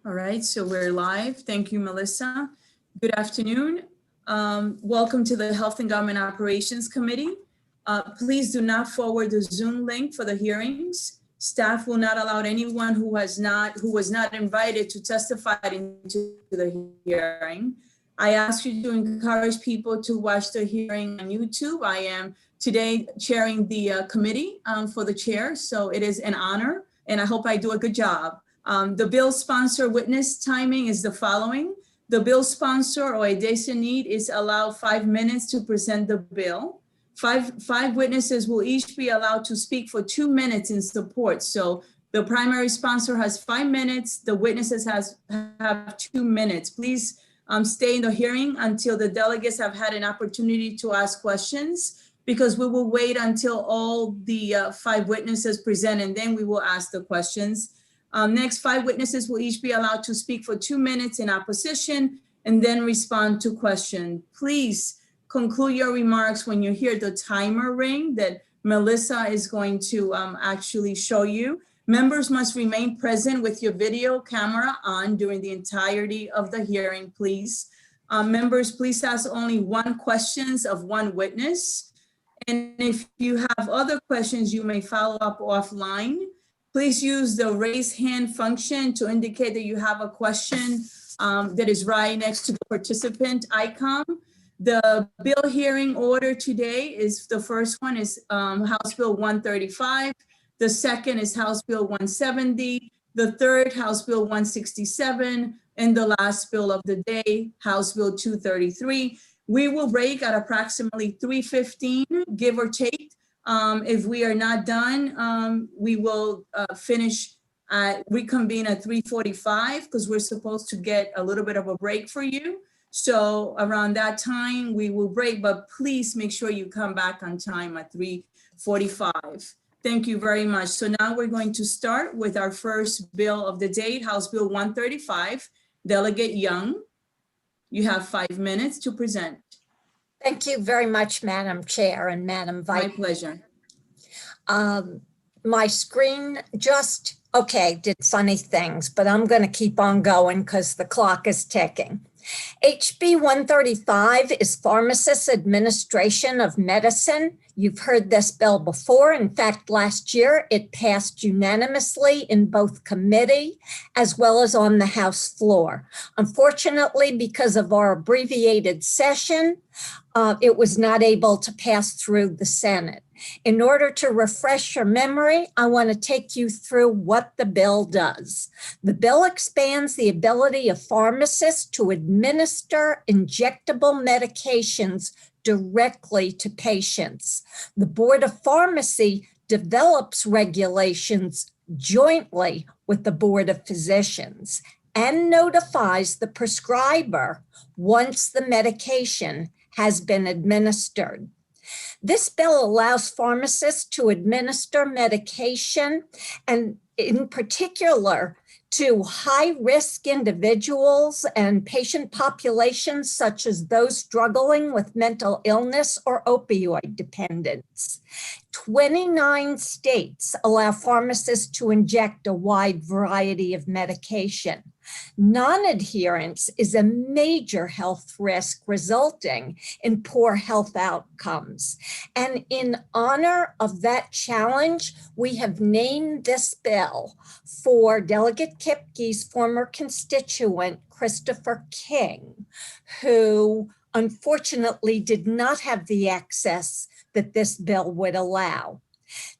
All right, so we're live. Thank you, Melissa. Good afternoon. Welcome to the Health and Government Operations Committee. Please do not forward the Zoom link for the hearings. Staff will not allow anyone who was not invited to testify into the hearing. I ask you to encourage people to watch the hearing on YouTube. I am today chairing the committee for the chair, so it is an honor, and I hope I do a good job. The bill sponsor witness timing is the following. The bill sponsor or a designee is allowed 5 minutes to present the bill. Five witnesses will each be allowed to speak for 2 minutes in support. So the primary sponsor has 5 minutes. The witnesses have 2 minutes. Please stay in the hearing until the delegates have had an opportunity to ask questions, because we will wait until all the 5 witnesses present, and then we will ask the questions. Next, 5 witnesses will each be allowed to speak for 2 minutes in opposition and then respond to questions. Please conclude your remarks when you hear the timer ring that Melissa is going to actually show you. Members must remain present with your video camera on during the entirety of the hearing, please. Members, please ask only 1 question of 1 witness. And if you have other questions, you may follow up offline. Please use the raise hand function to indicate that you have a question that is right next to the participant icon. The bill hearing order today is, the first one is House Bill 135. The second is House Bill 170. The third, House Bill 167. And the last bill of the day, House Bill 233. We will break at approximately 3:15, give or take. If we are not done, we will reconvene at 3:45, because we're supposed to get a little bit of a break for you. So around that time, we will break, but please make sure you come back on time at 3:45. Thank you very much. So now we're going to start with our first bill of the day, House Bill 135. Delegate Young, you have 5 minutes to present. Thank you very much, Madam Chair and Madam Vice. My pleasure. My screen just, did funny things, but I'm going to keep on going because the clock is ticking. HB 135 is Pharmacist Administration of Medicine. You've heard this bill before. In fact, last year it passed unanimously in both committee as well as on the House floor. Unfortunately, because of our abbreviated session, it was not able to pass through the Senate. In order to refresh your memory, I want to take you through what the bill does. The bill expands the ability of pharmacists to administer injectable medications directly to patients. The Board of Pharmacy develops regulations jointly with the Board of Physicians and notifies the prescriber once the medication has been administered. This bill allows pharmacists to administer medication, and in particular to high-risk individuals and patient populations such as those struggling with mental illness or opioid dependence. 29 states allow pharmacists to inject a wide variety of medication. Non-adherence is a major health risk resulting in poor health outcomes. And in honor of that challenge, we have named this bill for Delegate Kipke's former constituent, Christopher King, who unfortunately did not have the access that this bill would allow.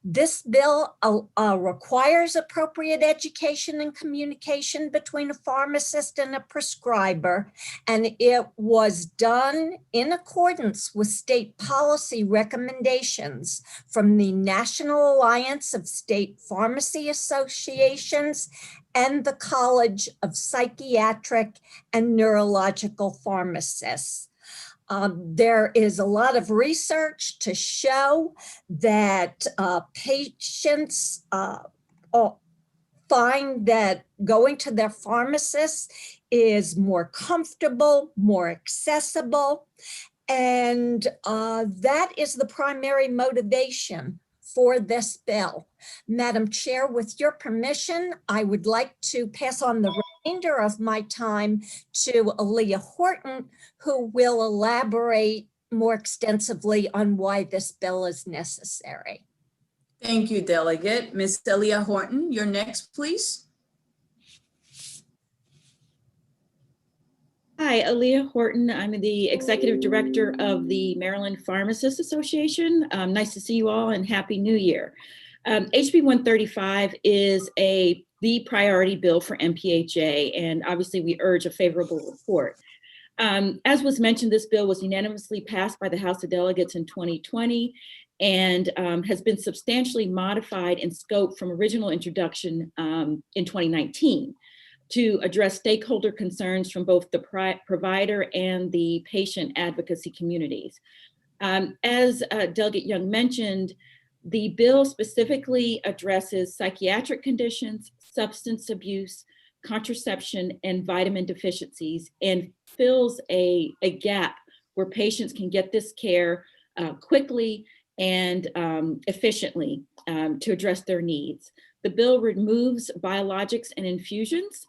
This bill requires appropriate education and communication between a pharmacist and a prescriber, and it was done in accordance with state policy recommendations from the National Alliance of State Pharmacy Associations and the College of Psychiatric and Neurological Pharmacists. There is a lot of research to show that patients find that going to their pharmacist is more comfortable, more accessible, and that is the primary motivation for this bill. Madam Chair, with your permission, I would like to pass on the remainder of my time to Aaliyah Horton, who will elaborate more extensively on why this bill is necessary. Thank you, Delegate. Ms. Aaliyah Horton, you're next, please. Hi, Aaliyah Horton. I'm the Executive Director of the Maryland Pharmacists Association. Nice to see you all and Happy New Year. HB 135 is the priority bill for MPHA, and obviously we urge a favorable report. As was mentioned, this bill was unanimously passed by the House of Delegates in 2020 and has been substantially modified in scope from original introduction in 2019. To address stakeholder concerns from both the provider and the patient advocacy communities. As Delegate Young mentioned, the bill specifically addresses psychiatric conditions, substance abuse, contraception, and vitamin deficiencies, and fills a gap where patients can get this care quickly and efficiently to address their needs. The bill removes biologics and infusions,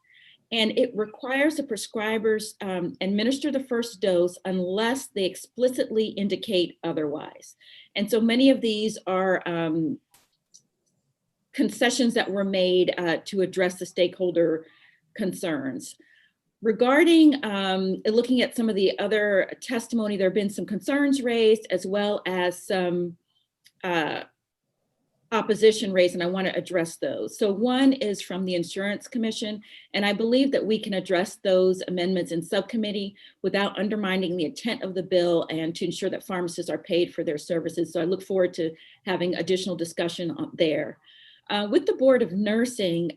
and it requires the prescribers administer the first dose unless they explicitly indicate otherwise. And so many of these are concessions that were made to address the stakeholder concerns. Regarding looking at some of the other testimony, there have been some concerns raised as well as some opposition raised, and I want to address those. So one is from the Insurance Commission, and I believe that we can address those amendments in subcommittee without undermining the intent of the bill and to ensure that pharmacists are paid for their services. So I look forward to having additional discussion there. With the Board of Nursing,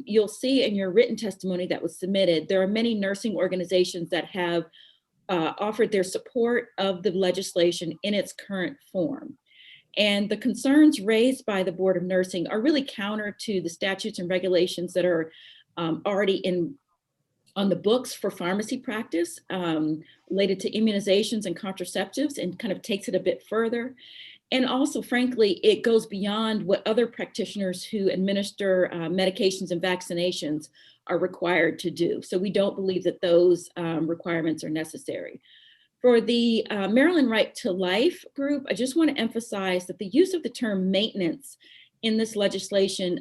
you'll see in your written testimony that was submitted, there are many nursing organizations that have offered their support of the legislation in its current form. And the concerns raised by the Board of Nursing are really counter to the statutes and regulations that are already on the books for pharmacy practice related to immunizations and contraceptives, and kind of takes it a bit further. And also, frankly, it goes beyond what other practitioners who administer medications and vaccinations are required to do. So we don't believe that those requirements are necessary. For the Maryland Right to Life group, I just want to emphasize that the use of the term maintenance in this legislation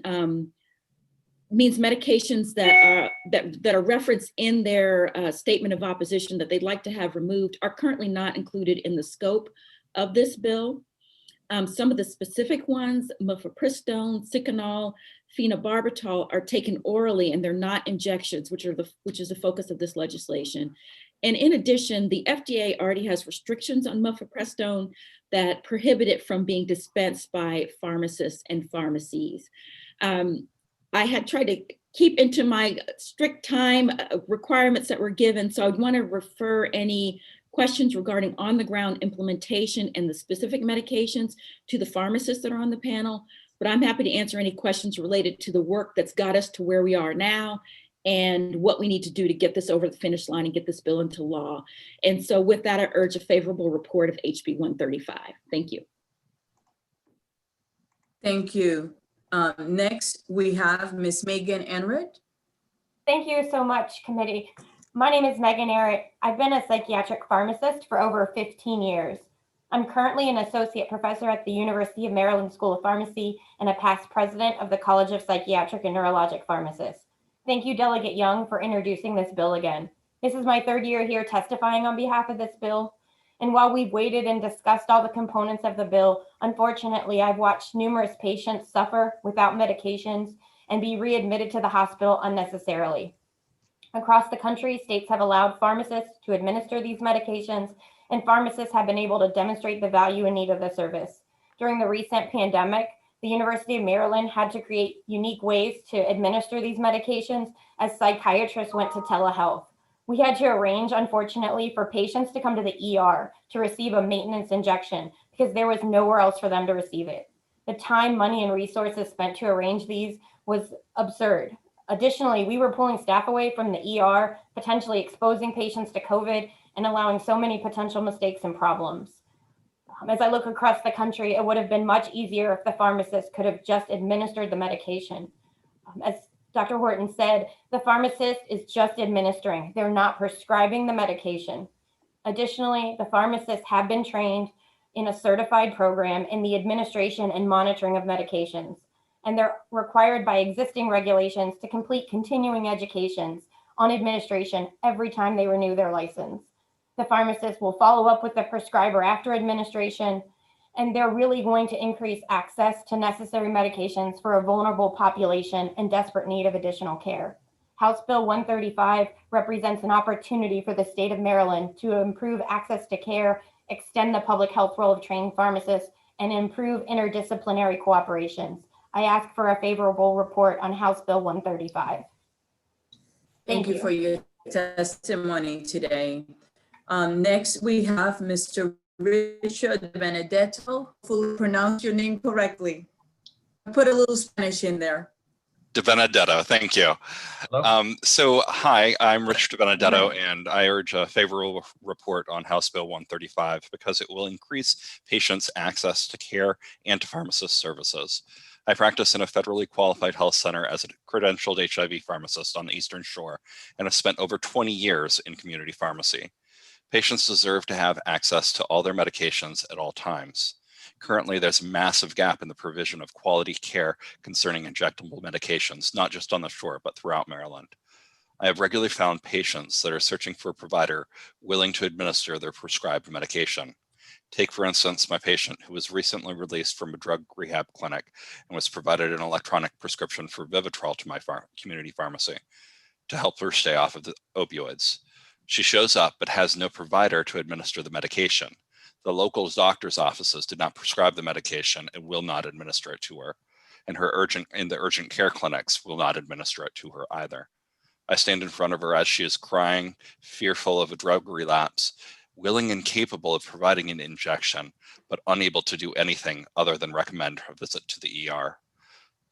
means medications that are referenced in their statement of opposition that they'd like to have removed are currently not included in the scope of this bill. Some of the specific ones, mifepristone, Ciconal, phenobarbital, are taken orally and they're not injections, which is the focus of this legislation. And in addition, the FDA already has restrictions on mifepristone that prohibit it from being dispensed by pharmacists and pharmacies. I had tried to keep into my strict time requirements that were given, so I'd want to refer any questions regarding on-the-ground implementation and the specific medications to the pharmacists that are on the panel, but I'm happy to answer any questions related to the work that's got us to where we are now and what we need to do to get this over the finish line and get this bill into law. And so with that, I urge a favorable report of HB 135. Thank you. Thank you. Next, we have Ms. Megan Enright. Thank you so much, committee. My name is Megan Enright. I've been a psychiatric pharmacist for over 15 years. I'm currently an associate professor at the University of Maryland School of Pharmacy and a past president of the College of Psychiatric and Neurologic Pharmacists. Thank you, Delegate Young, for introducing this bill again. This is my third year here testifying on behalf of this bill. And while we've waited and discussed all the components of the bill, unfortunately, I've watched numerous patients suffer without medications and be readmitted to the hospital unnecessarily. Across the country, states have allowed pharmacists to administer these medications, and pharmacists have been able to demonstrate the value and need of the service. During the recent pandemic, the University of Maryland had to create unique ways to administer these medications as psychiatrists went to telehealth. We had to arrange, unfortunately, for patients to come to the ER to receive a maintenance injection because there was nowhere else for them to receive it. The time, money, and resources spent to arrange these was absurd. Additionally, we were pulling staff away from the ER, potentially exposing patients to COVID and allowing so many potential mistakes and problems. As I look across the country, it would have been much easier if the pharmacist could have just administered the medication. As Dr. Horton said, the pharmacist is just administering. They're not prescribing the medication. Additionally, the pharmacists have been trained in a certified program in the administration and monitoring of medications, and they're required by existing regulations to complete continuing educations on administration every time they renew their license. The pharmacist will follow up with the prescriber after administration, and they're really going to increase access to necessary medications for a vulnerable population in desperate need of additional care. House Bill 135 represents an opportunity for the state of Maryland to improve access to care, extend the public health role of trained pharmacists, and improve interdisciplinary cooperations. I ask for a favorable report on House Bill 135. Thank you for your testimony today. Next, we have Mr. Richard Benedetto. Hopefully pronounce your name correctly. Put a little Spanish in there. De Benedetto, thank you. So hi, I'm Richard De Benedetto, and I urge a favorable report on House Bill 135 because it will increase patients' access to care and to pharmacist services. I practice in a federally qualified health center as a credentialed HIV pharmacist on the Eastern Shore and have spent over 20 years in community pharmacy. Patients deserve to have access to all their medications at all times. Currently, there's a massive gap in the provision of quality care concerning injectable medications, not just on the shore, but throughout Maryland. I have regularly found patients that are searching for a provider willing to administer their prescribed medication. Take, for instance, my patient who was recently released from a drug rehab clinic and was provided an electronic prescription for Vivitrol to my community pharmacy to help her stay off of the opioids. She shows up but has no provider to administer the medication. The local doctor's offices did not prescribe the medication and will not administer it to her. And the urgent care clinics will not administer it to her either. I stand in front of her as she is crying, fearful of a drug relapse, willing and capable of providing an injection, but unable to do anything other than recommend her visit to the ER.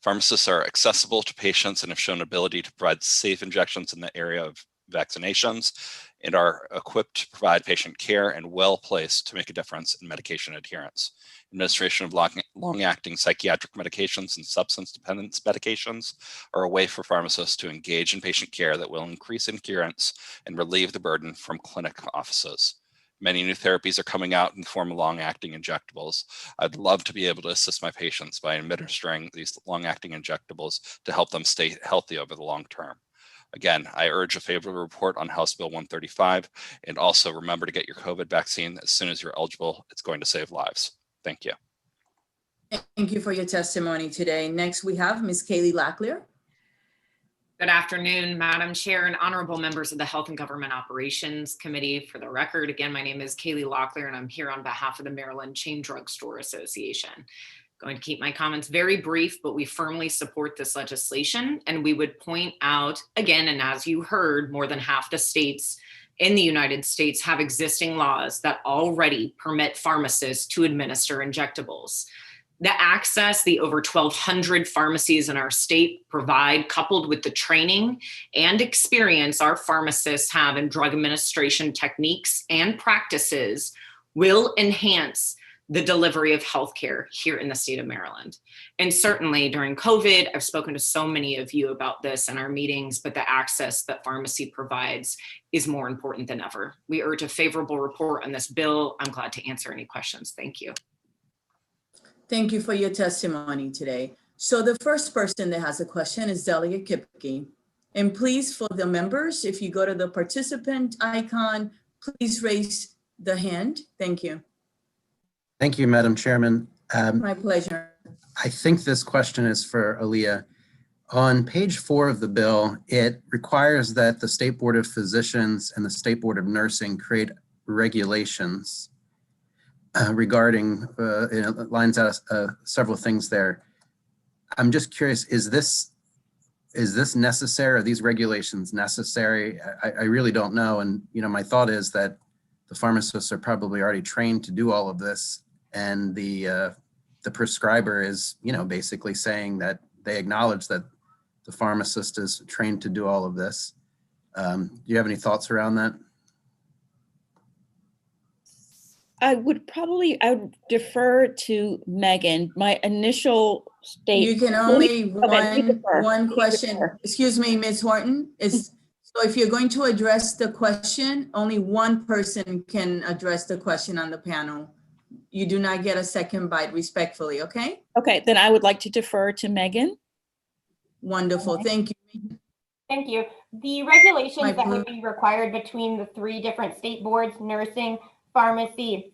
Pharmacists are accessible to patients and have shown ability to provide safe injections in the area of vaccinations and are equipped to provide patient care and well placed to make a difference in medication adherence. Administration of long-acting psychiatric medications and substance dependence medications are a way for pharmacists to engage in patient care that will increase adherence and relieve the burden from clinic offices. Many new therapies are coming out in the form of long-acting injectables. I'd love to be able to assist my patients by administering these long-acting injectables to help them stay healthy over the long term. Again, I urge a favorable report on House Bill 135, and also remember to get your COVID vaccine as soon as you're eligible. It's going to save lives. Thank you. Thank you for your testimony today. Next, we have Ms. Kaylee Locklear. Good afternoon, Madam Chair and honorable members of the Health and Government Operations Committee. For the record, again, my name is Kaylee Locklear, and I'm here on behalf of the Maryland Chain Drug Store Association. Going to keep my comments very brief, but we firmly support this legislation. And we would point out again, and as you heard, more than half the states in the United States have existing laws that already permit pharmacists to administer injectables. The access the over 1,200 pharmacies in our state provide, coupled with the training and experience our pharmacists have in drug administration techniques and practices, will enhance the delivery of healthcare here in the state of Maryland. And certainly during COVID, I've spoken to so many of you about this in our meetings, but the access that pharmacy provides is more important than ever. We urge a favorable report on this bill. I'm glad to answer any questions. Thank you. Thank you for your testimony today. So the first person that has a question is Delegate Kipke. And please, for the members, if you go to the participant icon, please raise the hand. Thank you. Thank you, Madam Chairman. My pleasure. I think this question is for Aaliyah. On page 4 of the bill, it requires that the State Board of Physicians and the State Board of Nursing create regulations regarding, it lines out several things there. I'm just curious, is this necessary? Are these regulations necessary? I really don't know. And, my thought is that the pharmacists are probably already trained to do all of this. And the prescriber is, basically saying that they acknowledge that the pharmacist is trained to do all of this. Do you have any thoughts around that? I would defer to Megan. My initial You state. can only Okay, you defer. one You question. defer. Excuse me, Ms. Horton. So if you're going to address the question, only one person can address the question on the panel. You do not get a second bite, respectfully, okay? Okay, then I would like to defer to Megan. Wonderful, thank you. Thank you. The My regulations that would ple- be required between the 3 different state boards, nursing, pharmacy,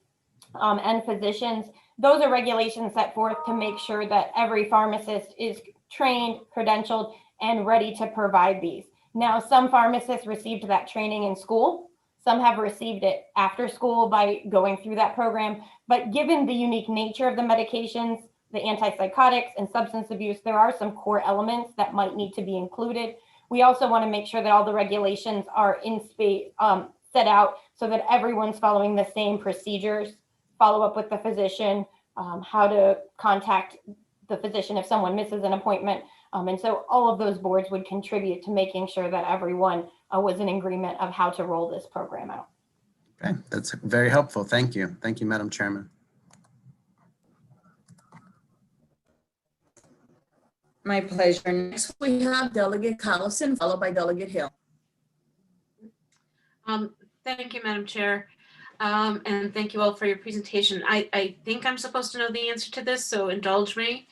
and physicians, those are regulations set forth to make sure that every pharmacist is trained, credentialed, and ready to provide these. Now, some pharmacists received that training in school. Some have received it after school by going through that program. But given the unique nature of the medications, the antipsychotics and substance abuse, there are some core elements that might need to be included. We also want to make sure that all the regulations are set out so that everyone's following the same procedures, follow up with the physician, how to contact the physician if someone misses an appointment. And so all of those boards would contribute to making sure that everyone was in agreement of how to roll this program out. Okay, that's very helpful. Thank you. Thank you, Madam Chairman. My pleasure. Next, we have Delegate Collison, followed by Delegate Hill. Thank you, Madam Chair. And thank you all for your presentation. I think I'm supposed to know the answer to this, so indulge me.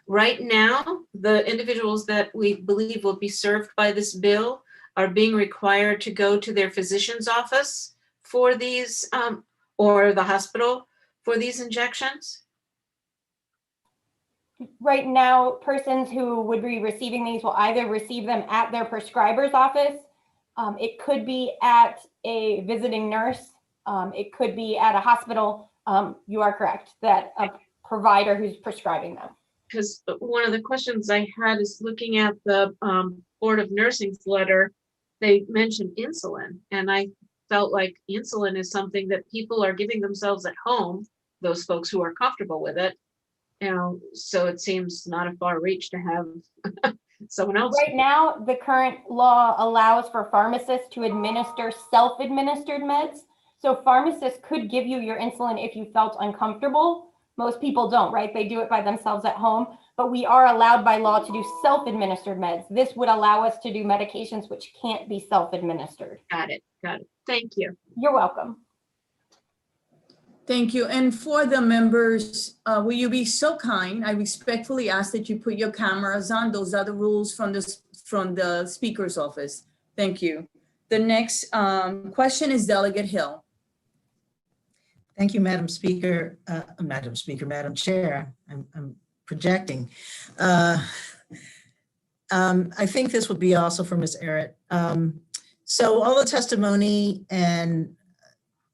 Right now, the individuals that we believe will be served by this bill are being required to go to their physician's office for these, or the hospital for these injections. Right now, persons who would be receiving these will either receive them at their prescriber's office. It could be at a visiting nurse. It could be at a hospital. You are correct that a provider who's prescribing them. Because one of the questions I had is looking at the Board of Nursing's letter, they mentioned insulin, and I felt like insulin is something that people are giving themselves at home, those folks who are comfortable with it. You know, so it seems not a far reach to have someone else. Right now, the current law allows for pharmacists to administer self-administered meds. So pharmacists could give you your insulin if you felt uncomfortable. Most people don't, right? They do it by themselves at home, but we are allowed by law to do self-administered meds. This would allow us to do medications which can't be self-administered. Got it. Thank you. You're welcome. Thank you. And for the members, will you be so kind? I respectfully ask that you put your cameras on. Those are the rules from the speaker's office. Thank you. The next question is Delegate Hill. Thank you, Madam Speaker. Madam Chair. I'm projecting. I think this would be also for Ms. Errett. So all the testimony and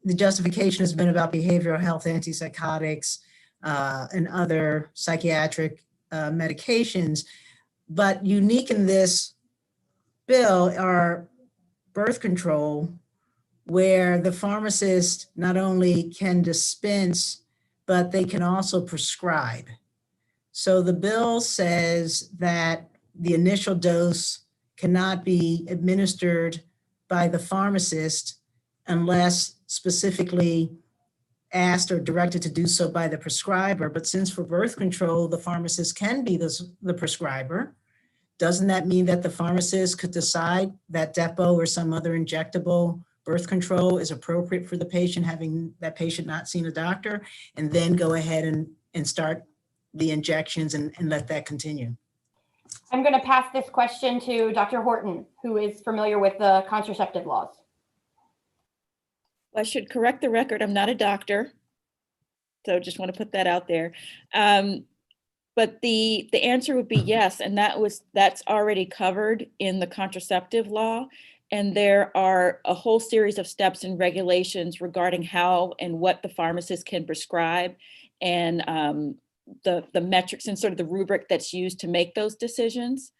the justification has been about behavioral health, antipsychotics, and other psychiatric medications. But unique in this bill are birth control, where the pharmacist not only can dispense, but they can also prescribe. So the bill says that the initial dose cannot be administered by the pharmacist unless specifically asked or directed to do so by the prescriber. But since for birth control, the pharmacist can be the prescriber, doesn't that mean that the pharmacist could decide that Depo or some other injectable birth control is appropriate for the patient, having that patient not seen a doctor, and then go ahead and start the injections and let that continue? I'm going to pass this question to Dr. Horton, who is familiar with the contraceptive laws. I should correct the record. I'm not a doctor, so just want to put that out there. But the answer would be yes, and that's already covered in the contraceptive law. And there are a whole series of steps and regulations regarding how and what the pharmacist can prescribe, and the metrics and sort of the rubric that's used to make those decisions.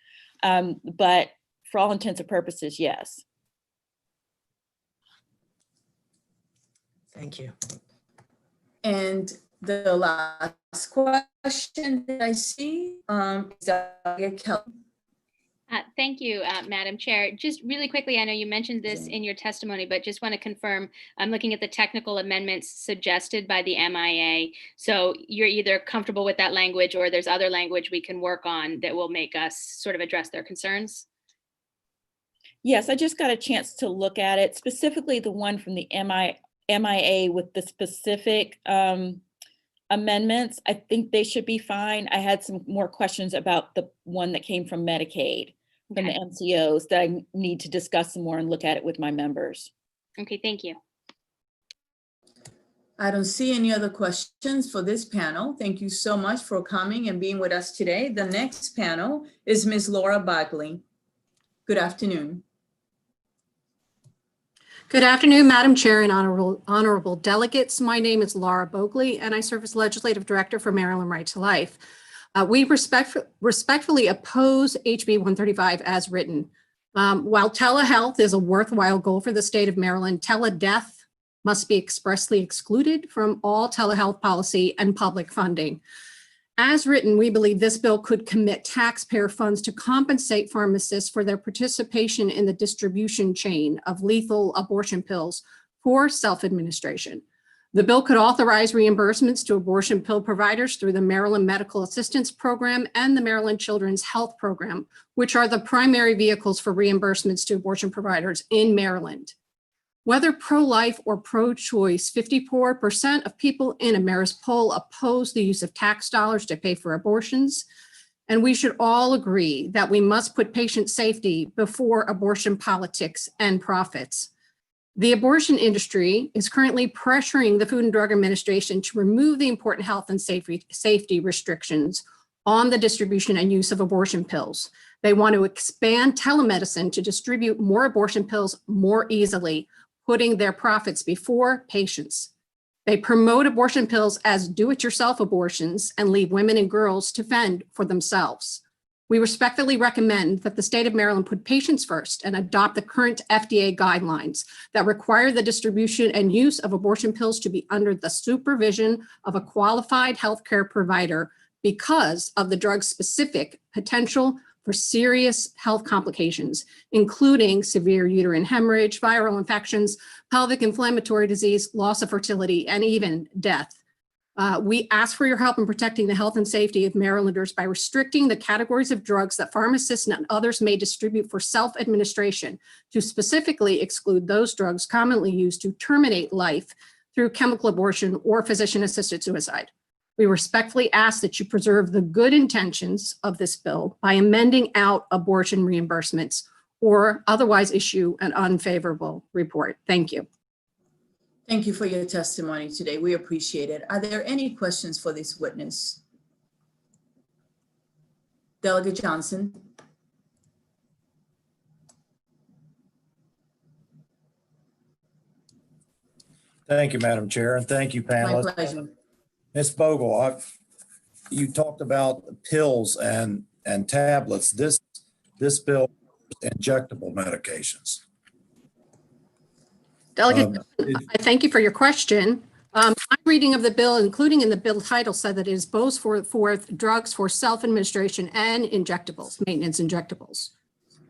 But for all intents and purposes, yes. Thank you. And the last question that I see is Delegate Kelly. Thank you, Madam Chair. Just really quickly, I know you mentioned this in your testimony, but just want to confirm, I'm looking at the technical amendments suggested by the MIA. So you're either comfortable with that language or there's other language we can work on that will make us sort of address their concerns? Yes, I just got a chance to look at it, specifically the one from the MIA with the specific amendments. I think they should be fine. I had some more questions about the one that came from Medicaid, from the MCOs, that I need to discuss some more and look at it with my members. Okay, thank you. I don't see any other questions for this panel. Thank you so much for coming and being with us today. The next panel is Ms. Laura Bagley. Good afternoon. Good afternoon, Madam Chair and honorable delegates. My name is Laura Bogley, and I serve as Legislative Director for Maryland Right to Life. We respectfully oppose HB 135 as written. While telehealth is a worthwhile goal for the state of Maryland, teledeath must be expressly excluded from all telehealth policy and public funding. As written, we believe this bill could commit taxpayer funds to compensate pharmacists for their participation in the distribution chain of lethal abortion pills for self-administration. The bill could authorize reimbursements to abortion pill providers through the Maryland Medical Assistance Program and the Maryland Children's Health Program, which are the primary vehicles for reimbursements to abortion providers in Maryland. Whether pro-life or pro-choice, 54% of people in a Marist poll oppose the use of tax dollars to pay for abortions. And we should all agree that we must put patient safety before abortion politics and profits. The abortion industry is currently pressuring the Food and Drug Administration to remove the important health and safety restrictions on the distribution and use of abortion pills. They want to expand telemedicine to distribute more abortion pills more easily, putting their profits before patients. They promote abortion pills as do-it-yourself abortions and leave women and girls to fend for themselves. We respectfully recommend that the state of Maryland put patients first and adopt the current FDA guidelines that require the distribution and use of abortion pills to be under the supervision of a qualified healthcare provider because of the drug's specific potential for serious health complications, including severe uterine hemorrhage, viral infections, pelvic inflammatory disease, loss of fertility, and even death. We ask for your help in protecting the health and safety of Marylanders by restricting the categories of drugs that pharmacists and others may distribute for self-administration to specifically exclude those drugs commonly used to terminate life through chemical abortion or physician-assisted suicide. We respectfully ask that you preserve the good intentions of this bill by amending out abortion reimbursements or otherwise issue an unfavorable report. Thank you. Thank you for your testimony today. We appreciate it. Are there any questions for this witness? Delegate Johnson. Thank you, Madam Chair, and thank you, panelists. My pleasure. Ms. Bogle, you talked about pills and tablets. This bill is injectable medications. Delegate, I thank you for your question. My reading of the bill, including in the bill title, said that it is both for drugs for self-administration and injectables, maintenance injectables.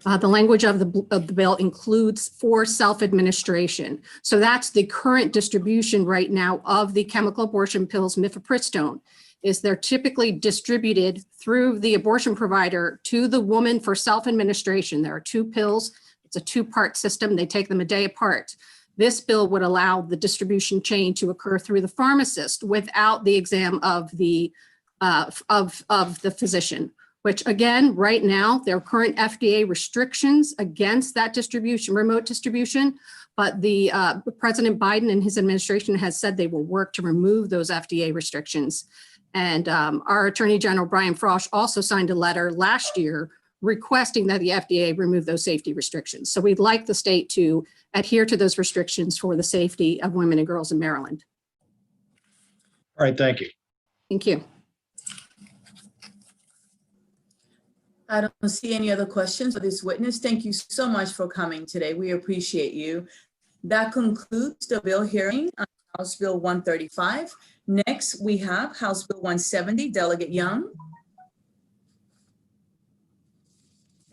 The language of the bill includes for self-administration. So that's the current distribution right now of the chemical abortion pills, mifepristone, is they're typically distributed through the abortion provider to the woman for self-administration. There are 2 pills. It's a 2-part system. They take them a day apart. This bill would allow the distribution chain to occur through the pharmacist without the exam of the physician, which again, right now, there are current FDA restrictions against that distribution, remote distribution, but the President Biden and his administration has said they will work to remove those FDA restrictions. And our Attorney General, Brian Frosch, also signed a letter last year requesting that the FDA remove those safety restrictions. So we'd like the state to adhere to those restrictions for the safety of women and girls in Maryland. All right, thank you. Thank you. I don't see any other questions for this witness. Thank you so much for coming today. We appreciate you. That concludes the bill hearing on House Bill 135. Next, we have House Bill 170, Delegate Young.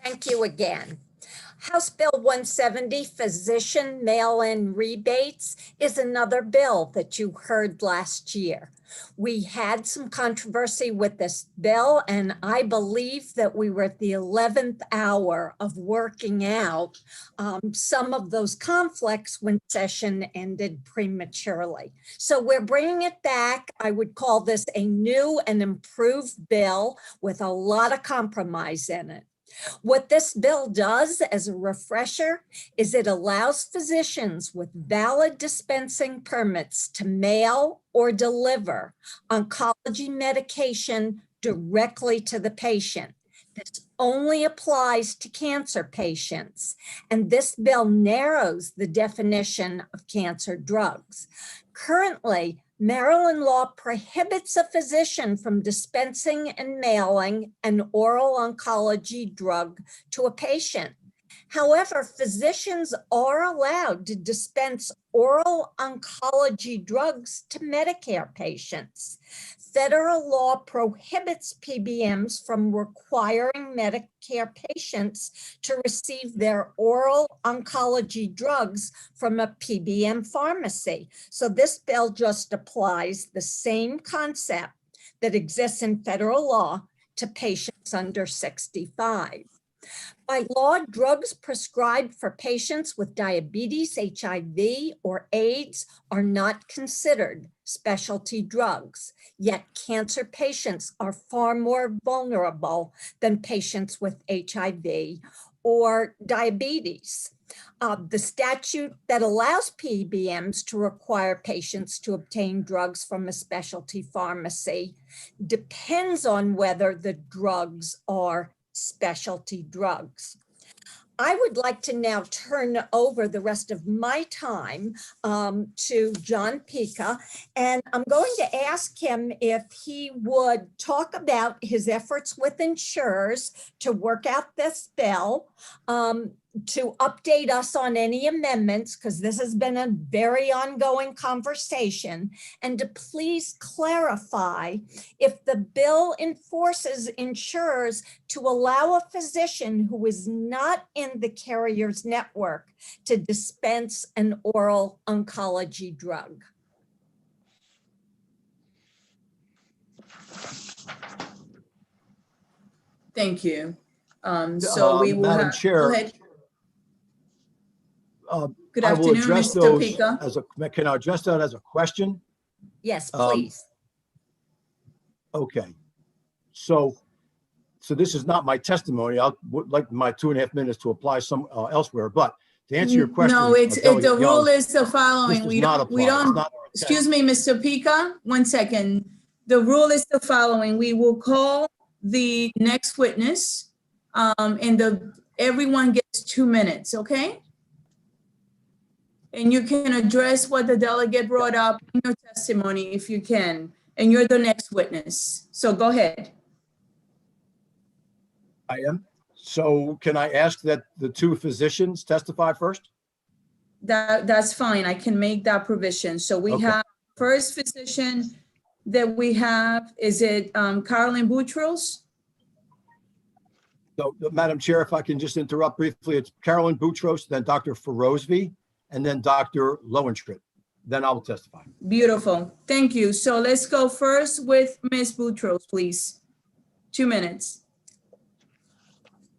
Thank you again. House Bill 170, physician mail-in rebates, is another bill that you heard last year. We had some controversy with this bill, and I believe that we were at the 11th hour of working out some of those conflicts when session ended prematurely. So we're bringing it back. I would call this a new and improved bill with a lot of compromise in it. What this bill does, as a refresher, is it allows physicians with valid dispensing permits to mail or deliver oncology medication directly to the patient. This only applies to cancer patients, and this bill narrows the definition of cancer drugs. Currently, Maryland law prohibits a physician from dispensing and mailing an oral oncology drug to a patient. However, physicians are allowed to dispense oral oncology drugs to Medicare patients. Federal law prohibits PBMs from requiring Medicare patients to receive their oral oncology drugs from a PBM pharmacy. So this bill just applies the same concept that exists in federal law to patients under 65. By law, drugs prescribed for patients with diabetes, HIV, or AIDS are not considered specialty drugs, yet cancer patients are far more vulnerable than patients with HIV or diabetes. The statute that allows PBMs to require patients to obtain drugs from a specialty pharmacy depends on whether the drugs are specialty drugs. I would like to now turn over the rest of my time to John Pica, and I'm going to ask him if he would talk about his efforts with insurers to work out this bill, to update us on any amendments, because this has been a very ongoing conversation, and to please clarify if the bill enforces insurers to allow a physician who is not in the carrier's network to dispense an oral oncology drug. Thank you. So we will Madam have, Chair, go ahead. Good I will afternoon, address Mr. those Pica. as a, can I address that as a question? Yes, please. Okay. So this is not my testimony. I would like my 2.5 minutes to apply some elsewhere, but to answer your question. No, the rule is the following. We don't, excuse me, Mr. Pica, 1 second. The rule is the following. We will call the next witness and everyone gets 2 minutes, okay? And you can address what the delegate brought up in your testimony if you can, and you're the next witness. So go ahead. I am. So can I ask that the 2 physicians testify first? That's fine. I can make that provision. So we have first physician that we have, is it Carolyn Boutros? So, Madam Chair, if I can just interrupt briefly, it's Carolyn Boutros, then Dr. Ferozvi, and then Dr. Lowenschritt. Then I will testify. Beautiful. Thank you. So let's go first with Ms. Boutros, please. 2 minutes.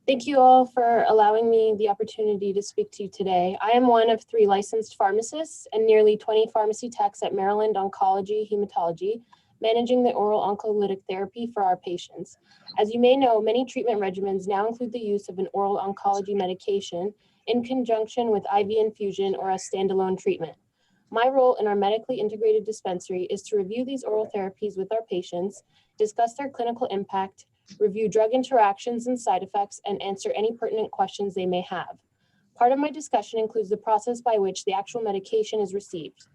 Thank you all for allowing me the opportunity to speak to you today. I am one of 3 licensed pharmacists and nearly 20 pharmacy techs at Maryland Oncology Hematology, managing the oral oncolytic therapy for our patients. As you may know, many treatment regimens now include the use of an oral oncology medication in conjunction with IV infusion or a standalone treatment. My role in our medically integrated dispensary is to review these oral therapies with our patients, discuss their clinical impact, review drug interactions and side effects, and answer any pertinent questions they may have. Part of my discussion includes the process by which the actual medication is received.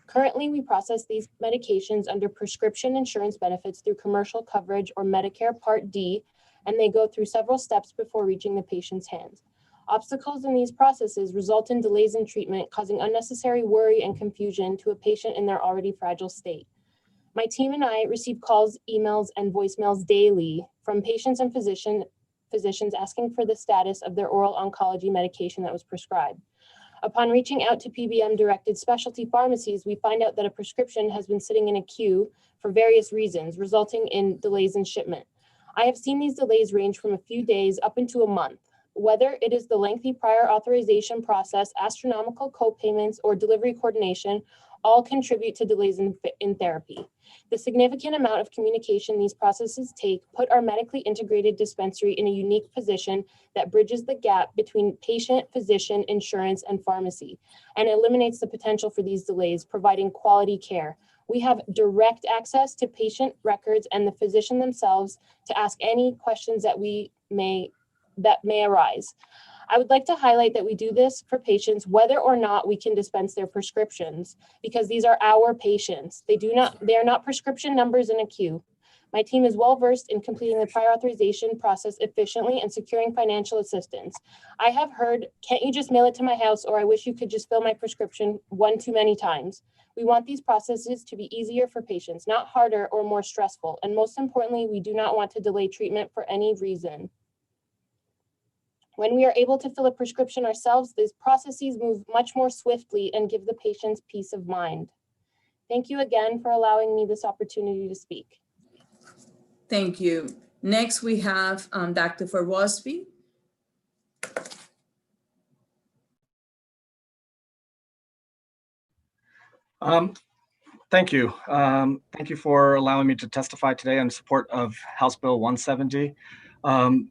Currently, we process these medications under prescription insurance benefits through commercial coverage or Medicare Part D, and they go through several steps before reaching the patient's hands. Obstacles in these processes result in delays in treatment, causing unnecessary worry and confusion to a patient in their already fragile state. My team and I receive calls, emails, and voicemails daily from patients and physicians physicians asking for the status of their oral oncology medication that was prescribed. Upon reaching out to PBM-directed specialty pharmacies, we find out that a prescription has been sitting in a queue for various reasons, resulting in delays in shipment. I have seen these delays range from a few days up into a month. Whether it is the lengthy prior authorization process, astronomical co-payments, or delivery coordination, all contribute to delays in therapy. The significant amount of communication these processes take put our medically integrated dispensary in a unique position that bridges the gap between patient, physician, insurance, and pharmacy, and eliminates the potential for these delays, providing quality care. We have direct access to patient records and the physician themselves to ask any questions that may arise. I would like to highlight that we do this for patients whether or not we can dispense their prescriptions, because these are our patients. They are not prescription numbers in a queue. My team is well versed in completing the prior authorization process efficiently and securing financial assistance. I have heard, "Can't you just mail it to my house?" or "I wish you could just fill my prescription," one too many times. We want these processes to be easier for patients, not harder or more stressful. And most importantly, we do not want to delay treatment for any reason. When we are able to fill a prescription ourselves, these processes move much more swiftly and give the patients peace of mind. Thank you again for allowing me this opportunity to speak. Thank you. Next, we have Dr. Farwosby. Thank you. Thank you for allowing me to testify today in support of House Bill 170.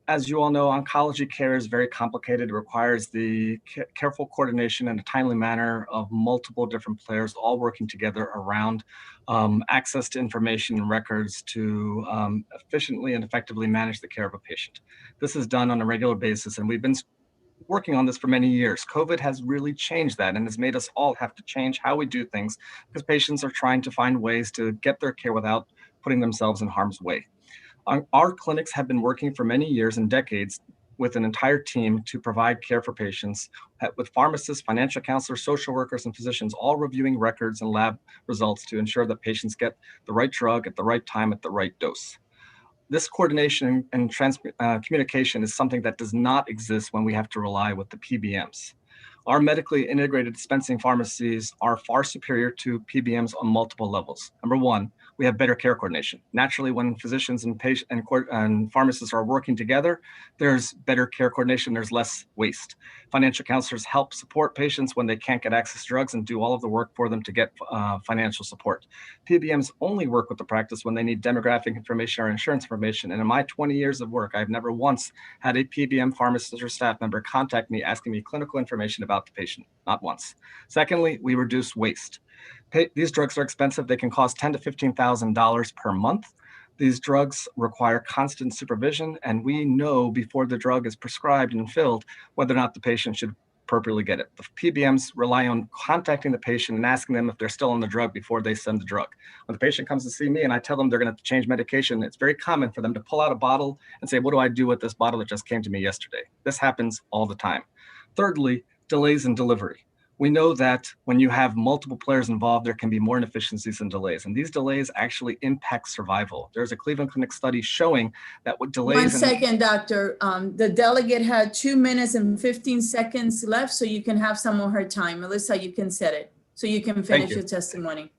As you all know, oncology care is very complicated. It requires the careful coordination in a timely manner of multiple different players all working together around access to information and records to efficiently and effectively manage the care of a patient. This is done on a regular basis, and we've been working on this for many years. COVID has really changed that and has made us all have to change how we do things because patients are trying to find ways to get their care without putting themselves in harm's way. Our clinics have been working for many years and decades with an entire team to provide care for patients, with pharmacists, financial counselors, social workers, and physicians all reviewing records and lab results to ensure that patients get the right drug at the right time at the right dose. This coordination and communication is something that does not exist when we have to rely with the PBMs. Our medically integrated dispensing pharmacies are far superior to PBMs on multiple levels. Number one, we have better care coordination. Naturally, when physicians and pharmacists are working together, there's better care coordination, there's less waste. Financial counselors help support patients when they can't get access to drugs and do all of the work for them to get financial support. PBMs only work with the practice when they need demographic information or insurance information. And in my 20 years of work, I've never once had a PBM pharmacist or staff member contact me asking me clinical information about the patient, not once. Secondly, we reduce waste. These drugs are expensive. They can cost $10,000 to $15,000 per month. These drugs require constant supervision, and we know before the drug is prescribed and filled whether or not the patient should appropriately get it. The PBMs rely on contacting the patient and asking them if they're still on the drug before they send the drug. When the patient comes to see me and I tell them they're going to change medication, it's very common for them to pull out a bottle and say, "What do I do with this bottle that just came to me yesterday?" This happens all the time. Thirdly, delays in delivery. We know that when you have multiple players involved, there can be more inefficiencies and delays, and these delays actually impact survival. There's a Cleveland Clinic study showing that with delays— 1 second, doctor. The delegate had 2 minutes and 15 seconds left, so you can have some of her time. Melissa, you can set it, so you can finish your testimony.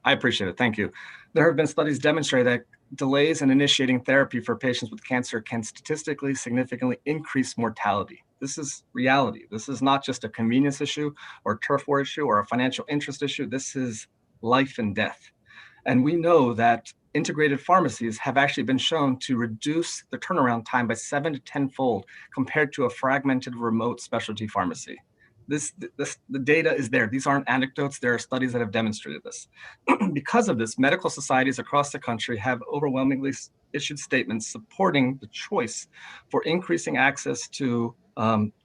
I appreciate it. Thank you. There have been studies demonstrate that delays in initiating therapy for patients with cancer can statistically significantly increase mortality. This is reality. This is not just a convenience issue or a turf war issue or a financial interest issue. This is life and death. And we know that integrated pharmacies have actually been shown to reduce the turnaround time by 7 to 10-fold compared to a fragmented remote specialty pharmacy. The data is there. These aren't anecdotes. There are studies that have demonstrated this. Because of this, medical societies across the country have overwhelmingly issued statements supporting the choice for increasing access to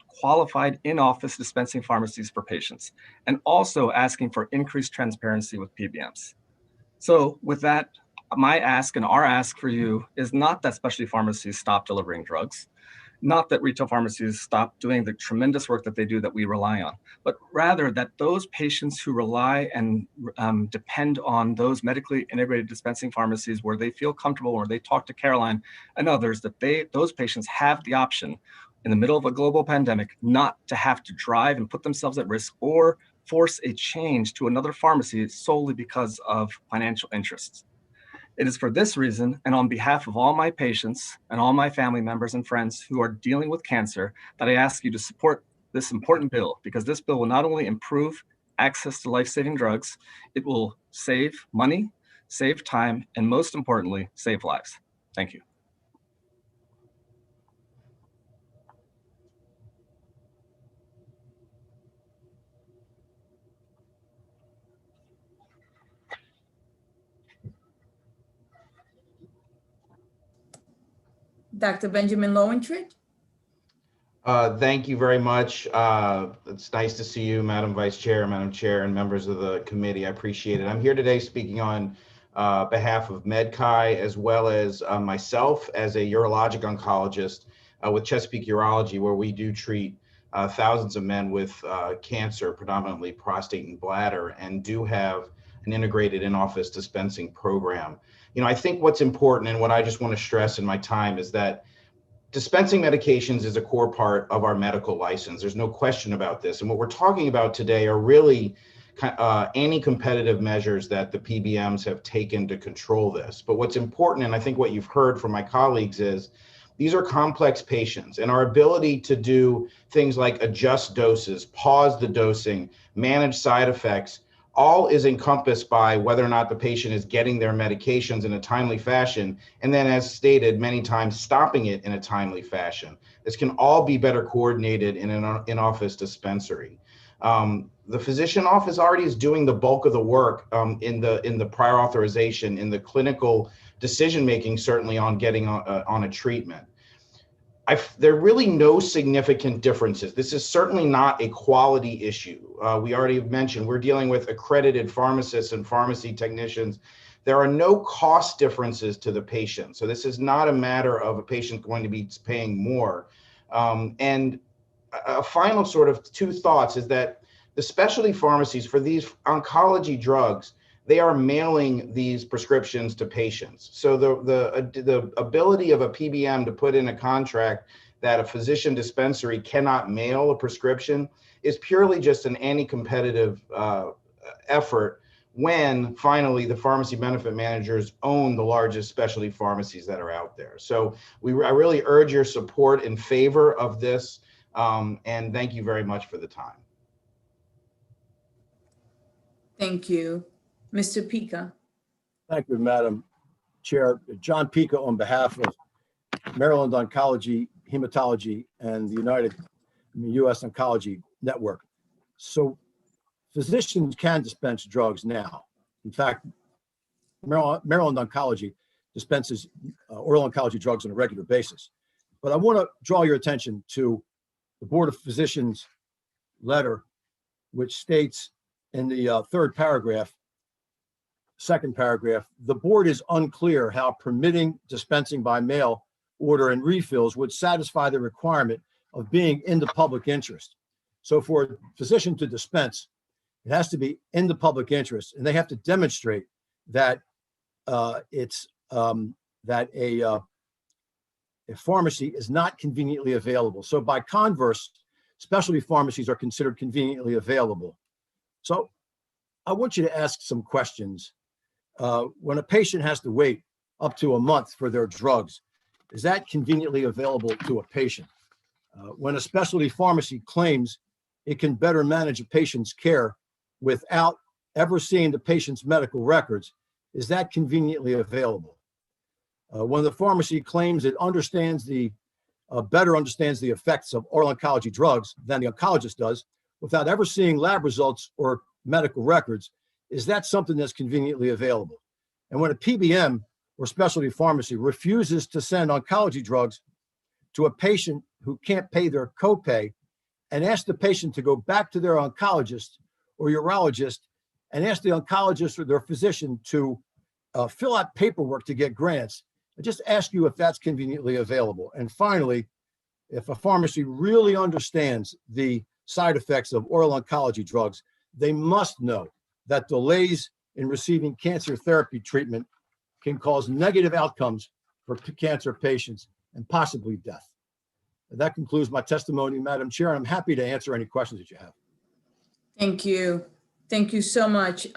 qualified in-office dispensing pharmacies for patients, and also asking for increased transparency with PBMs. So with that, my ask and our ask for you is not that specialty pharmacies stop delivering drugs. Not that retail pharmacies stop doing the tremendous work that they do that we rely on, but rather that those patients who rely and depend on those medically integrated dispensing pharmacies where they feel comfortable, or they talk to Caroline and others, that those patients have the option in the middle of a global pandemic not to have to drive and put themselves at risk or force a change to another pharmacy solely because of financial interests. It is for this reason, and on behalf of all my patients and all my family members and friends who are dealing with cancer, that I ask you to support this important bill, because this bill will not only improve access to life-saving drugs, it will save money, save time, and most importantly, save lives. Thank you. Dr. Benjamin Lowentritt. Thank you very much. It's nice to see you, Madam Vice Chair, Madam Chair, and members of the committee. I appreciate it. I'm here today speaking on behalf of MedChi, as well as myself as a urologic oncologist with Chesapeake Urology, where we do treat thousands of men with cancer, predominantly prostate and bladder, and do have an integrated in-office dispensing program. You know, I think what's important, and what I just want to stress in my time, is that dispensing medications is a core part of our medical license. There's no question about this. And what we're talking about today are really anti-competitive measures that the PBMs have taken to control this. But what's important, and I think what you've heard from my colleagues, is these are complex patients, and our ability to do things like adjust doses, pause the dosing, manage side effects, all is encompassed by whether or not the patient is getting their medications in a timely fashion, and then, as stated many times, stopping it in a timely fashion. This can all be better coordinated in an in-office dispensary. The physician office already is doing the bulk of the work in the prior authorization, in the clinical decision-making, certainly on getting on a treatment. There are really no significant differences. This is certainly not a quality issue. We already mentioned we're dealing with accredited pharmacists and pharmacy technicians. There are no cost differences to the patient. So this is not a matter of a patient going to be paying more. And a final sort of two thoughts is that the specialty pharmacies for these oncology drugs, they are mailing these prescriptions to patients. So the ability of a PBM to put in a contract that a physician dispensary cannot mail a prescription is purely just an anti-competitive effort, when finally the pharmacy benefit managers own the largest specialty pharmacies that are out there. So I really urge your support in favor of this, and thank you very much for the time. Thank you. Mr. Pica. Thank you, Madam Chair. John Pica on behalf of Maryland Oncology, Hematology, and the U.S. Oncology Network. So physicians can dispense drugs now. In fact, Maryland Oncology dispenses oral oncology drugs on a regular basis. But I want to draw your attention to the Board of Physicians letter, which states in the third paragraph, second paragraph, the board is unclear how permitting dispensing by mail order and refills would satisfy the requirement of being in the public interest. So for a physician to dispense, it has to be in the public interest, and they have to demonstrate that a pharmacy is not conveniently available. So by converse, specialty pharmacies are considered conveniently available. So I want you to ask some questions. When a patient has to wait up to a month for their drugs, is that conveniently available to a patient? When a specialty pharmacy claims it can better manage a patient's care without ever seeing the patient's medical records, is that conveniently available? When the pharmacy claims it better understands the effects of oral oncology drugs than the oncologist does, without ever seeing lab results or medical records, is that something that's conveniently available? And when a PBM or specialty pharmacy refuses to send oncology drugs to a patient who can't pay their copay, and asks the patient to go back to their oncologist or urologist and ask the oncologist or their physician to fill out paperwork to get grants, I just ask you if that's conveniently available. And finally, if a pharmacy really understands the side effects of oral oncology drugs, they must know that delays in receiving cancer therapy treatment can cause negative outcomes for cancer patients and possibly death. That concludes my testimony, Madam Chair. I'm happy to answer any questions that you have. Thank you. Thank you so much.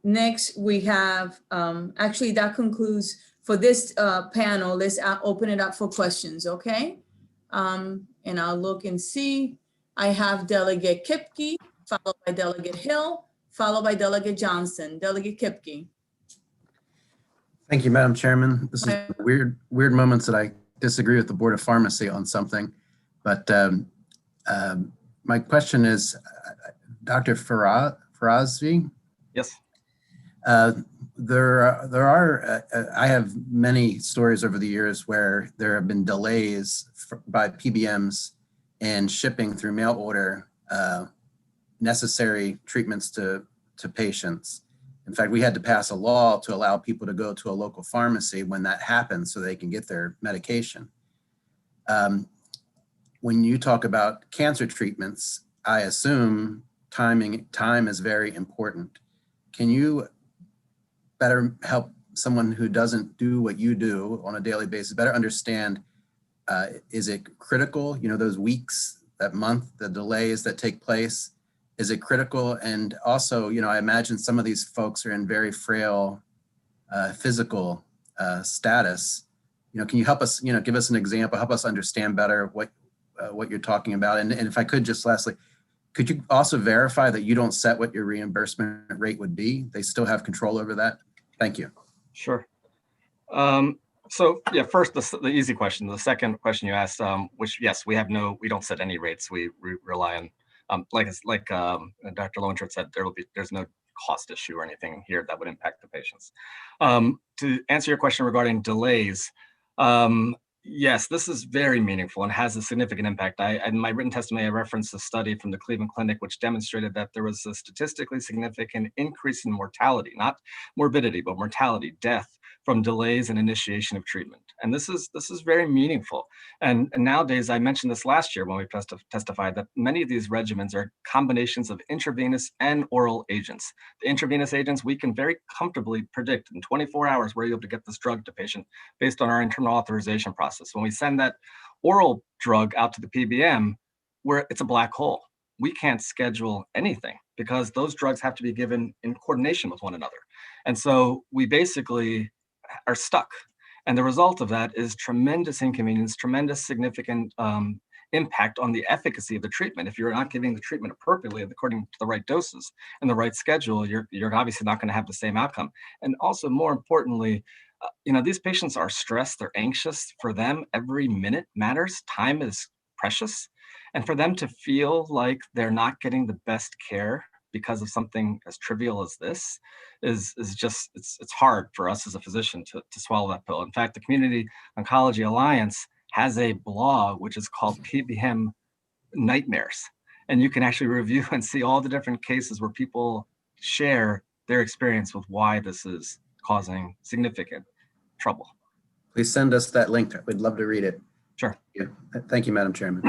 Next, we have, actually, that concludes for this panel. Let's open it up for questions, okay? And I'll look and see. I have Delegate Kipke, followed by Delegate Hill, followed by Delegate Johnson. Delegate Kipke. Thank you, Madam Chairman. This is weird moments that I disagree with the Board of Pharmacy on something, but my question is, Dr. Farazi? Yes. There are, I have many stories over the years where there have been delays by PBMs in shipping through mail order necessary treatments to patients. In fact, we had to pass a law to allow people to go to a local pharmacy when that happens so they can get their medication. When you talk about cancer treatments, I assume time is very important. Can you better help someone who doesn't do what you do on a daily basis better understand, is it critical, you know, those weeks, that month, the delays that take place, is it critical? And also, you know, I imagine some of these folks are in very frail physical status. You know, can you help us, you know, give us an example, help us understand better what you're talking about? And if I could just lastly, could you also verify that you don't set what your reimbursement rate would be? They still have control over that? Thank you. Sure. So yeah, first, the easy question. The second question you asked, which yes, we don't set any rates. We rely on, like Dr. Lowentritt said, there's no cost issue or anything here that would impact the patients. To answer your question regarding delays, yes, this is very meaningful and has a significant impact. In my written testimony, I referenced a study from the Cleveland Clinic, which demonstrated that there was a statistically significant increase in mortality, not morbidity, but mortality, death, from delays in initiation of treatment. And this is very meaningful. And nowadays, I mentioned this last year when we testified, that many of these regimens are combinations of intravenous and oral agents. The intravenous agents, we can very comfortably predict in 24 hours we're able to get this drug to patient based on our internal authorization process. When we send that oral drug out to the PBM, it's a black hole. We can't schedule anything because those drugs have to be given in coordination with one another. And so we basically are stuck. And the result of that is tremendous inconvenience, tremendous significant impact on the efficacy of the treatment. If you're not giving the treatment appropriately according to the right doses and the right schedule, you're obviously not going to have the same outcome. And also, more importantly, you know, these patients are stressed, they're anxious. For them, every minute matters. Time is precious. And for them to feel like they're not getting the best care because of something as trivial as this is just, it's hard for us as a physician to swallow that pill. In fact, the Community Oncology Alliance has a blog which is called PBM Nightmares. And you can actually review and see all the different cases where people share their experience with why this is causing significant trouble. Please send us that link. We'd love to read it. Sure. Thank you, Madam Chairman.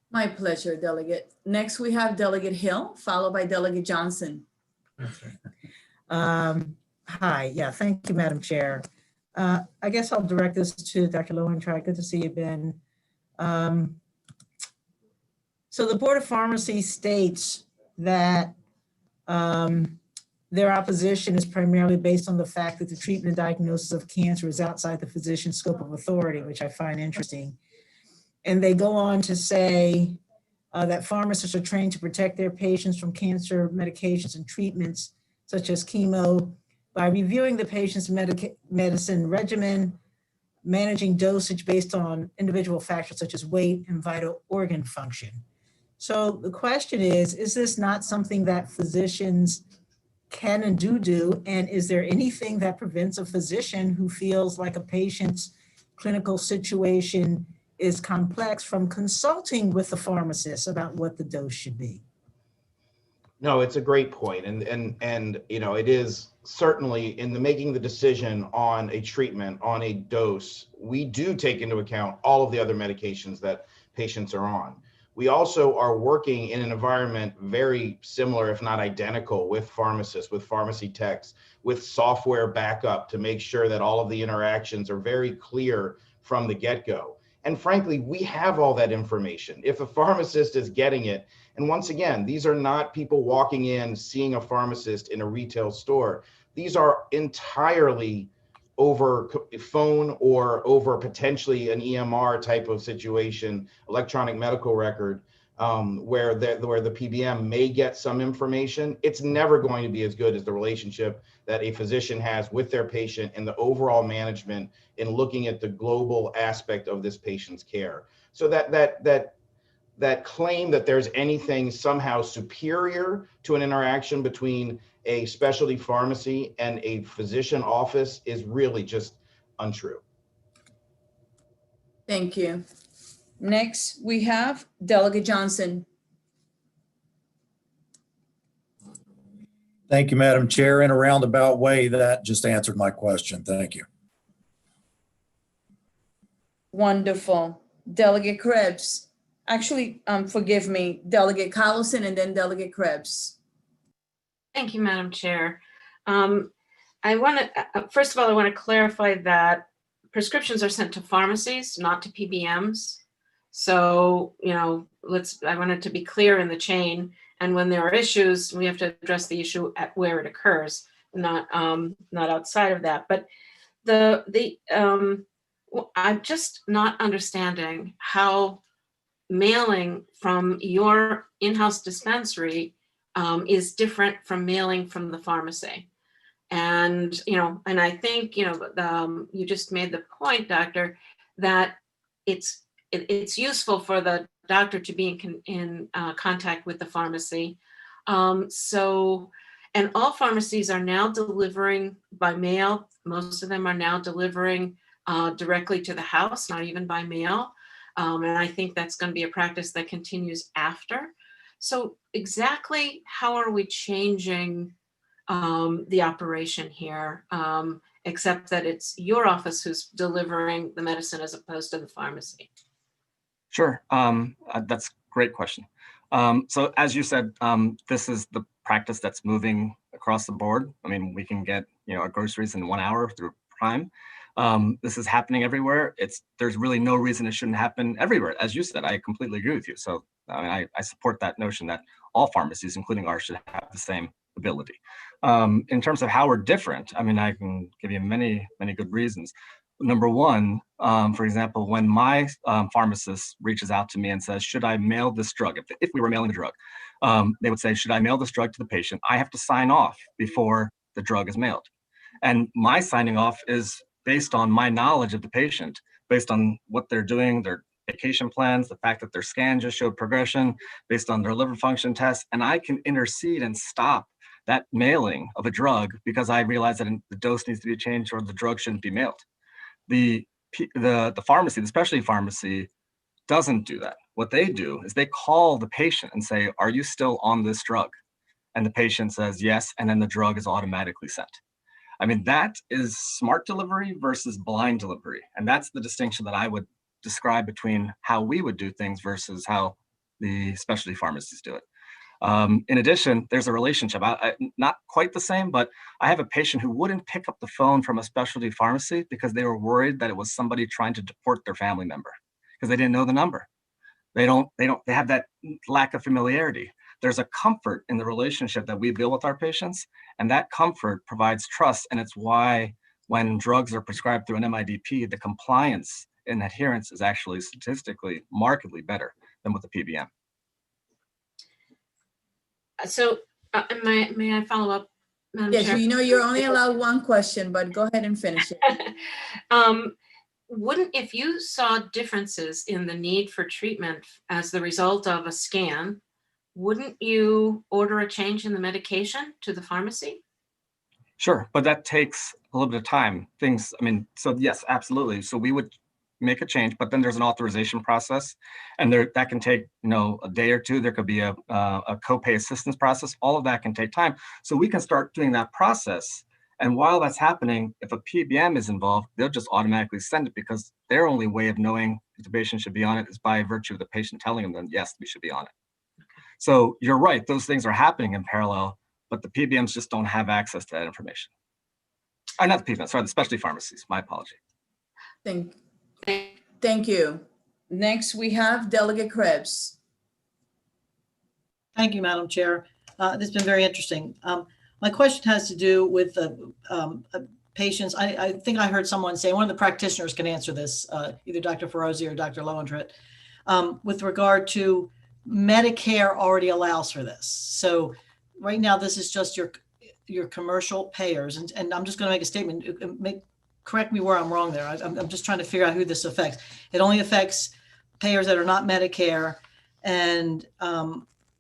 My pleasure, Delegate. Next, we have Delegate Hill, followed by Delegate Johnson. Hi, yeah, thank you, Madam Chair. I guess I'll direct this to Dr. Lowentritt. Good to see you, Ben. So the Board of Pharmacy states that their opposition is primarily based on the fact that the treatment and diagnosis of cancer is outside the physician's scope of authority, which I find interesting. And they go on to say that pharmacists are trained to protect their patients from cancer medications and treatments, such as chemo, by reviewing the patient's medicine regimen, managing dosage based on individual factors such as weight and vital organ function. So the question is this not something that physicians can and do? And is there anything that prevents a physician who feels like a patient's clinical situation is complex from consulting with the pharmacist about what the dose should be? No, it's a great point. And you know, it is certainly in the making the decision on a treatment, on a dose, we do take into account all of the other medications that patients are on. We also are working in an environment very similar, if not identical, with pharmacists, with pharmacy techs, with software backup to make sure that all of the interactions are very clear from the get-go. And frankly, we have all that information. If a pharmacist is getting it, and once again, these are not people walking in, seeing a pharmacist in a retail store. These are entirely over phone or over potentially an EMR type of situation, electronic medical record, where the PBM may get some information. It's never going to be as good as the relationship that a physician has with their patient and the overall management in looking at the global aspect of this patient's care. So that claim that there's anything somehow superior to an interaction between a specialty pharmacy and a physician office is really just untrue. Thank you. Next, we have Delegate Johnson. Thank you, Madam Chair. In a roundabout way, that just answered my question. Thank you. Wonderful. Delegate Krebs. Actually, forgive me, Delegate Collison and then Delegate Krebs. Thank you, Madam Chair. I want to, first of all, I want to clarify that prescriptions are sent to pharmacies, not to PBMs. So, you know, I want it to be clear in the chain. And when there are issues, we have to address the issue at where it occurs, not outside of that. But I'm just not understanding how mailing from your in-house dispensary is different from mailing from the pharmacy. And, you know, and I think, you know, you just made the point, doctor, that it's useful for the doctor to be in contact with the pharmacy. And all pharmacies are now delivering by mail. Most of them are now delivering directly to the house, not even by mail. And I think that's going to be a practice that continues after. So exactly how are we changing the operation here, except that it's your office who's delivering the medicine as opposed to the pharmacy? Sure, that's a great question. So as you said, this is the practice that's moving across the board. I mean, we can get, you know, our groceries in 1 hour through Prime. This is happening everywhere. There's really no reason it shouldn't happen everywhere. As you said, I completely agree with you. So I mean, I support that notion that all pharmacies, including ours, should have the same ability. In terms of how we're different, I mean, I can give you many, many good reasons. Number one, for example, when my pharmacist reaches out to me and says, should I mail this drug? If we were mailing the drug, they would say, should I mail this drug to the patient? I have to sign off before the drug is mailed. And my signing off is based on my knowledge of the patient, based on what they're doing, their medication plans, the fact that their scan just showed progression, based on their liver function tests, and I can intercede and stop that mailing of a drug because I realize that the dose needs to be changed or the drug shouldn't be mailed. The pharmacy, the specialty pharmacy, doesn't do that. What they do is they call the patient and say, are you still on this drug? And the patient says yes, and then the drug is automatically sent. I mean, that is smart delivery versus blind delivery. And that's the distinction that I would describe between how we would do things versus how the specialty pharmacies do it. In addition, there's a relationship, not quite the same, but I have a patient who wouldn't pick up the phone from a specialty pharmacy because they were worried that it was somebody trying to deport their family member because they didn't know the number. They have that lack of familiarity. There's a comfort in the relationship that we build with our patients, and that comfort provides trust. And it's why when drugs are prescribed through an MIDP, the compliance and adherence is actually statistically markedly better than with the PBM. So may I follow up, Madam Yes, Chair? you know you're only allowed one question, but go ahead and finish it. If you saw differences in the need for treatment as the result of a scan, wouldn't you order a change in the medication to the pharmacy? Sure, but that takes a little bit of time. So yes, absolutely. So we would make a change, but then there's an authorization process, and that can take, a day or two. There could be a copay assistance process. All of that can take time. So we can start doing that process. And while that's happening, if a PBM is involved, they'll just automatically send it because their only way of knowing if the patient should be on it is by virtue of the patient telling them, then yes, we should be on it. So you're right, those things are happening in parallel, but the PBMs just don't have access to that information. Not the PBMs, sorry, the specialty pharmacies, my apology. Thank you. Next, we have Delegate Krebs. Thank you, Madam Chair. This has been very interesting. My question has to do with patients. I think I heard someone say, one of the practitioners can answer this, either Dr. Ferozi or Dr. Lowentritt, with regard to Medicare already allows for this. So right now, this is just your commercial payers. And I'm just going to make a statement. Correct me where I'm wrong there. I'm just trying to figure out who this affects. It only affects payers that are not Medicare. And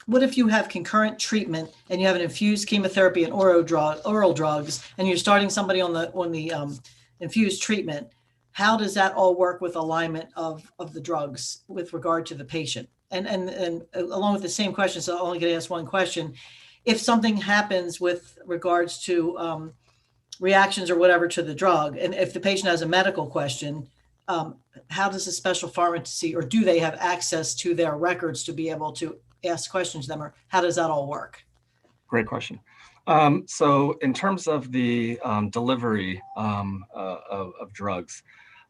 what if you have concurrent treatment and you have an infused chemotherapy and oral drugs, and you're starting somebody on the infused treatment? How does that all work with alignment of the drugs with regard to the patient? And along with the same question, so I'm only going to ask one question. If something happens with regards to reactions or whatever to the drug, and if the patient has a medical question, how does a special pharmacy, or do they have access to their records to be able to ask questions to them, or how does that all work? Great question. So in terms of the delivery of drugs,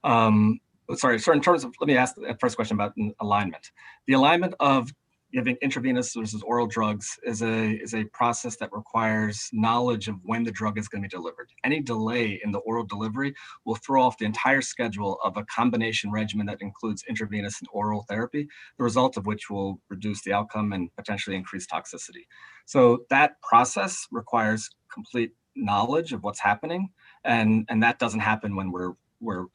so in terms of, let me ask the first question about alignment. The alignment of giving intravenous versus oral drugs is a process that requires knowledge of when the drug is going to be delivered. Any delay in the oral delivery will throw off the entire schedule of a combination regimen that includes intravenous and oral therapy, the result of which will reduce the outcome and potentially increase toxicity. So that process requires complete knowledge of what's happening, and that doesn't happen when we're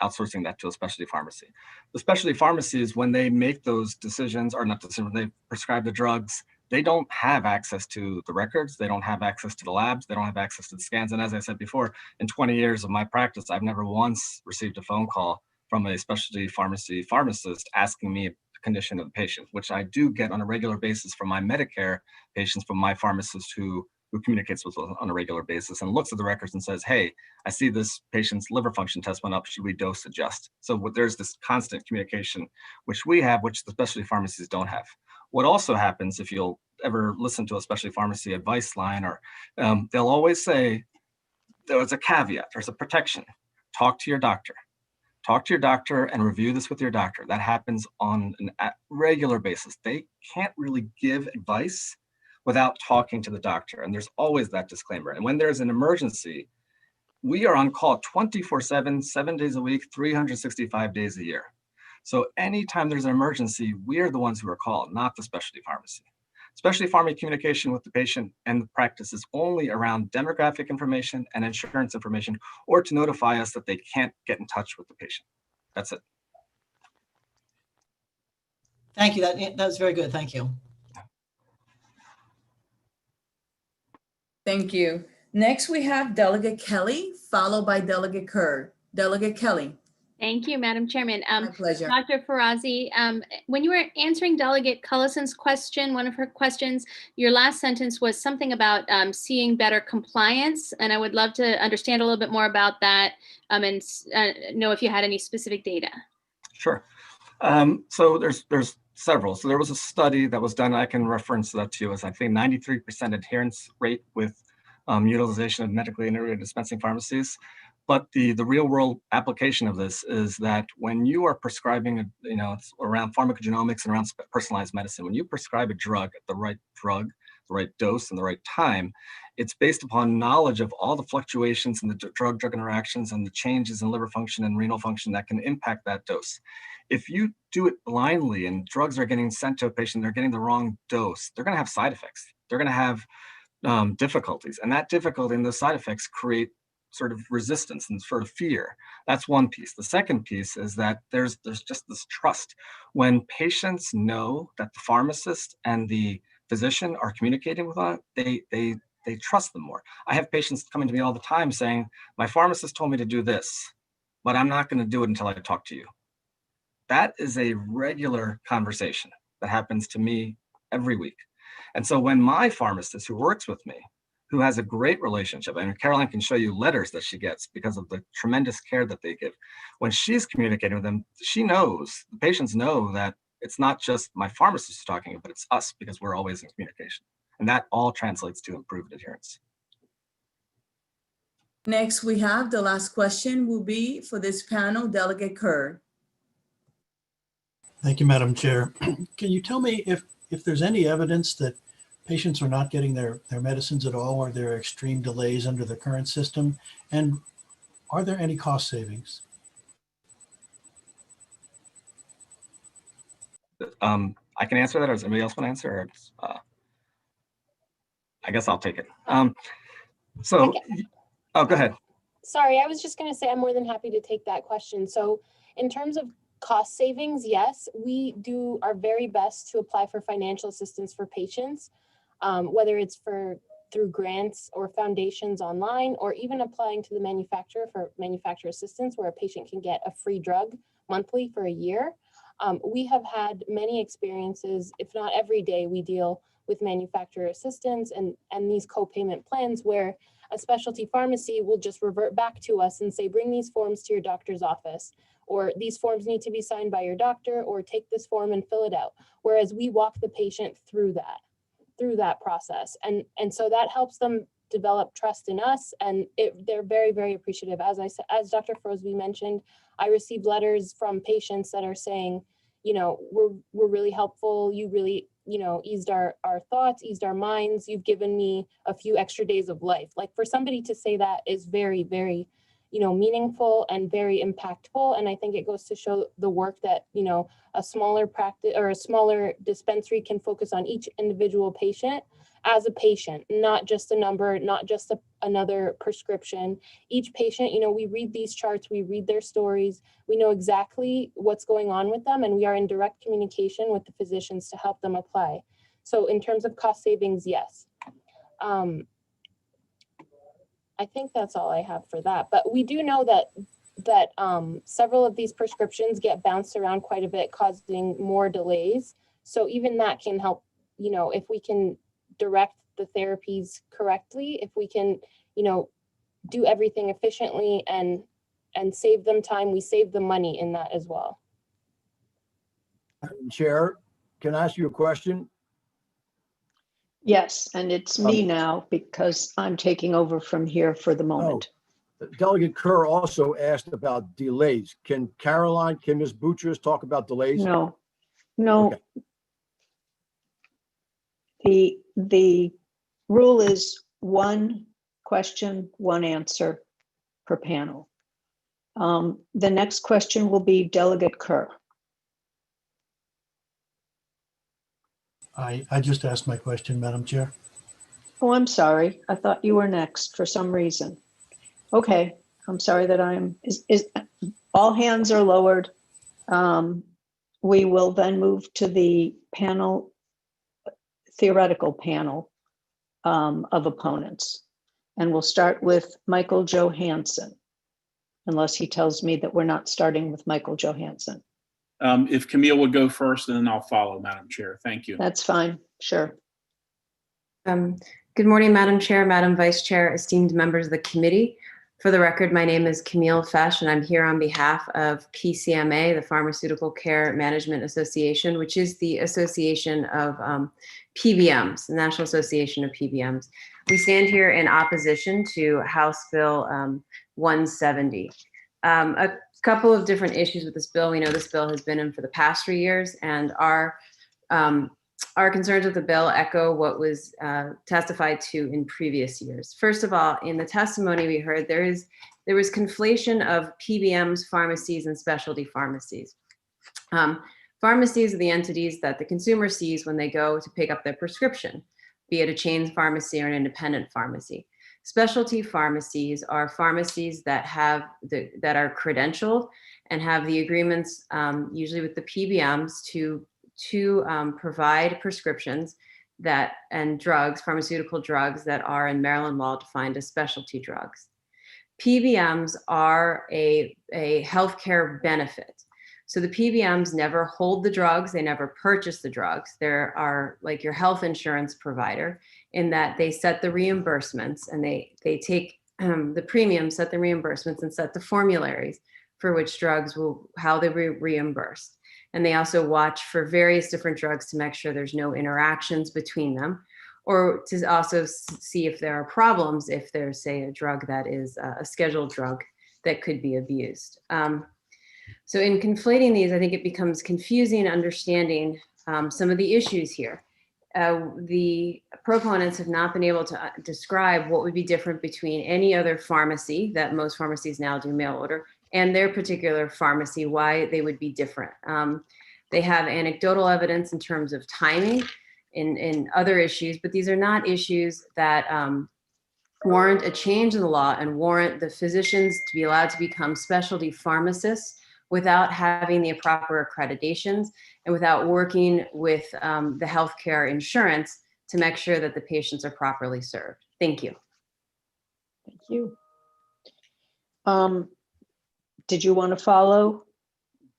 outsourcing that to a specialty pharmacy. The specialty pharmacies, when they make those decisions, or not decisions, when they prescribe the drugs, they don't have access to the records, they don't have access to the labs, they don't have access to the scans. And as I said before, in 20 years of my practice, I've never once received a phone call from a specialty pharmacy pharmacist asking me the condition of the patient, which I do get on a regular basis from my Medicare patients, from my pharmacist who communicates with us on a regular basis and looks at the records and says, hey, I see this patient's liver function test went up, should we dose adjust? So there's this constant communication, which we have, which the specialty pharmacies don't have. What also happens, if you'll ever listen to a specialty pharmacy advice line, or they'll always say, there's a caveat, there's a protection, talk to your doctor. Talk to your doctor and review this with your doctor. That happens on a regular basis. They can't really give advice without talking to the doctor. And there's always that disclaimer. And when there's an emergency, we are on call 24/7, 7 days a week, 365 days a year. So anytime there's an emergency, we are the ones who are called, not the specialty pharmacy. Specialty pharmacy communication with the patient and the practice is only around demographic information and insurance information, or to notify us that they can't get in touch with the patient. That's it. Thank you. That was very good. Thank you. Thank you. Next, we have Delegate Kelly, followed by Delegate Kerr. Delegate Kelly. Thank you, Madam Chairman. My pleasure. Dr. Farazi, when you were answering Delegate Cullison's question, one of her questions, your last sentence was something about seeing better compliance, and I would love to understand a little bit more about that and know if you had any specific data. Sure. So there's several. So there was a study that was done, I can reference that to you, as I think 93% adherence rate with utilization of medically integrated dispensing pharmacies. But the real world application of this is that when you are prescribing, it's around pharmacogenomics and around personalized medicine, when you prescribe a drug, the right dose and the right time, it's based upon knowledge of all the fluctuations in the drug-drug interactions and the changes in liver function and renal function that can impact that dose. If you do it blindly and drugs are getting sent to a patient, they're getting the wrong dose, they're going to have side effects. They're going to have difficulties, and that difficulty and the side effects create sort of resistance and sort of fear. That's one piece. The second piece is that there's just this trust. When patients know that the pharmacist and the physician are communicating with them, they trust them more. I have patients coming to me all the time saying, my pharmacist told me to do this, but I'm not going to do it until I talk to you. That is a regular conversation that happens to me every week. And so when my pharmacist who works with me, who has a great relationship, and Caroline can show you letters that she gets because of the tremendous care that they give, when she's communicating with them, she knows, the patients know that it's not just my pharmacist who's talking, but it's us because we're always in communication. And that all translates to improved adherence. Next, we have the last question will be for this panel, Delegate Kerr. Thank you, Madam Chair. Can you tell me if there's any evidence that patients are not getting their medicines at all, or there are extreme delays under the current system? And are there any cost savings? I can answer that, or does anybody else want to answer? Or, I guess I'll take it. Oh, go ahead. Sorry, I was just going to say I'm more than happy to take that question. So in terms of cost savings, yes, we do our very best to apply for financial assistance for patients, whether it's through grants or foundations online, or even applying to the manufacturer for manufacturer assistance, where a patient can get a free drug monthly for a year. We have had many experiences, if not every day, we deal with manufacturer assistance and these co-payment plans where a specialty pharmacy will just revert back to us and say, bring these forms to your doctor's office, or these forms need to be signed by your doctor, or take this form and fill it out. Whereas we walk the patient through that process. And so that helps them develop trust in us, and they're very, very appreciative. As Dr. Frosby mentioned, I received letters from patients that are saying, you know, we're really helpful. You really, you know, eased our thoughts, eased our minds. You've given me a few extra days of life. Like, for somebody to say that is very, very, you know, meaningful and very impactful. And I think it goes to show the work that, you know, a smaller practice or a smaller dispensary can focus on each individual patient as a patient, not just a number, not just another prescription. Each patient, you know, we read these charts, we read their stories, we know exactly what's going on with them, and we are in direct communication with the physicians to help them apply. So in terms of cost savings, yes. I think that's all I have for that. But we do know that several of these prescriptions get bounced around quite a bit, causing more delays. So even that can help, you know, if we can direct the therapies correctly, if we can, you know, do everything efficiently and save them time, we save them money in that as well. Madam Chair, can I ask you a question? Yes, and it's me now because I'm taking over from here for the moment. Delegate Kerr also asked about delays. Can Ms. Butchers talk about delays? No. Okay. The rule is one question, one answer per panel. The next question will be Delegate Kerr. I just asked my question, Madam Chair. Oh, I'm sorry. I thought you were next for some reason. Okay, I'm sorry that all hands are lowered. We will then move to the theoretical panel of opponents. And we'll start with Michael Johansson, unless he tells me that we're not starting with Michael Johansson. If Camille would go first, and then I'll follow, Madam Chair. Thank you. That's fine. Sure. Good morning, Madam Chair, Madam Vice Chair, esteemed members of the committee. For the record, my name is Camille Fesh, and I'm here on behalf of PCMA, the Pharmaceutical Care Management Association, which is the association of PBMs, the National Association of PBMs. We stand here in opposition to House Bill 170. A couple of different issues with this bill. We know this bill has been in for the past 3 years, and our concerns with the bill echo what was testified to in previous years. First of all, in the testimony we heard, there was conflation of PBMs, pharmacies, and specialty pharmacies. Pharmacies are the entities that the consumer sees when they go to pick up their prescription, be it a chain pharmacy or an independent pharmacy. Specialty pharmacies are pharmacies that are credentialed and have the agreements, usually with the PBMs, to provide prescriptions and drugs, pharmaceutical drugs that are in Maryland law defined as specialty drugs. PBMs are a healthcare benefit. So the PBMs never hold the drugs, they never purchase the drugs. They are like your health insurance provider in that they set the reimbursements and they take the premiums, set the reimbursements, and set the formularies for which drugs will, how they reimbursed. And they also watch for various different drugs to make sure there's no interactions between them, or to also see if there are problems if there's, say, a drug that is a scheduled drug that could be abused. So in conflating these, I think it becomes confusing understanding some of the issues here. The proponents have not been able to describe what would be different between any other pharmacy that most pharmacies now do mail order and their particular pharmacy, why they would be different. They have anecdotal evidence in terms of timing and other issues, but these are not issues that warrant a change in the law and warrant the physicians to be allowed to become specialty pharmacists without having the proper accreditations and without working with the healthcare insurance to make sure that the patients are properly served. Thank you. Thank you. Did you want to follow,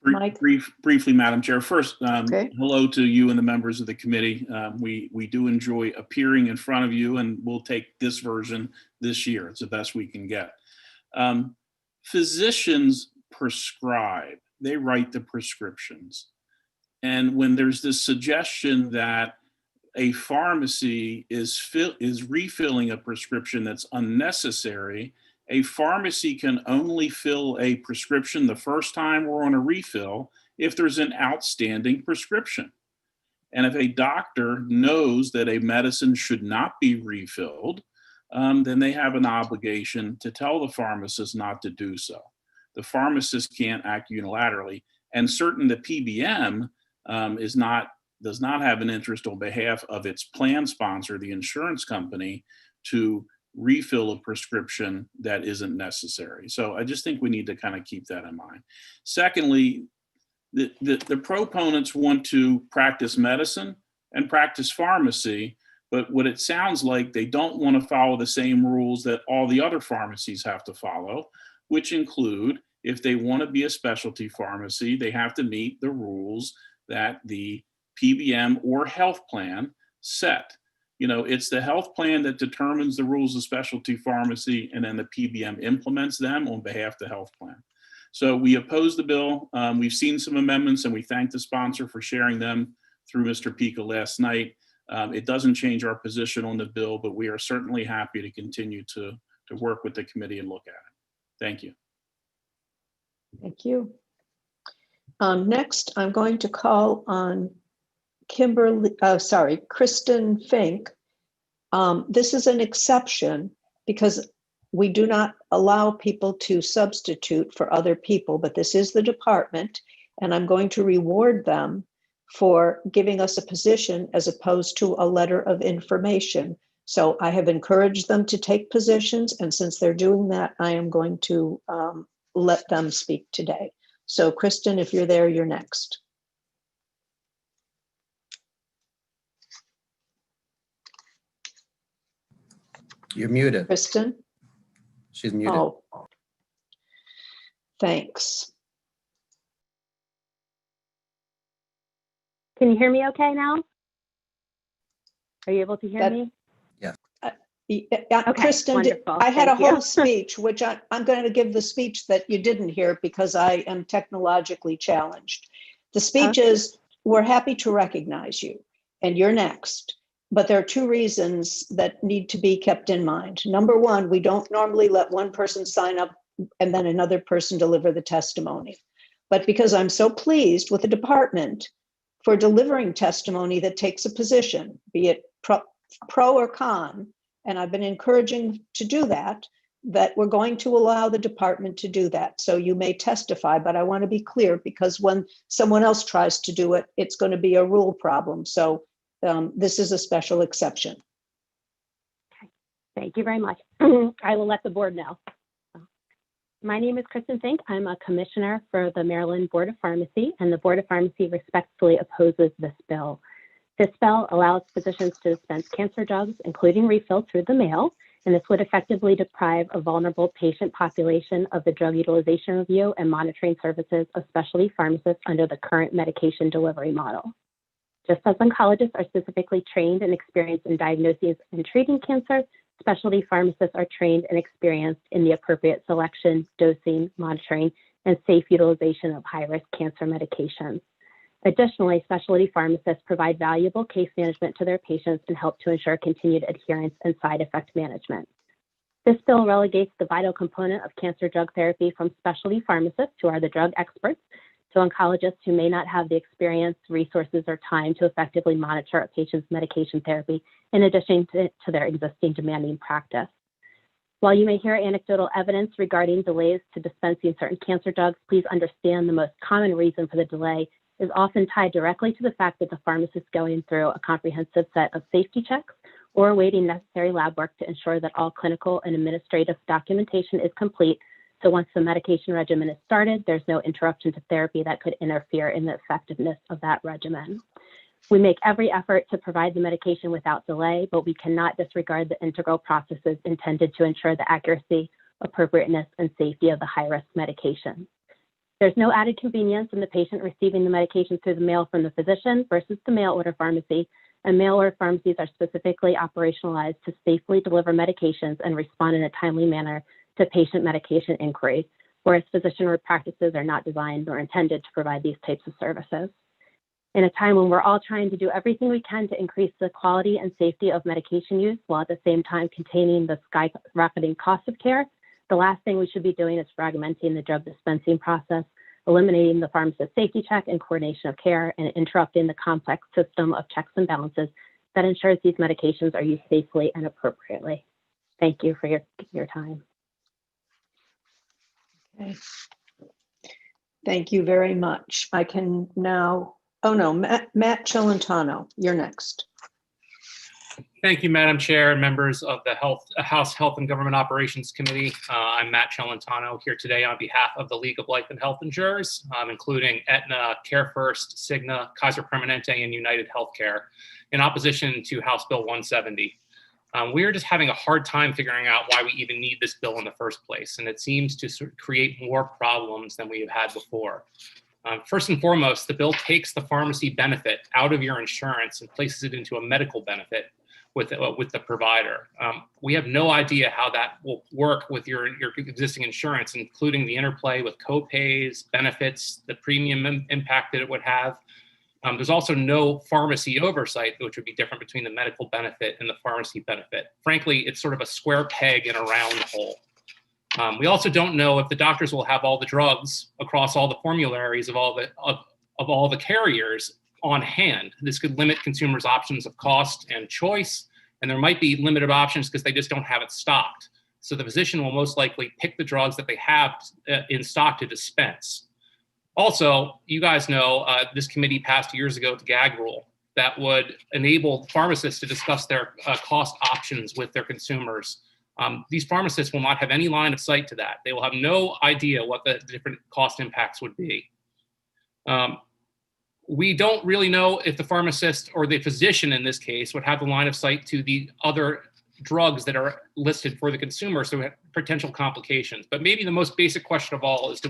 Mike? Briefly, Madam Chair. First, Okay. hello to you and the members of the committee. We do enjoy appearing in front of you, and we'll take this version this year. It's the best we can get. Physicians prescribe, they write the prescriptions. And when there's this suggestion that a pharmacy is refilling a prescription that's unnecessary, a pharmacy can only fill a prescription the first time or on a refill if there's an outstanding prescription. And if a doctor knows that a medicine should not be refilled, then they have an obligation to tell the pharmacist not to do so. The pharmacist can't act unilaterally, and certain the PBM does not have an interest on behalf of its plan sponsor, the insurance company, to refill a prescription that isn't necessary. So I just think we need to kind of keep that in mind. Secondly, the proponents want to practice medicine and practice pharmacy, but what it sounds like, they don't want to follow the same rules that all the other pharmacies have to follow, which include, if they want to be a specialty pharmacy, they have to meet the rules that the PBM or health plan set. You know, it's the health plan that determines the rules of specialty pharmacy, and then the PBM implements them on behalf of the health plan. So we oppose the bill. We've seen some amendments, and we thank the sponsor for sharing them through Mr. Pica last night. It doesn't change our position on the bill, but we are certainly happy to continue to work with the committee and look at it. Thank you. Thank you. Next, I'm going to call on Kristen Fink. This is an exception because we do not allow people to substitute for other people, but this is the department, and I'm going to reward them for giving us a position as opposed to a letter of information. So I have encouraged them to take positions, and since they're doing that, I am going to let them speak today. So Kristen, if you're there, you're next. You're muted. Kristen? She's muted. Oh, thanks. Can you hear me okay now? Are you able to hear That- me? Okay, Kristen, wonderful. I had a Thank you. whole speech, which I'm going to give the speech that you didn't hear because I am technologically challenged. The speech is, we're happy to recognize you, and you're next. But there are two reasons that need to be kept in mind. Number one, we don't normally let one person sign up and then another person deliver the testimony. But because I'm so pleased with the department for delivering testimony that takes a position, be it pro or con, and I've been encouraging to do that we're going to allow the department to do that. So you may testify, but I want to be clear because when someone else tries to do it, it's going to be a rule problem. So this is a special exception. Okay. Thank you very much. I will let the board know. My name is Kristen Fink. I'm a commissioner for the Maryland Board of Pharmacy, and the Board of Pharmacy respectfully opposes this bill. This bill allows physicians to dispense cancer drugs, including refills through the mail, and this would effectively deprive a vulnerable patient population of the drug utilization review and monitoring services of specialty pharmacists under the current medication delivery model. Just as oncologists are specifically trained and experienced in diagnosing and treating cancer, specialty pharmacists are trained and experienced in the appropriate selection, dosing, monitoring, and safe utilization of high-risk cancer medications. Additionally, specialty pharmacists provide valuable case management to their patients and help to ensure continued adherence and side effect management. This bill relegates the vital component of cancer drug therapy from specialty pharmacists, who are the drug experts, to oncologists who may not have the experience, resources, or time to effectively monitor a patient's medication therapy, in addition to their existing demanding practice. While you may hear anecdotal evidence regarding delays to dispensing certain cancer drugs, please understand the most common reason for the delay is often tied directly to the fact that the pharmacist is going through a comprehensive set of safety checks or awaiting necessary lab work to ensure that all clinical and administrative documentation is complete. So once the medication regimen is started, there's no interruption to therapy that could interfere in the effectiveness of that regimen. We make every effort to provide the medication without delay, but we cannot disregard the integral processes intended to ensure the accuracy, appropriateness, and safety of the high-risk medication. There's no added convenience in the patient receiving the medication through the mail from the physician versus the mail order pharmacy, and mail order pharmacies are specifically operationalized to safely deliver medications and respond in a timely manner to patient medication inquiries, whereas physician practices are not designed nor intended to provide these types of services. In a time when we're all trying to do everything we can to increase the quality and safety of medication use, while at the same time containing the skyrocketing cost of care, the last thing we should be doing is fragmenting the drug dispensing process, eliminating the pharmacist safety check and coordination of care, and interrupting the complex system of checks and balances that ensures these medications are used safely and appropriately. Thank you for your time. Okay. Thank you very much. I can now, oh no, Matt Celentano, you're next. Thank you, Madam Chair and members of the House Health and Government Operations Committee. I'm Matt Celentano here today on behalf of the League of Life and Health Insurers, including Aetna, CareFirst, Cigna, Kaiser Permanente, and United Healthcare, in opposition to House Bill 170. We are just having a hard time figuring out why we even need this bill in the first place, and it seems to sort of create more problems than we have had before. First and foremost, the bill takes the pharmacy benefit out of your insurance and places it into a medical benefit with the provider. We have no idea how that will work with your existing insurance, including the interplay with co-pays, benefits, the premium impact that it would have. There's also no pharmacy oversight, which would be different between the medical benefit and the pharmacy benefit. Frankly, it's sort of a square peg in a round hole. We also don't know if the doctors will have all the drugs across all the formularies of all the carriers on hand. This could limit consumers' options of cost and choice, and there might be limited options because they just don't have it stocked. So the physician will most likely pick the drugs that they have in stock to dispense. Also, you guys know this committee passed years ago the gag rule that would enable pharmacists to discuss their cost options with their consumers. These pharmacists will not have any line of sight to that. They will have no idea what the different cost impacts would be. We don't really know if the pharmacist or the physician in this case would have the line of sight to the other drugs that are listed for the consumer, so potential complications. But maybe the most basic question of all is,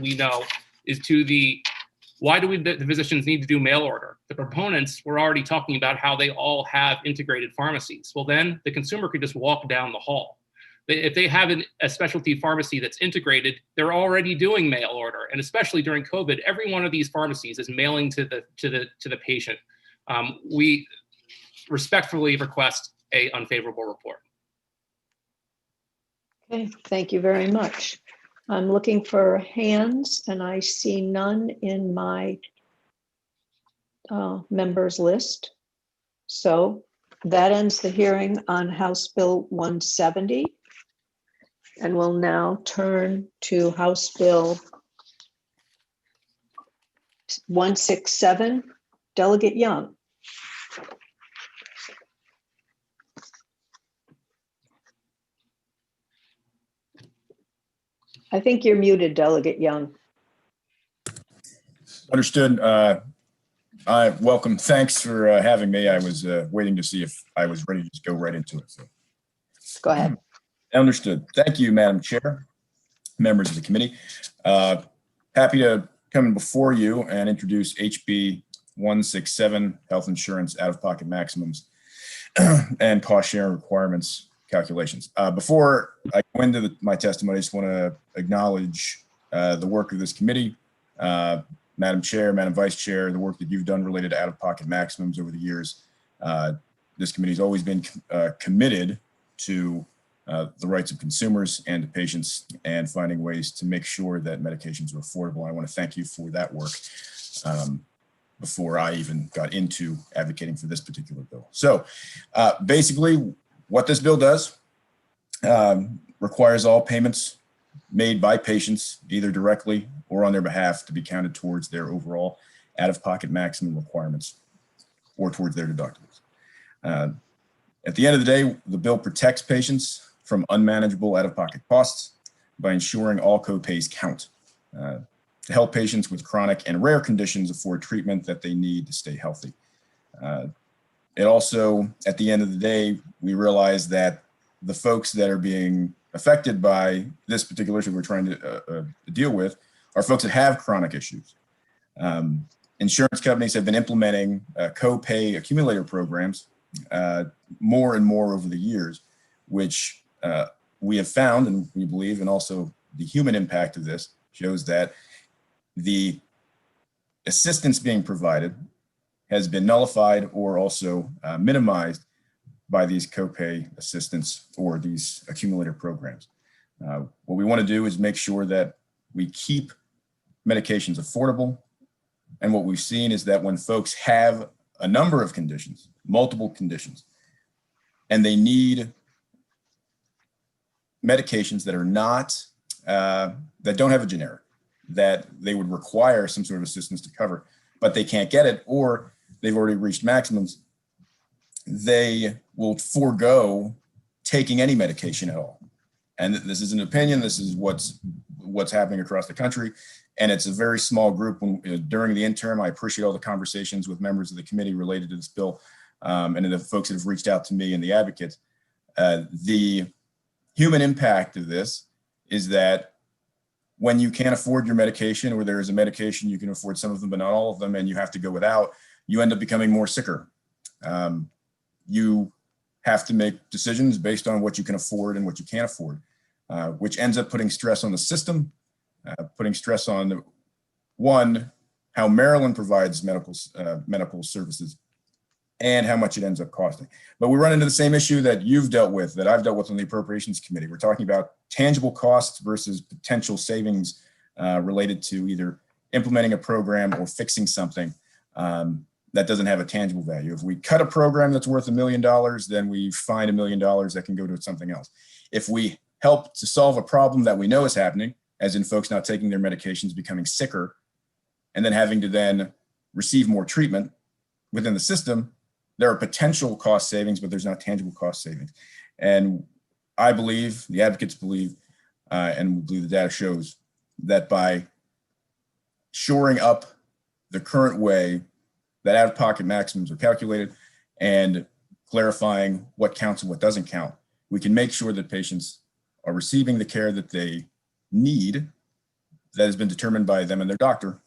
why do the physicians need to do mail order? The proponents were already talking about how they all have integrated pharmacies. Well, then the consumer could just walk down the hall. If they have a specialty pharmacy that's integrated, they're already doing mail order. And especially during COVID, every one of these pharmacies is mailing to the patient. We respectfully request an unfavorable report. Okay, thank you very much. I'm looking for hands and I see none in my members list. So that ends the hearing on House Bill 170. And we'll now turn to House Bill 167, Delegate Young. I think you're muted, Delegate Young. Understood. I welcome. Thanks for having me. I was waiting to see if I was ready to go right into it. So. Go ahead. Understood. Thank you, Madam Chair, members of the committee. Happy to come before you and introduce HB 167, health insurance out-of-pocket maximums and cost sharing requirements calculations. Before I go into my testimony, I just want to acknowledge the work of this committee. Madam Chair, Madam Vice Chair, the work that you've done related to out-of-pocket maximums over the years. This committee has always been committed to the rights of consumers and to patients and finding ways to make sure that medications are affordable. I want to thank you for that work before I even got into advocating for this particular bill. So basically what this bill does requires all payments made by patients either directly or on their behalf to be counted towards their overall out-of-pocket maximum requirements or towards their deductibles. At the end of the day, the bill protects patients from unmanageable out-of-pocket costs by ensuring all co-pays count to help patients with chronic and rare conditions afford treatment that they need to stay healthy. It also, at the end of the day, we realize that the folks that are being affected by this particular issue we're trying to deal with are folks that have chronic issues. Insurance companies have been implementing co-pay accumulator programs more and more over the years, which we have found, and we believe, and also the human impact of this shows that the assistance being provided has been nullified or also minimized by these co-pay assistance or these accumulator programs. What we want to do is make sure that we keep medications affordable. And what we've seen is that when folks have a number of conditions, multiple conditions, and they need medications that are not, that don't have a generic, that they would require some sort of assistance to cover, but they can't get it, or they've already reached maximums, they will forego taking any medication at all. And this is an opinion, this is what's happening across the country. And it's a very small group. During the interim, I appreciate all the conversations with members of the committee related to this bill and the folks that have reached out to me and the advocates. The human impact of this is that when you can't afford your medication, or there is a medication you can afford some of them but not all of them, and you have to go without, you end up becoming more sicker. You have to make decisions based on what you can afford and what you can't afford, which ends up putting stress on the system, putting stress on, one, how Maryland provides medical services and how much it ends up costing. But we run into the same issue that you've dealt with, that I've dealt with on the Appropriations Committee. We're talking about tangible costs versus potential savings related to either implementing a program or fixing something that doesn't have a tangible value. If we cut a program that's worth $1 million, then we find $1 million that can go to something else. If we help to solve a problem that we know is happening, as in folks not taking their medications, becoming sicker, and then having to then receive more treatment within the system, there are potential cost savings, but there's not tangible cost savings. And I believe, the advocates believe, and we believe the data shows that by shoring up the current way that out-of-pocket maximums are calculated and clarifying what counts and what doesn't count, we can make sure that patients are receiving the care that they need that has been determined by them and their doctor,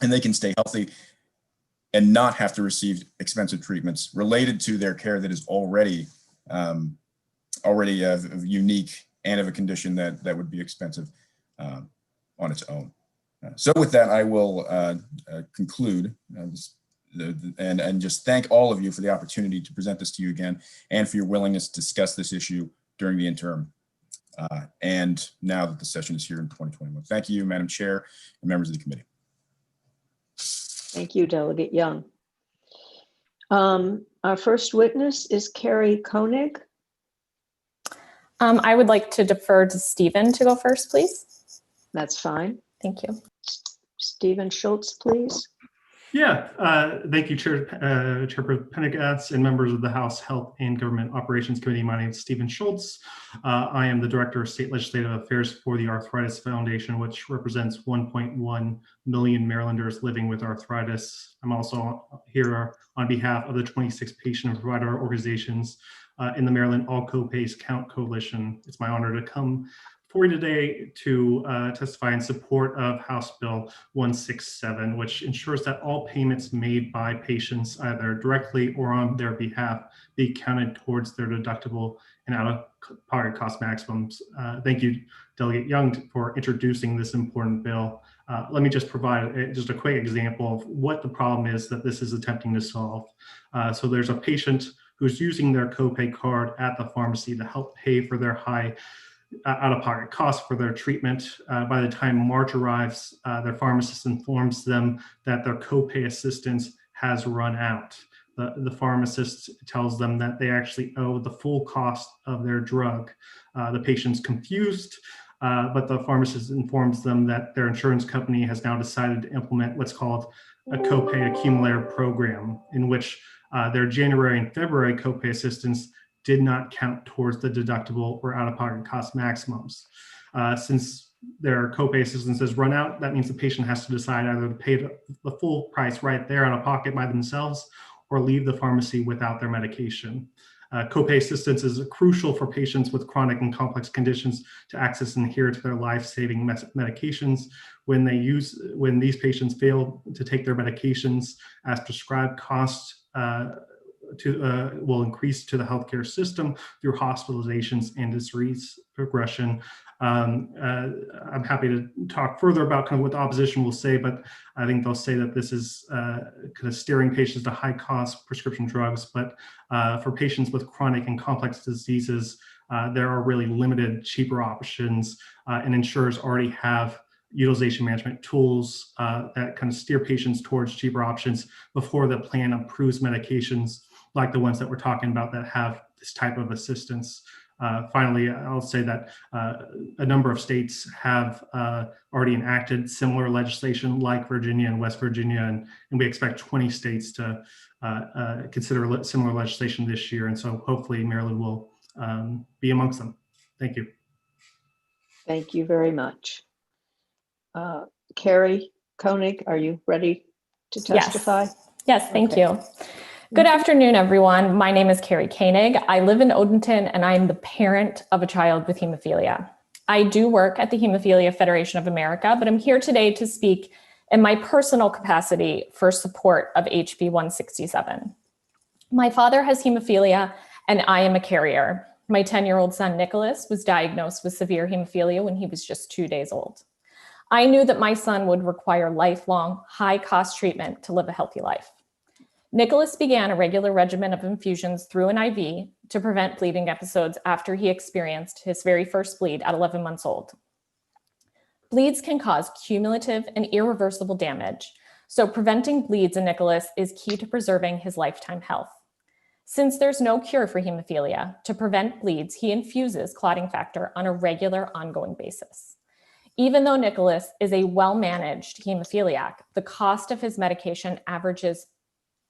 and they can stay healthy and not have to receive expensive treatments related to their care that is already unique and of a condition that would be expensive on its own. So with that, I will conclude and just thank all of you for the opportunity to present this to you again and for your willingness to discuss this issue during the interim. And now that the session is here in 2021. Thank you, Madam Chair and members of the committee. Thank you, Delegate Young. Our first witness is Carrie Koenig. I would like to defer to Stephen to go first, please. That's fine. Thank you. Stephen Schultz, please. Yeah, thank you, Chairperson Pendergast and members of the House Health and Government Operations Committee. My name is Stephen Schultz. I am the Director of State Legislative Affairs for the Arthritis Foundation, which represents 1.1 million Marylanders living with arthritis. I'm also here on behalf of the 26 patient and provider organizations in the Maryland All Copays Count Coalition. It's my honor to come for you today to testify in support of House Bill 167, which ensures that all payments made by patients either directly or on their behalf be counted towards their deductible and out-of-pocket cost maximums. Thank you, Delegate Young, for introducing this important bill. Let me just provide just a quick example of what the problem is that this is attempting to solve. So there's a patient who's using their copay card at the pharmacy to help pay for their high out-of-pocket costs for their treatment. By the time March arrives, their pharmacist informs them that their copay assistance has run out. The pharmacist tells them that they actually owe the full cost of their drug. The patient's confused, but the pharmacist informs them that their insurance company has now decided to implement what's called a copay accumulator program, in which their January and February copay assistance did not count towards the deductible or out-of-pocket cost maximums. Since their copay assistance has run out, that means the patient has to decide either to pay the full price right there out of pocket by themselves or leave the pharmacy without their medication. Copay assistance is crucial for patients with chronic and complex conditions to access and adhere to their life-saving medications. When these patients fail to take their medications as prescribed, costs will increase to the healthcare system through hospitalizations and disease progression. I'm happy to talk further about kind of what the opposition will say, but I think they'll say that this is kind of steering patients to high-cost prescription drugs. But for patients with chronic and complex diseases, there are really limited, cheaper options, and insurers already have utilization management tools that kind of steer patients towards cheaper options before the plan approves medications like the ones that we're talking about that have this type of assistance. Finally, I'll say that a number of states have already enacted similar legislation like Virginia and West Virginia, and we expect 20 states to consider similar legislation this year. And so hopefully Maryland will be amongst them. Thank you. Thank you very much. Carrie Koenig, are you ready to testify? Yes, thank you. Good afternoon, everyone. My name is Carrie Koenig. I live in Odenton, and I am the parent of a child with hemophilia. I do work at the Hemophilia Federation of America, but I'm here today to speak in my personal capacity for support of HB 167. My father has hemophilia, and I am a carrier. My 10-year-old son, Nicholas, was diagnosed with severe hemophilia when he was just 2 days old. I knew that my son would require lifelong, high-cost treatment to live a healthy life. Nicholas began a regular regimen of infusions through an IV to prevent bleeding episodes after he experienced his very first bleed at 11 months old. Bleeds can cause cumulative and irreversible damage, so preventing bleeds in Nicholas is key to preserving his lifetime health. Since there's no cure for hemophilia, to prevent bleeds, he infuses clotting factor on a regular, ongoing basis. Even though Nicholas is a well-managed hemophiliac, the cost of his medication averages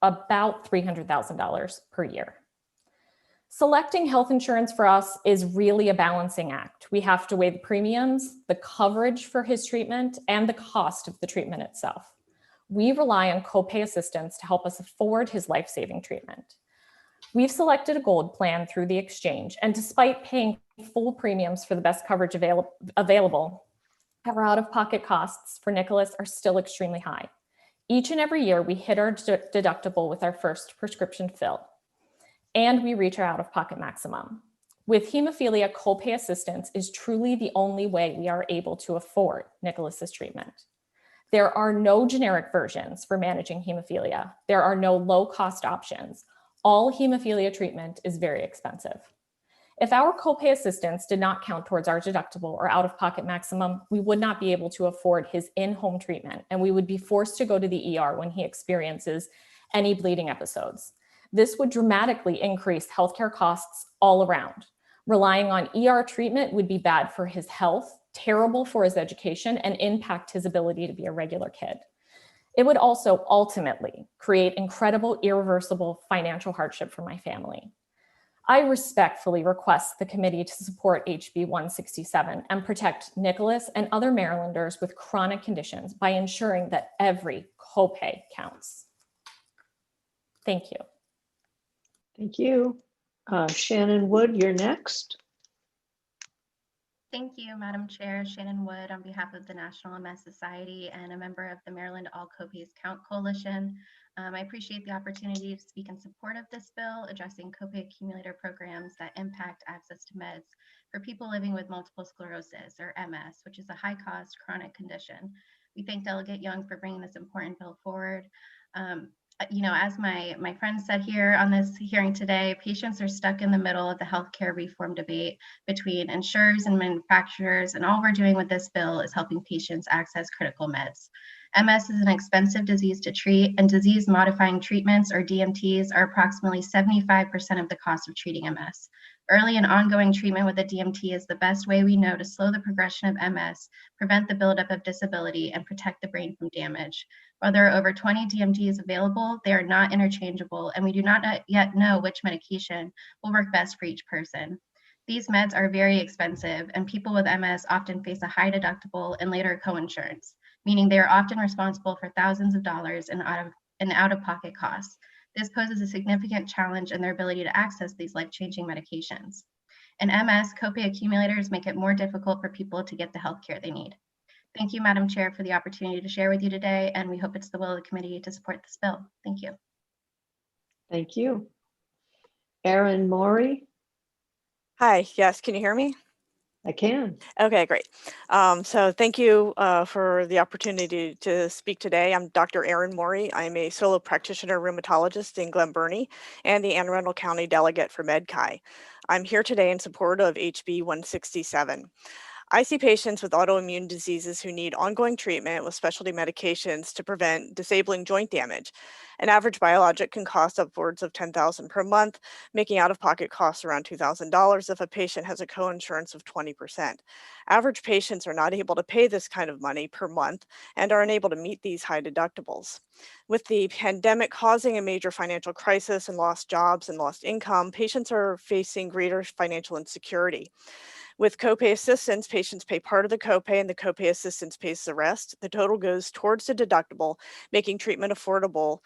about $300,000 per year. Selecting health insurance for us is really a balancing act. We have to weigh the premiums, the coverage for his treatment, and the cost of the treatment itself. We rely on copay assistance to help us afford his life-saving treatment. We've selected a gold plan through the exchange, and despite paying full premiums for the best coverage available, our out-of-pocket costs for Nicholas are still extremely high. Each and every year, we hit our deductible with our first prescription fill, and we reach our out-of-pocket maximum. With hemophilia, copay assistance is truly the only way we are able to afford Nicholas's treatment. There are no generic versions for managing hemophilia. There are no low-cost options. All hemophilia treatment is very expensive. If our copay assistance did not count towards our deductible or out-of-pocket maximum, we would not be able to afford his in-home treatment, and we would be forced to go to the ER when he experiences any bleeding episodes. This would dramatically increase healthcare costs all around. Relying on ER treatment would be bad for his health, terrible for his education, and impact his ability to be a regular kid. It would also ultimately create incredible, irreversible financial hardship for my family. I respectfully request the committee to support HB 167 and protect Nicholas and other Marylanders with chronic conditions by ensuring that every copay counts. Thank you. Thank you. Shannon Wood, you're next. Thank you, Madam Chair. Shannon Wood on behalf of the National MS Society and a member of the Maryland All Copays Count Coalition. I appreciate the opportunity to speak in support of this bill addressing copay accumulator programs that impact access to meds for people living with multiple sclerosis, or MS, which is a high-cost chronic condition. We thank Delegate Young for bringing this important bill forward. You know, as my friend said here on this hearing today, patients are stuck in the middle of the healthcare reform debate between insurers and manufacturers, and all we're doing with this bill is helping patients access critical meds. MS is an expensive disease to treat, and disease-modifying treatments, or DMTs, are approximately 75% of the cost of treating MS. Early and ongoing treatment with a DMT is the best way we know to slow the progression of MS, prevent the buildup of disability, and protect the brain from damage. While there are over 20 DMTs available, they are not interchangeable, and we do not yet know which medication will work best for each person. These meds are very expensive, and people with MS often face a high deductible and later coinsurance, meaning they are often responsible for thousands of dollars in out-of-pocket costs. This poses a significant challenge in their ability to access these life-changing medications. In MS, copay accumulators make it more difficult for people to get the healthcare they need. Thank you, Madam Chair, for the opportunity to share with you today, and we hope it's the will of the committee to support this bill. Thank you. Thank you. Erin Maury. Hi, yes, can you hear me? I can. Okay, great. So thank you for the opportunity to speak today. I'm Dr. Erin Maury. I'm a solo practitioner rheumatologist in Glen Burnie and the Anne Arundel County delegate for MedChi. I'm here today in support of HB 167. I see patients with autoimmune diseases who need ongoing treatment with specialty medications to prevent disabling joint damage. An average biologic can cost upwards of $10,000 per month, making out-of-pocket costs around $2,000 if a patient has a coinsurance of 20%. Average patients are not able to pay this kind of money per month and are unable to meet these high deductibles. With the pandemic causing a major financial crisis and lost jobs and lost income, patients are facing greater financial insecurity. With copay assistance, patients pay part of the copay and the copay assistance pays the rest. The total goes towards the deductible, making treatment affordable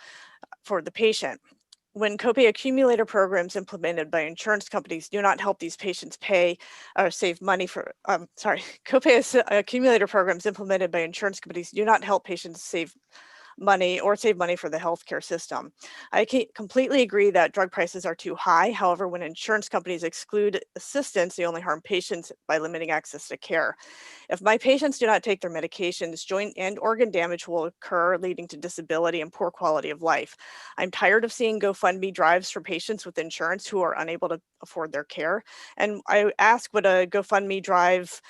for the patient. When copay accumulator programs implemented by insurance companies do not help these patients pay or save money for, copay accumulator programs implemented by insurance companies do not help patients save money for the healthcare system. I completely agree that drug prices are too high. However, when insurance companies exclude assistance, they only harm patients by limiting access to care. If my patients do not take their medications, joint and organ damage will occur, leading to disability and poor quality of life. I'm tired of seeing GoFundMe drives for patients with insurance who are unable to afford their care. And I ask, would a GoFundMe drive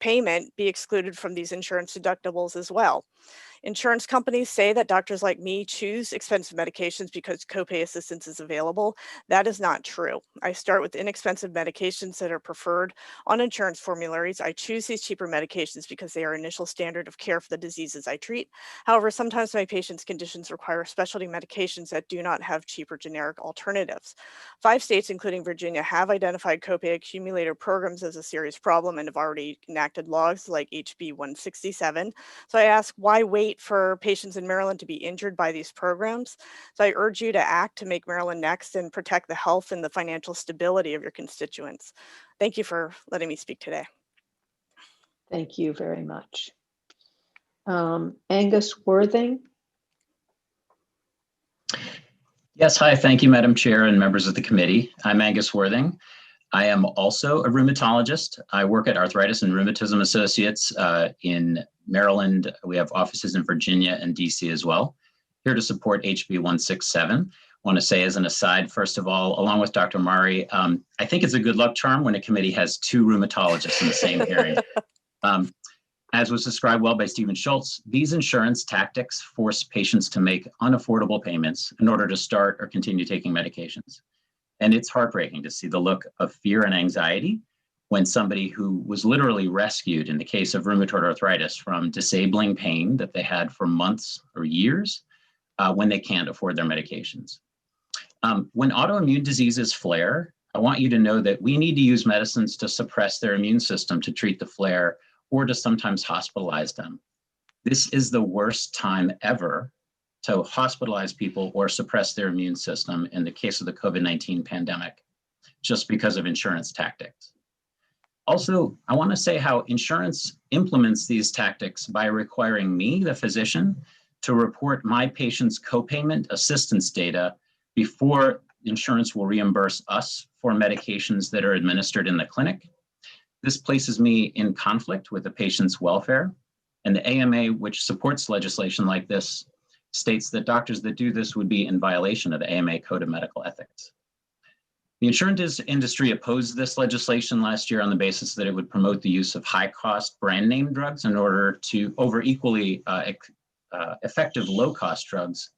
payment be excluded from these insurance deductibles as well? Insurance companies say that doctors like me choose expensive medications because copay assistance is available. That is not true. I start with inexpensive medications that are preferred on insurance formularies. I choose these cheaper medications because they are initial standard of care for the diseases I treat. However, sometimes my patients' conditions require specialty medications that do not have cheaper generic alternatives. 5 states, including Virginia, have identified copay accumulator programs as a serious problem and have already enacted laws like HB 167. So I ask, why wait for patients in Maryland to be injured by these programs? So I urge you to act to make Maryland next and protect the health and the financial stability of your constituents. Thank you for letting me speak today. Thank you very much. Angus Worthing. Yes, hi, thank you, Madam Chair and members of the committee. I'm Angus Worthing. I am also a rheumatologist. I work at Arthritis and Rheumatism Associates in Maryland. We have offices in Virginia and DC as well. Here to support HB 167. I want to say as an aside, first of all, along with Dr. Maury, I think it's a good luck charm when a committee has 2 rheumatologists in the same hearing. As was described well by Stephen Schultz, these insurance tactics force patients to make unaffordable payments in order to start or continue taking medications. And it's heartbreaking to see the look of fear and anxiety when somebody who was literally rescued in the case of rheumatoid arthritis from disabling pain that they had for months or years when they can't afford their medications. When autoimmune diseases flare, I want you to know that we need to use medicines to suppress their immune system to treat the flare or to sometimes hospitalize them. This is the worst time ever to hospitalize people or suppress their immune system in the case of the COVID-19 pandemic, just because of insurance tactics. Also, I want to say how insurance implements these tactics by requiring me, the physician, to report my patient's copayment assistance data before insurance will reimburse us for medications that are administered in the clinic. This places me in conflict with the patient's welfare, and the AMA, which supports legislation like this, states that doctors that do this would be in violation of the AMA Code of Medical Ethics. The insurance industry opposed this legislation last year on the basis that it would promote the use of high-cost brand name drugs in order to over equally effective low-cost drugs,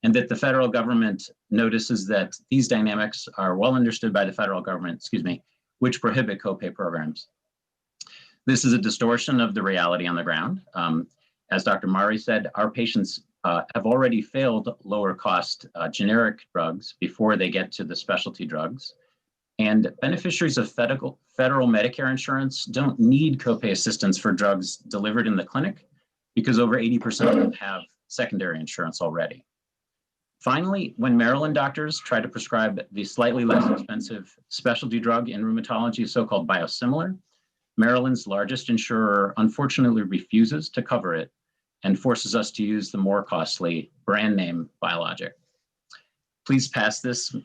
and that the federal government notices that these dynamics are well understood by the federal government, which prohibit copay programs. This is a distortion of the reality on the ground. As Dr. Mari said, our patients have already failed lower cost generic drugs before they get to the specialty drugs. And beneficiaries of federal Medicare insurance don't need copay assistance for drugs delivered in the clinic because over 80% of them have secondary insurance already. Finally, when Maryland doctors try to prescribe the slightly less expensive specialty drug in rheumatology, so-called biosimilar, Maryland's largest insurer unfortunately refuses to cover it and forces us to use the more costly brand name biologic. Please pass this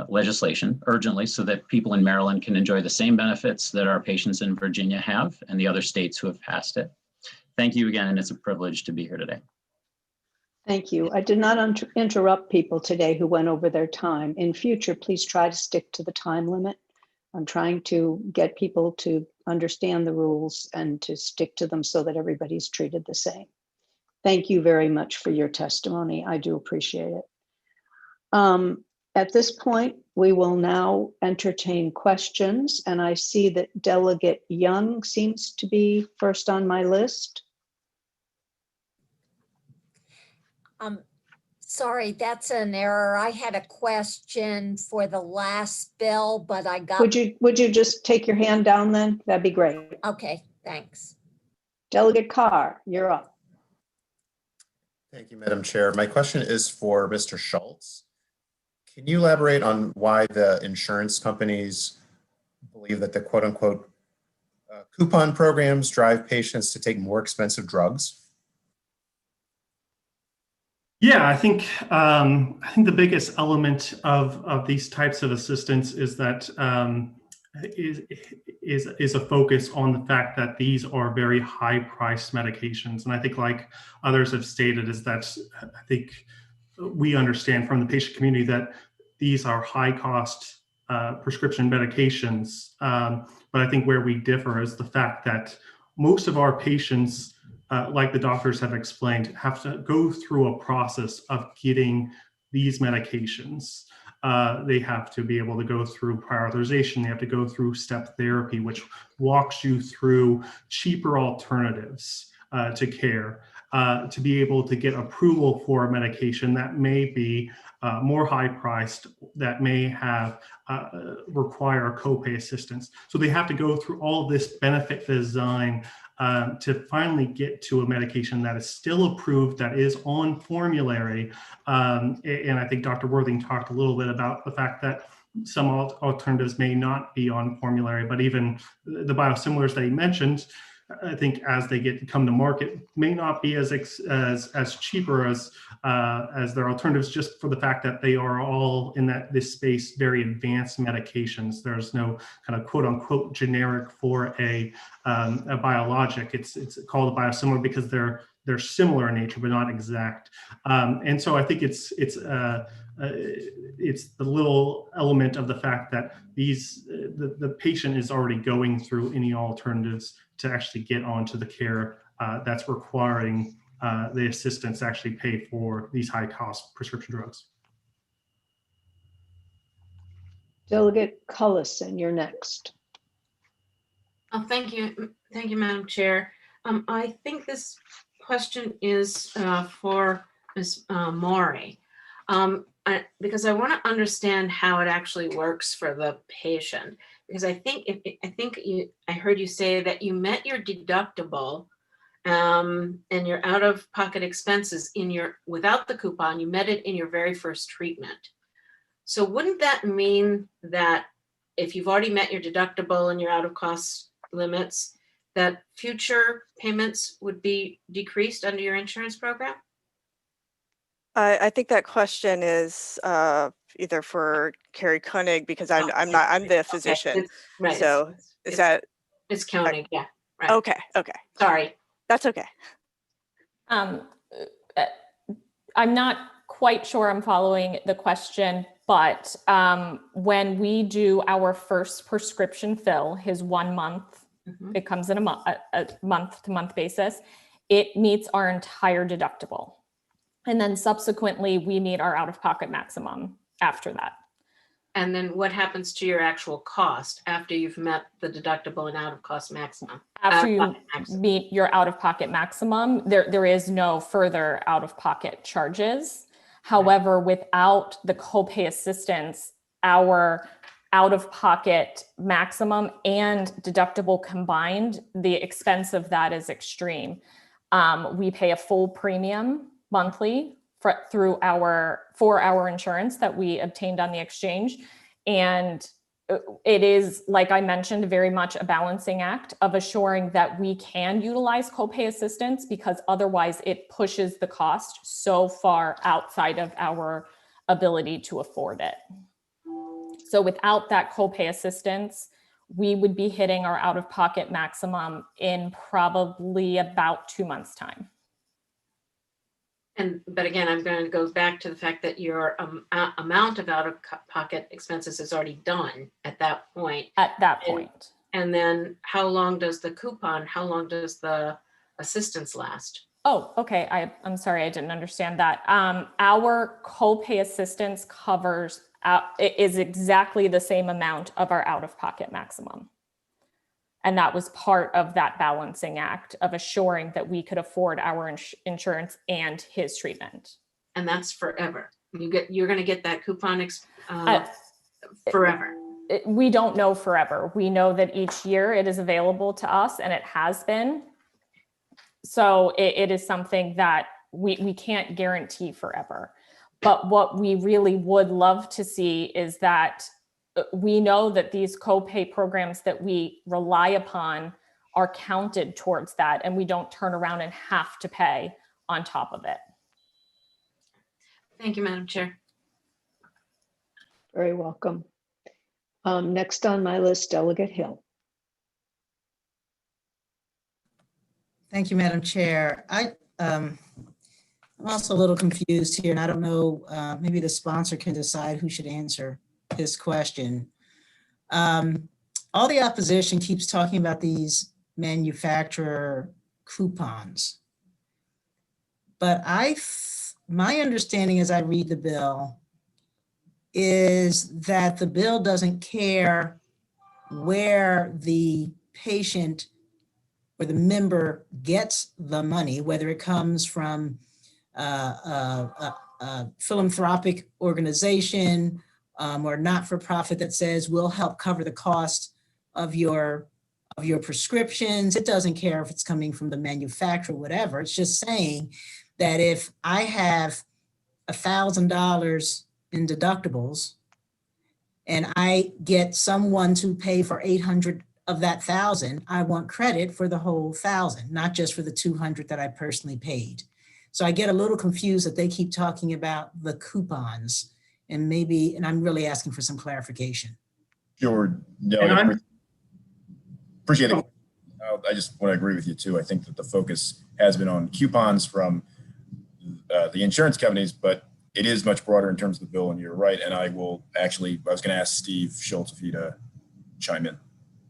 legislation urgently so that people in Maryland can enjoy the same benefits that our patients in Virginia have and the other states who have passed it. Thank you again, and it's a privilege to be here today. Thank you. I did not interrupt people today who went over their time. In future, please try to stick to the time limit. I'm trying to get people to understand the rules and to stick to them so that everybody's treated the same. Thank you very much for your testimony. I do appreciate it. At this point, we will now entertain questions, and I see that Delegate Young seems to be first on my list. Sorry, that's an error. I had a question for the last bill, but I got. Would you just take your hand down then? That'd be great. Okay, thanks. Delegate Carr, you're up. Thank you, Madam Chair. My question is for Mr. Schultz. Can you elaborate on why the insurance companies believe that the quote unquote coupon programs drive patients to take more expensive drugs? Yeah, I think the biggest element of these types of assistance is that is a focus on the fact that these are very high-priced medications, and I think, like others have stated, is that I think we understand from the patient community that these are high-cost prescription medications. But I think where we differ is the fact that most of our patients, like the doctors have explained, have to go through a process of getting these medications. They have to be able to go through prior authorization. They have to go through step therapy, which walks you through cheaper alternatives to care, to be able to get approval for a medication that may be more high priced, that may have require copay assistance. So they have to go through all of this benefit design to finally get to a medication that is still approved, that is on formulary. And I think Dr. Worthing talked a little bit about the fact that some alternatives may not be on formulary, but even the biosimilars that he mentioned, I think as they come to market, may not be as cheaper as their alternatives, just for the fact that they are all in this space very advanced medications. There's no kind of quote unquote generic for a biologic. It's called a biosimilar because they're similar in nature but not exact. And so I think it's the little element of the fact that the patient is already going through any alternatives to actually get onto the care that's requiring the assistance to actually pay for these high cost prescription drugs. Delegate Cullison, you're next. Oh, thank you. Thank you, Madam Chair. I think this question is for Ms. Maury. Because I want to understand how it actually works for the patient. Because I think I heard you say that you met your deductible and your out-of-pocket expenses without the coupon. You met it in your very first treatment. So wouldn't that mean that if you've already met your deductible and your out-of-cost limits, that future payments would be decreased under your insurance program? I think that question is either for Carrie Koenig, because I'm the physician. Okay. Right. So is that? It's Koenig, yeah. Right. Okay. Sorry. That's okay. I'm not quite sure I'm following the question, but when we do our first prescription fill, his 1 month, it comes in a month-to-month basis, it meets our entire deductible. And then subsequently, we meet our out-of-pocket maximum after that. And then what happens to your actual cost after you've met the deductible and out-of-cost maximum? After you meet your out-of-pocket maximum, there is no further out-of-pocket charges. However, without the copay assistance, our out-of-pocket maximum and deductible combined, the expense of that is extreme. We pay a full premium monthly for our insurance that we obtained on the exchange. And it is, like I mentioned, very much a balancing act of assuring that we can utilize copay assistance, because otherwise it pushes the cost so far outside of our ability to afford it. So without that copay assistance, we would be hitting our out-of-pocket maximum in probably about 2 months' time. But again, I'm going to go back to the fact that your amount of out-of-pocket expenses is already done at that point. At that point. And then how long does the assistance last? Oh, okay. I'm sorry, I didn't understand that. Our copay assistance is exactly the same amount of our out-of-pocket maximum. And that was part of that balancing act of assuring that we could afford our insurance and his treatment. And that's forever. You're going to get that coupon forever. We don't know forever. We know that each year it is available to us, and it has been. So it is something that we can't guarantee forever. But what we really would love to see is that we know that these copay programs that we rely upon are counted towards that, and we don't turn around and have to pay on top of it. Thank you, Madam Chair. Very welcome. Next on my list, Delegate Hill. Thank you, Madam Chair. I'm also a little confused here, and I don't know, maybe the sponsor can decide who should answer this question. All the opposition keeps talking about these manufacturer coupons. But my understanding as I read the bill is that the bill doesn't care where the patient or the member gets the money, whether it comes from a philanthropic organization or not-for-profit that says we'll help cover the cost of your prescriptions. It doesn't care if it's coming from the manufacturer, whatever. It's just saying that if I have $1,000 in deductibles and I get someone to pay for 800 of that 1,000, I want credit for the whole 1,000, not just for the 200 that I personally paid. So I get a little confused that they keep talking about the coupons, and I'm really asking for some clarification. Sure. No, appreciate it. I just want to agree with you too. I think that the focus has been on coupons from the insurance companies, but it is much broader in terms of the bill, and you're right. And I was going to ask Steve Schultz if he'd chime in.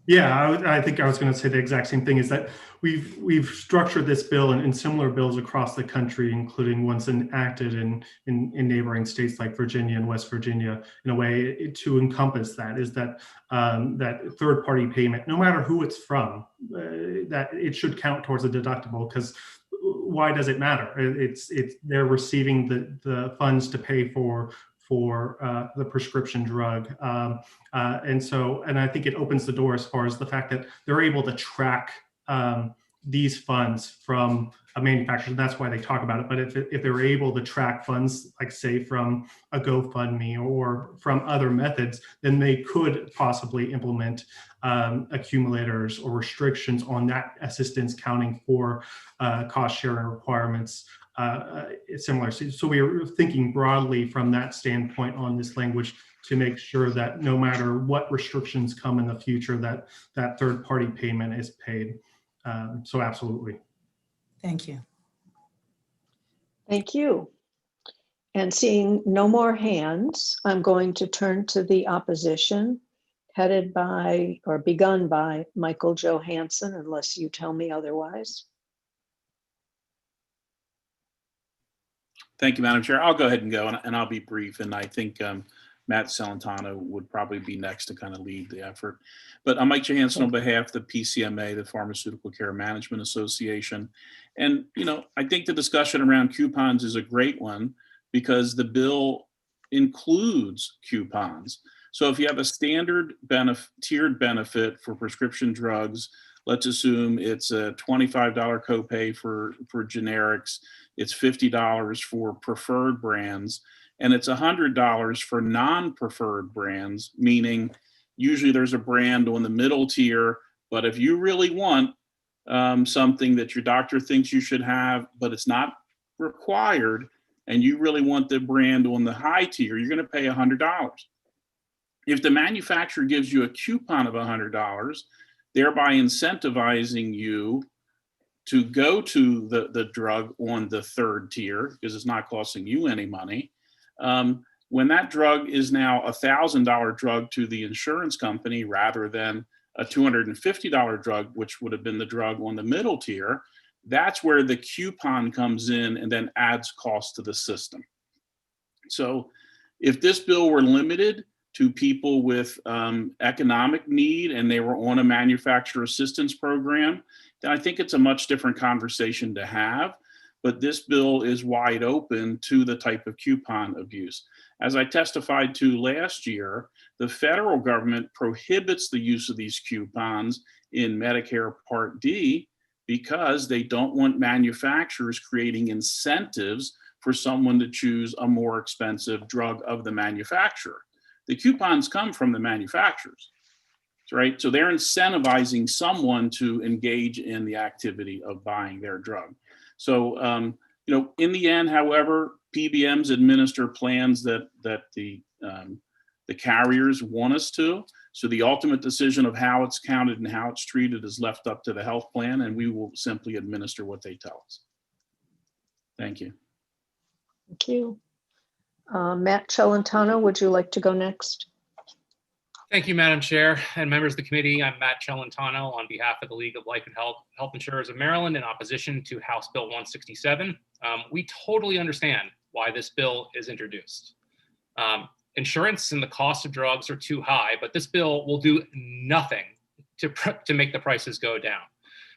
Yeah, I think I was going to say the exact same thing, is that we've structured this bill in similar bills across the country, including ones enacted in neighboring states like Virginia and West Virginia, in a way to encompass that, is that that third-party payment, no matter who it's from, that it should count towards a deductible, because why does it matter? It's they're receiving the funds to pay for the prescription drug. And I think it opens the door as far as the fact that they're able to track these funds from a manufacturer. And that's why they talk about it. But if they're able to track funds, like say from a GoFundMe or from other methods, then they could possibly implement accumulators or restrictions on that assistance counting for cost sharing requirements. Similar. So we are thinking broadly from that standpoint on this language to make sure that no matter what restrictions come in the future, that third-party payment is paid. So absolutely. Thank you. Thank you. And seeing no more hands, I'm going to turn to the opposition, headed by or begun by Michael Johansson, unless you tell me otherwise. Thank you, Madam Chair. I'll go ahead and go, and I'll be brief. And I think Matt Celentano would probably be next to kind of lead the effort. But I'm Mike Johansson on behalf of the PCMA, the Pharmaceutical Care Management Association. And, you know, I think the discussion around coupons is a great one because the bill includes coupons. So if you have a standard tiered benefit for prescription drugs, let's assume it's a $25 copay for generics, it's $50 for preferred brands, and it's $100 for non-preferred brands, meaning usually there's a brand on the middle tier, but if you really want something that your doctor thinks you should have, but it's not required, and you really want the brand on the high tier, you're gonna pay $100. If the manufacturer gives you a coupon of $100, thereby incentivizing you to go to the drug on the third tier because it's not costing you any money. When that drug is now a $1,000 drug to the insurance company rather than a $250 drug, which would have been the drug on the middle tier, that's where the coupon comes in and then adds cost to the system. So if this bill were limited to people with economic need and they were on a manufacturer assistance program, then I think it's a much different conversation to have. But this bill is wide open to the type of coupon abuse. As I testified to last year, the federal government prohibits the use of these coupons in Medicare Part D because they don't want manufacturers creating incentives for someone to choose a more expensive drug of the manufacturer. The coupons come from the manufacturers, right? So they're incentivizing someone to engage in the activity of buying their drug. So, you know, in the end, however, PBMs administer plans that the carriers want us to. So the ultimate decision of how it's counted and how it's treated is left up to the health plan, and we will simply administer what they tell us. Thank you. Thank you. Matt Celentano, would you like to go next? Thank you, Madam Chair and members of the committee. I'm Matt Celentano on behalf of the League of Life and Health Insurers of Maryland in opposition to House Bill 167. We totally understand why this bill is introduced. Insurance and the cost of drugs are too high, but this bill will do nothing to make the prices go down.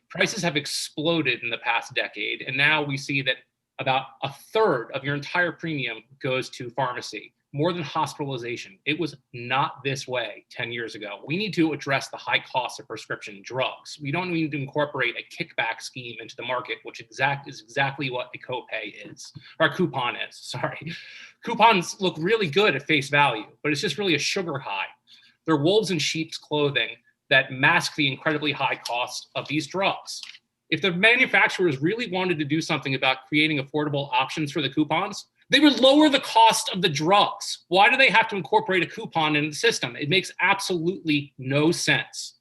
Prices have exploded in the past decade, and now we see that about a third of your entire premium goes to pharmacy, more than hospitalization. It was not this way 10 years ago. We need to address the high cost of prescription drugs. We don't need to incorporate a kickback scheme into the market, which is exactly what the copay is, or a coupon is, sorry. Coupons look really good at face value, but it's just really a sugar high. They're wolves in sheep's clothing that mask the incredibly high cost of these drugs. If the manufacturers really wanted to do something about creating affordable options for the coupons, they would lower the cost of the drugs. Why do they have to incorporate a coupon in the system? It makes absolutely no sense.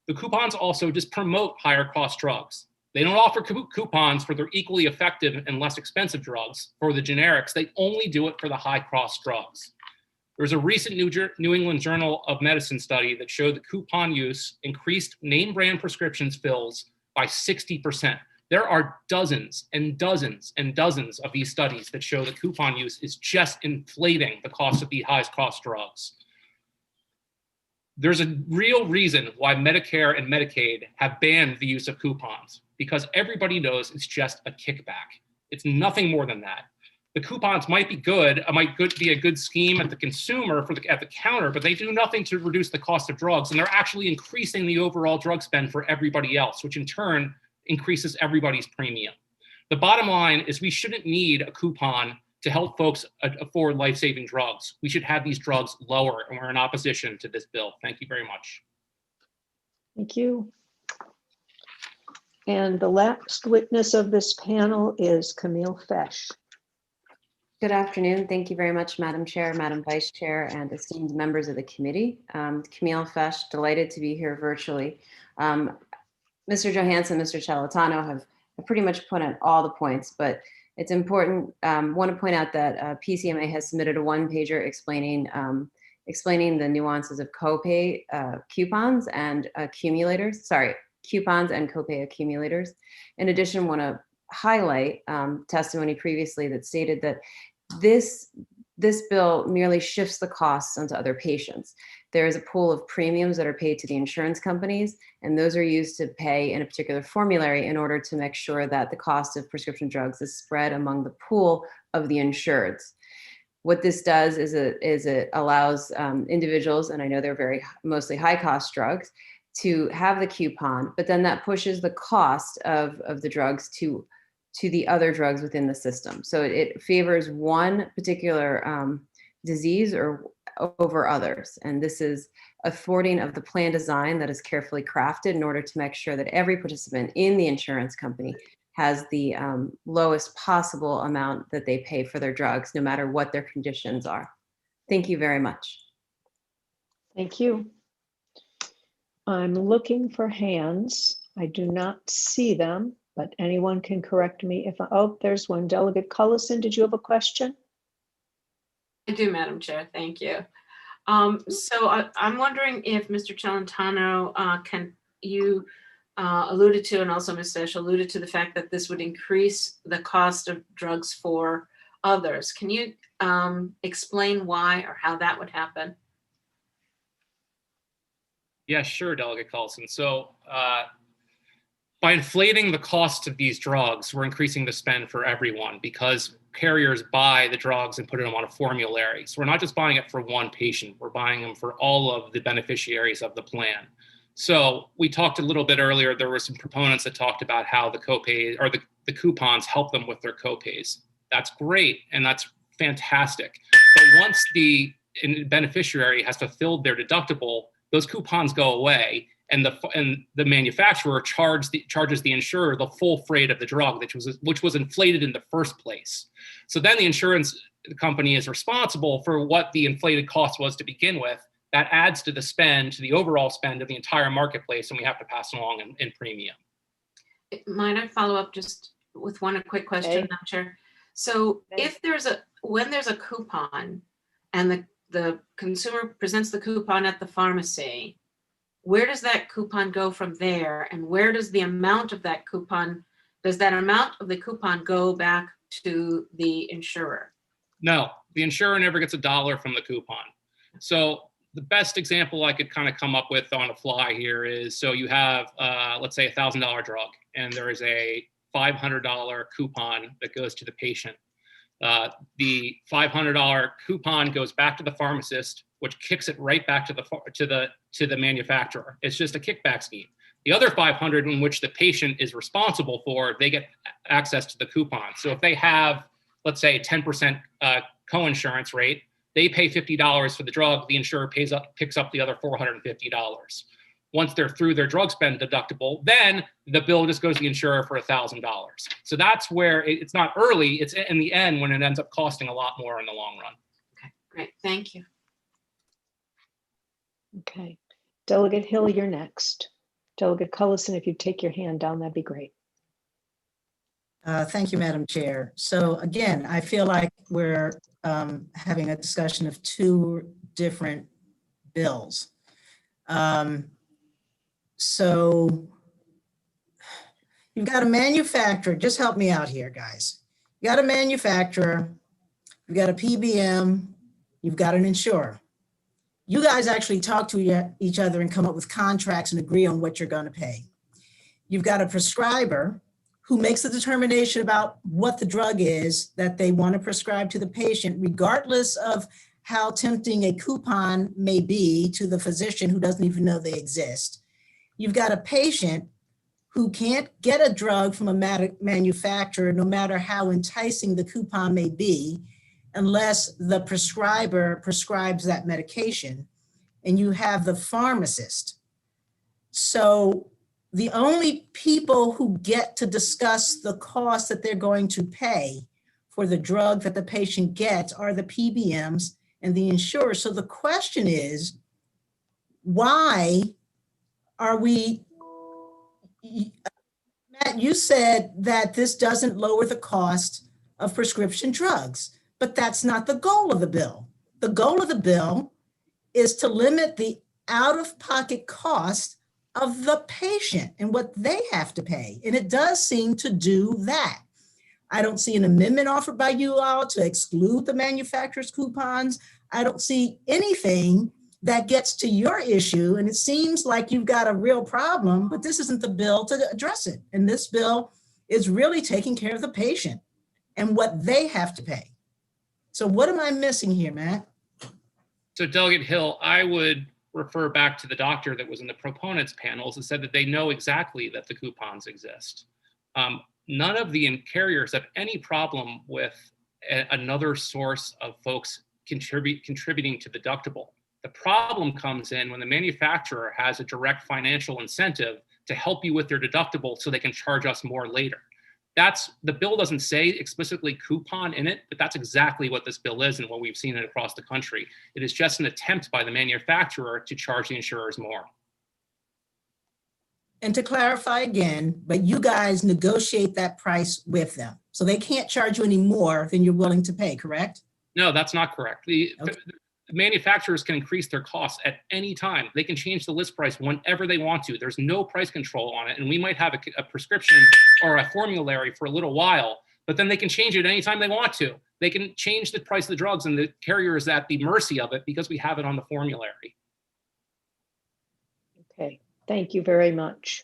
The coupons also just promote higher cost drugs. They don't offer coupons for their equally effective and less expensive drugs. For the generics, they only do it for the high cost drugs. There was a recent New England Journal of Medicine study that showed that coupon use increased name brand prescriptions fills by 60%. There are dozens and dozens and dozens of these studies that show that coupon use is just inflating the cost of the highest cost drugs. There's a real reason why Medicare and Medicaid have banned the use of coupons, because everybody knows it's just a kickback. It's nothing more than that. The coupons might be good, be a good scheme at the consumer at the counter, but they do nothing to reduce the cost of drugs, and they're actually increasing the overall drug spend for everybody else, which in turn increases everybody's premium. The bottom line is we shouldn't need a coupon to help folks afford life-saving drugs. We should have these drugs lower, and we're in opposition to this bill. Thank you very much. Thank you. And the last witness of this panel is Camille Fesh. Good afternoon. Thank you very much, Madam Chair, Madam Vice Chair, and esteemed members of the committee. Camille Fesh, delighted to be here virtually. Mr. Johansson, Mr. Celentano have pretty much put on all the points, but it's important. Want to point out that PCMA has submitted a one-pager explaining the nuances of copay coupons and accumulators. Sorry, coupons and copay accumulators. In addition, want to highlight testimony previously that stated that this bill merely shifts the costs onto other patients. There is a pool of premiums that are paid to the insurance companies, and those are used to pay in a particular formulary in order to make sure that the cost of prescription drugs is spread among the pool of the insureds. What this does is it allows individuals, and I know they're mostly high cost drugs, to have the coupon, but then that pushes the cost of the drugs to the other drugs within the system. So it favors one particular disease or over others. And this is a thwarting of the plan design that is carefully crafted in order to make sure that every participant in the insurance company has the lowest possible amount that they pay for their drugs, no matter what their conditions are. Thank you very much. Thank you. I'm looking for hands. I do not see them, but anyone can correct me if oh, there's one. Delegate Cullison, did you have a question? I do, Madam Chair. Thank you. So I'm wondering if Mr. Celentano, you alluded to, and also Ms. Fesh alluded to the fact that this would increase the cost of drugs for others. Can you explain why or how that would happen? Yeah, sure, Delegate Carlson. So by inflating the cost of these drugs, we're increasing the spend for everyone because carriers buy the drugs and put them on a formulary. So we're not just buying it for one patient, we're buying them for all of the beneficiaries of the plan. So we talked a little bit earlier, there were some proponents that talked about how the copay or the coupons help them with their copays. That's great, and that's fantastic. But once the beneficiary has fulfilled their deductible, those coupons go away, and the manufacturer charges the insurer the full freight of the drug, which was inflated in the first place. So then the insurance company is responsible for what the inflated cost was to begin with. That adds to the spend, to the overall spend of the entire marketplace, and we have to pass along in premium. Might I follow up just with one quick question, Madam Chair? So if when there's a coupon and the consumer presents the coupon at the pharmacy, where does that coupon go from there? And where does the amount of that coupon, does that amount of the coupon go back to the insurer? No, the insurer never gets $1 from the coupon. So the best example I could kind of come up with on the fly here is, so you have, let's say, $1,000 drug, and there is a $500 coupon that goes to the patient. The $500 coupon goes back to the pharmacist, which kicks it right back to the manufacturer. It's just a kickback scheme. The other $500 in which the patient is responsible for, they get access to the coupon. So if they have, let's say, 10% co-insurance rate, they pay $50 for the drug, the insurer picks up the other $450. Once they're through their drug spend deductible, then the bill just goes to the insurer for $1,000. So that's where it's not early, it's in the end when it ends up costing a lot more in the long run. Okay, great, thank you. Okay, Delegate Hill, you're next. Delegate Cullison, if you'd take your hand down, that'd be great. Thank you, Madam Chair. So again, I feel like we're having a discussion of two different bills. So you've got a manufacturer, just help me out here, guys. You got a manufacturer, you've got a PBM, you've got an insurer. You guys actually talk to each other and come up with contracts and agree on what you're going to pay. You've got a prescriber who makes the determination about what the drug is that they want to prescribe to the patient, regardless of how tempting a coupon may be to the physician who doesn't even know they exist. You've got a patient who can't get a drug from a manufacturer, no matter how enticing the coupon may be, unless the prescriber prescribes that medication. And you have the pharmacist. So the only people who get to discuss the cost that they're going to pay for the drug that the patient gets are the PBMs and the insurers. So the question is, why are we, Matt, you said that this doesn't lower the cost of prescription drugs, but that's not the goal of the bill. The goal of the bill is to limit the out-of-pocket cost of the patient and what they have to pay. And it does seem to do that. I don't see an amendment offered by you all to exclude the manufacturer's coupons. I don't see anything that gets to your issue. And it seems like you've got a real problem, but this isn't the bill to address it. And this bill is really taking care of the patient and what they have to pay. So what am I missing here, Matt? So Delegate Hill, I would refer back to the doctor that was in the proponents panels and said that they know exactly that the coupons exist. None of the carriers have any problem with another source of folks contributing to the deductible. The problem comes in when the manufacturer has a direct financial incentive to help you with their deductible so they can charge us more later. The bill doesn't say explicitly coupon in it, but that's exactly what this bill is and what we've seen it across the country. It is just an attempt by the manufacturer to charge the insurers more. And to clarify again, but you guys negotiate that price with them. So they can't charge you any more than you're willing to pay, correct? No, that's not correct. The manufacturers can increase their costs at any time. They can change the list price whenever they want to. There's no price control on it. And we might have a prescription or a formulary for a little while, but then they can change it anytime they want to. They can change the price of the drugs and the carrier is at the mercy of it because we have it on the formulary. Okay, thank you very much.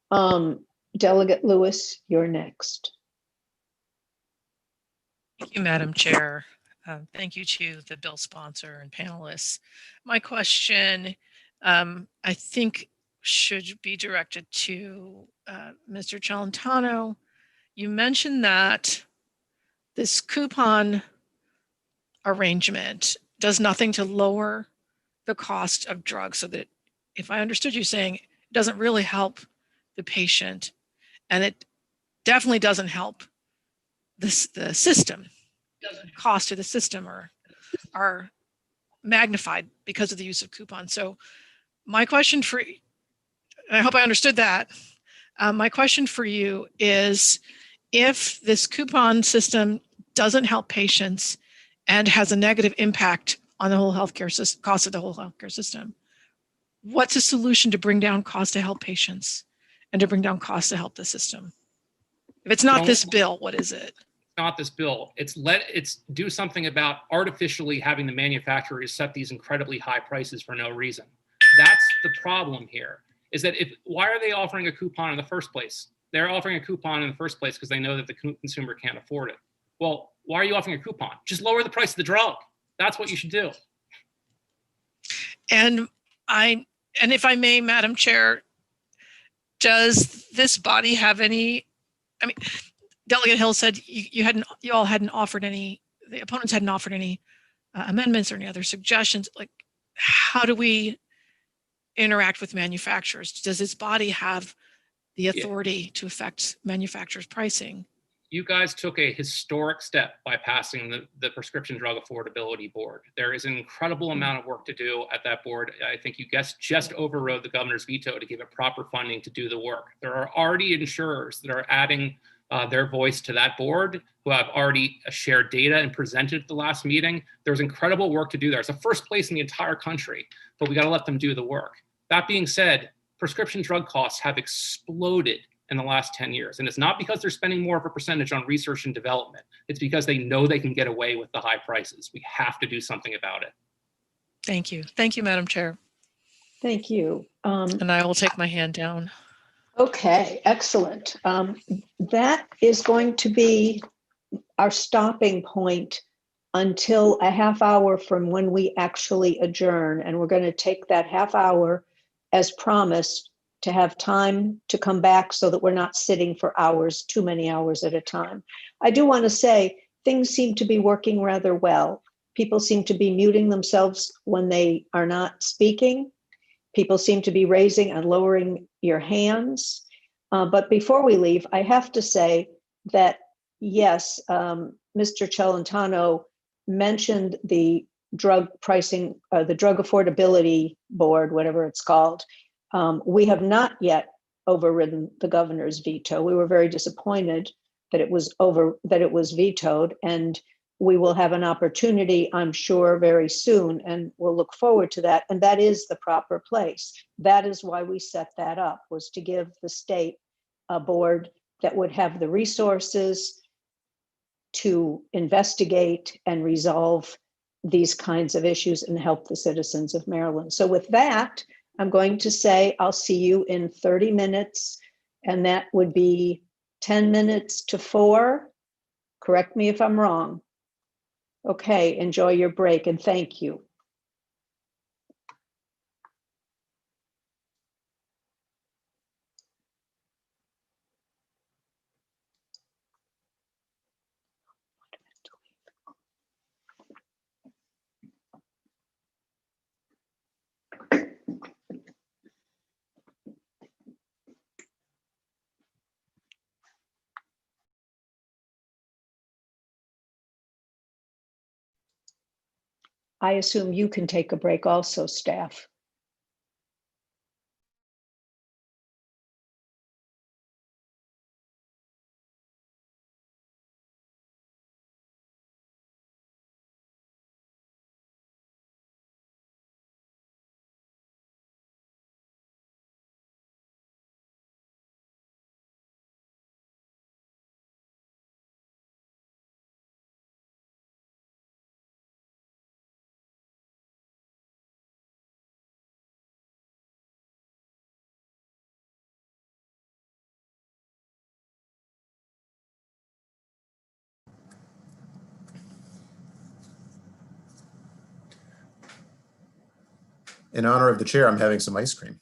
Delegate Lewis, you're next. Thank you, Madam Chair. Thank you to the bill sponsor and panelists. My question, I think, should be directed to Mr. Celentano. You mentioned that this coupon arrangement does nothing to lower the cost of drugs, so that, if I understood you saying, it doesn't really help the patient, and it definitely doesn't help the system. Cost to the system are magnified because of the use of coupons. So my question for, I hope I understood that. My question for you is, if this coupon system doesn't help patients and has a negative impact on the whole healthcare system, cost of the whole healthcare system, what's a solution to bring down costs to help patients and to bring down costs to help the system? If it's not this bill, what is it? Not this bill. It's do something about artificially having the manufacturers set these incredibly high prices for no reason. That's the problem here, is that why are they offering a coupon in the first place? They're offering a coupon in the first place because they know that the consumer can't afford it. Well, why are you offering a coupon? Just lower the price of the drug. That's what you should do. And if I may, Madam Chair, does this body have any, Delegate Hill said you all hadn't offered any, the opponents hadn't offered any amendments or any other suggestions. Like, how do we interact with manufacturers? Does this body have the authority to affect manufacturers' pricing? You guys took a historic step by passing the Prescription Drug Affordability Board. There is an incredible amount of work to do at that board. I think you guys just overrode the governor's veto to give it proper funding to do the work. There are already insurers that are adding their voice to that board, who have already shared data and presented at the last meeting. There's incredible work to do there. It's the first place in the entire country, but we got to let them do the work. That being said, prescription drug costs have exploded in the last 10 years. And it's not because they're spending more of a percentage on research and development. It's because they know they can get away with the high prices. We have to do something about it. Thank you. Thank you, Madam Chair. Thank you. And I will take my hand down. Okay, excellent. That is going to be our stopping point until a half hour from when we actually adjourn. And we're going to take that half hour as promised to have time to come back so that we're not sitting for hours, too many hours at a time. I do want to say things seem to be working rather well. People seem to be muting themselves when they are not speaking. People seem to be raising and lowering your hands. But before we leave, I have to say that, yes, Mr. Celentano mentioned the drug pricing, the Drug Affordability Board, whatever it's called. We have not yet overridden the governor's veto. We were very disappointed that it was vetoed, and we will have an opportunity, I'm sure, very soon, and we'll look forward to that. And that is the proper place. That is why we set that up, was to give the state a board that would have the resources to investigate and resolve these kinds of issues and help the citizens of Maryland. So with that, I'm going to say I'll see you in 30 minutes, and that would be 10 minutes to 4. Correct me if I'm wrong. Okay, enjoy your break and thank you. I assume you can take a break also, staff. In honor of the chair, I'm having some ice cream.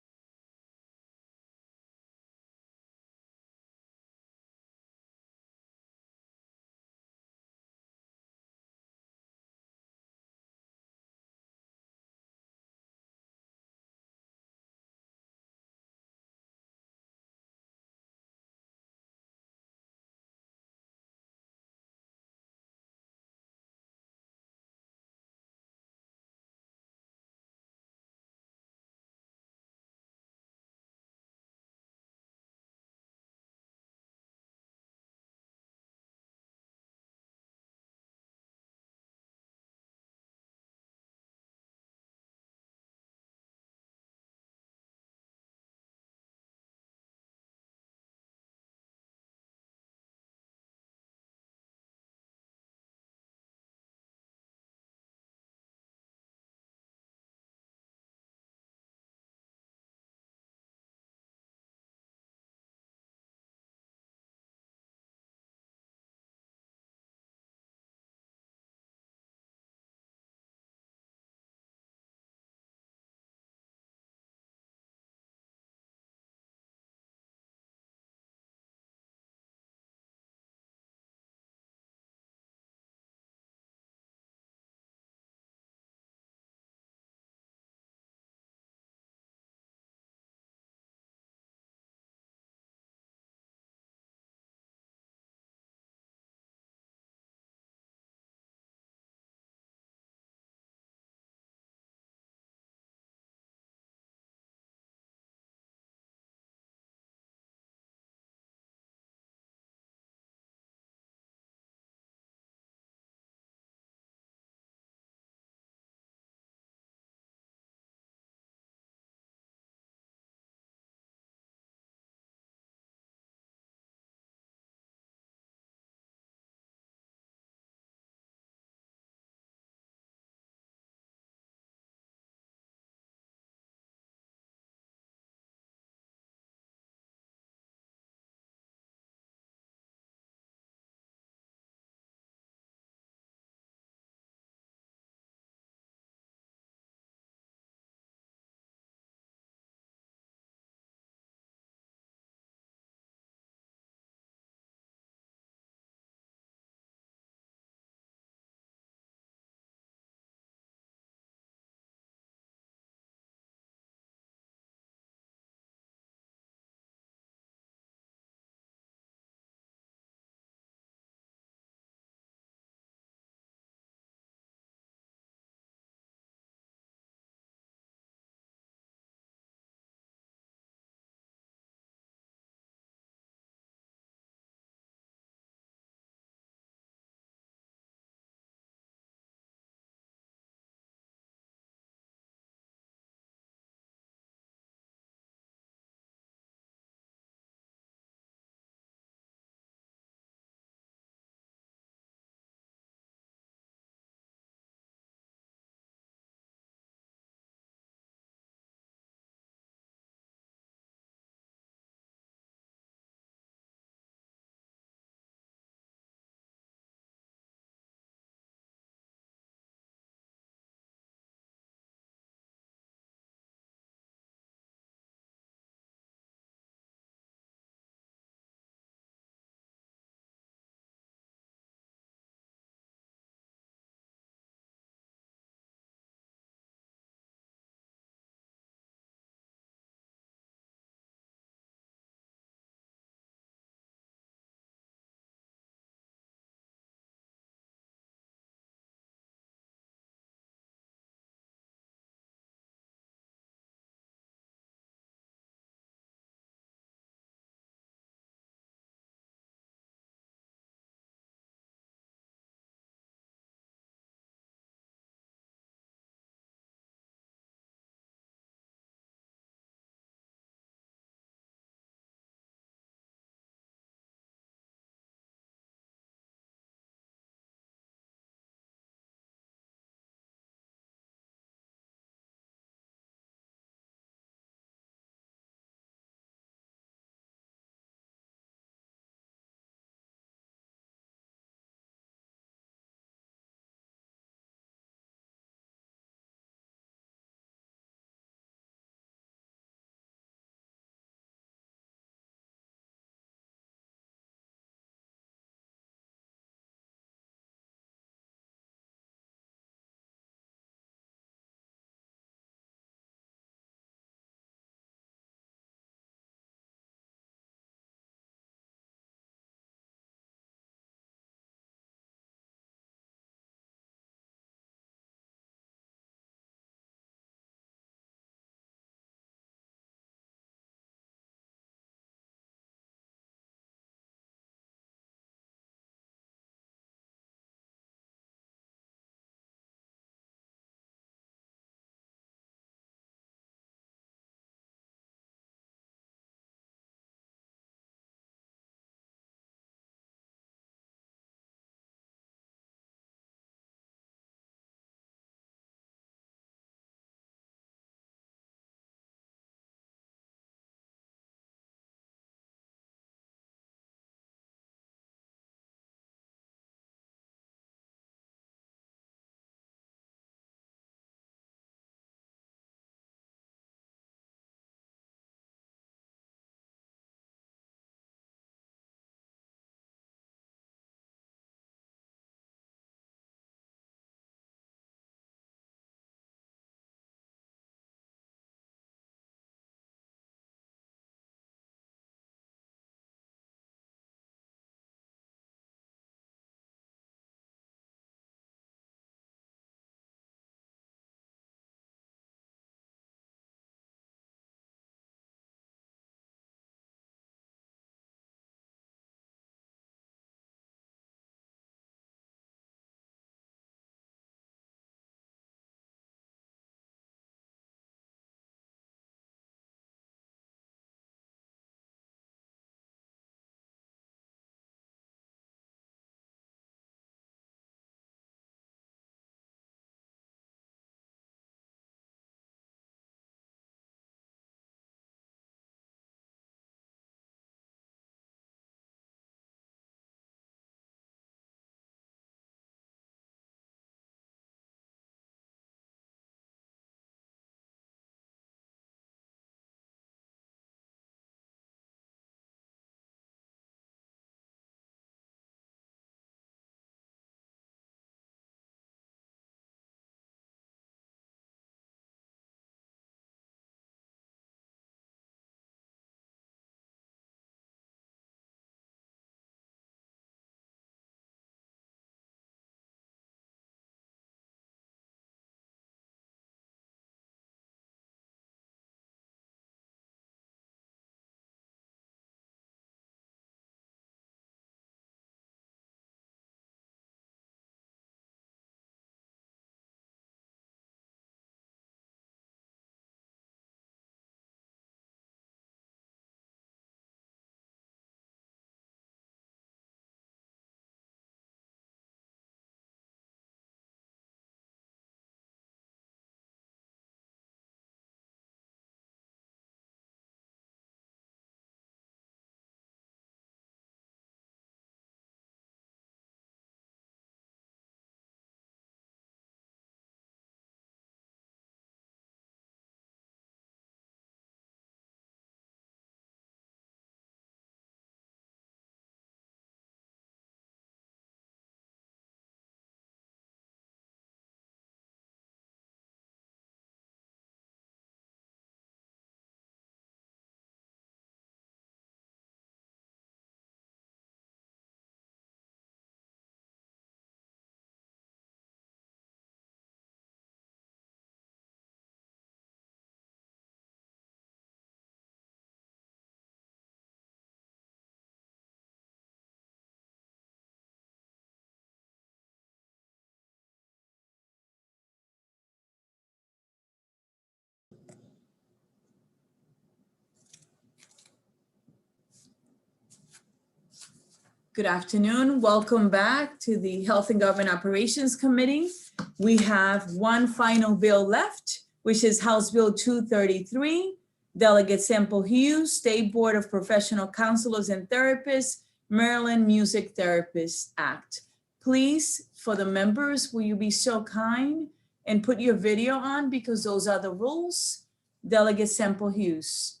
Good afternoon. Welcome back to the Health and Government Operations Committee. We have one final bill left, which is House Bill 233, Delegate Semple Hughes, State Board of Professional Counselors and Therapists, Maryland Music Therapists Act. Please, for the members, will you be so kind and put your video on because those are the rules. Delegate Semple Hughes.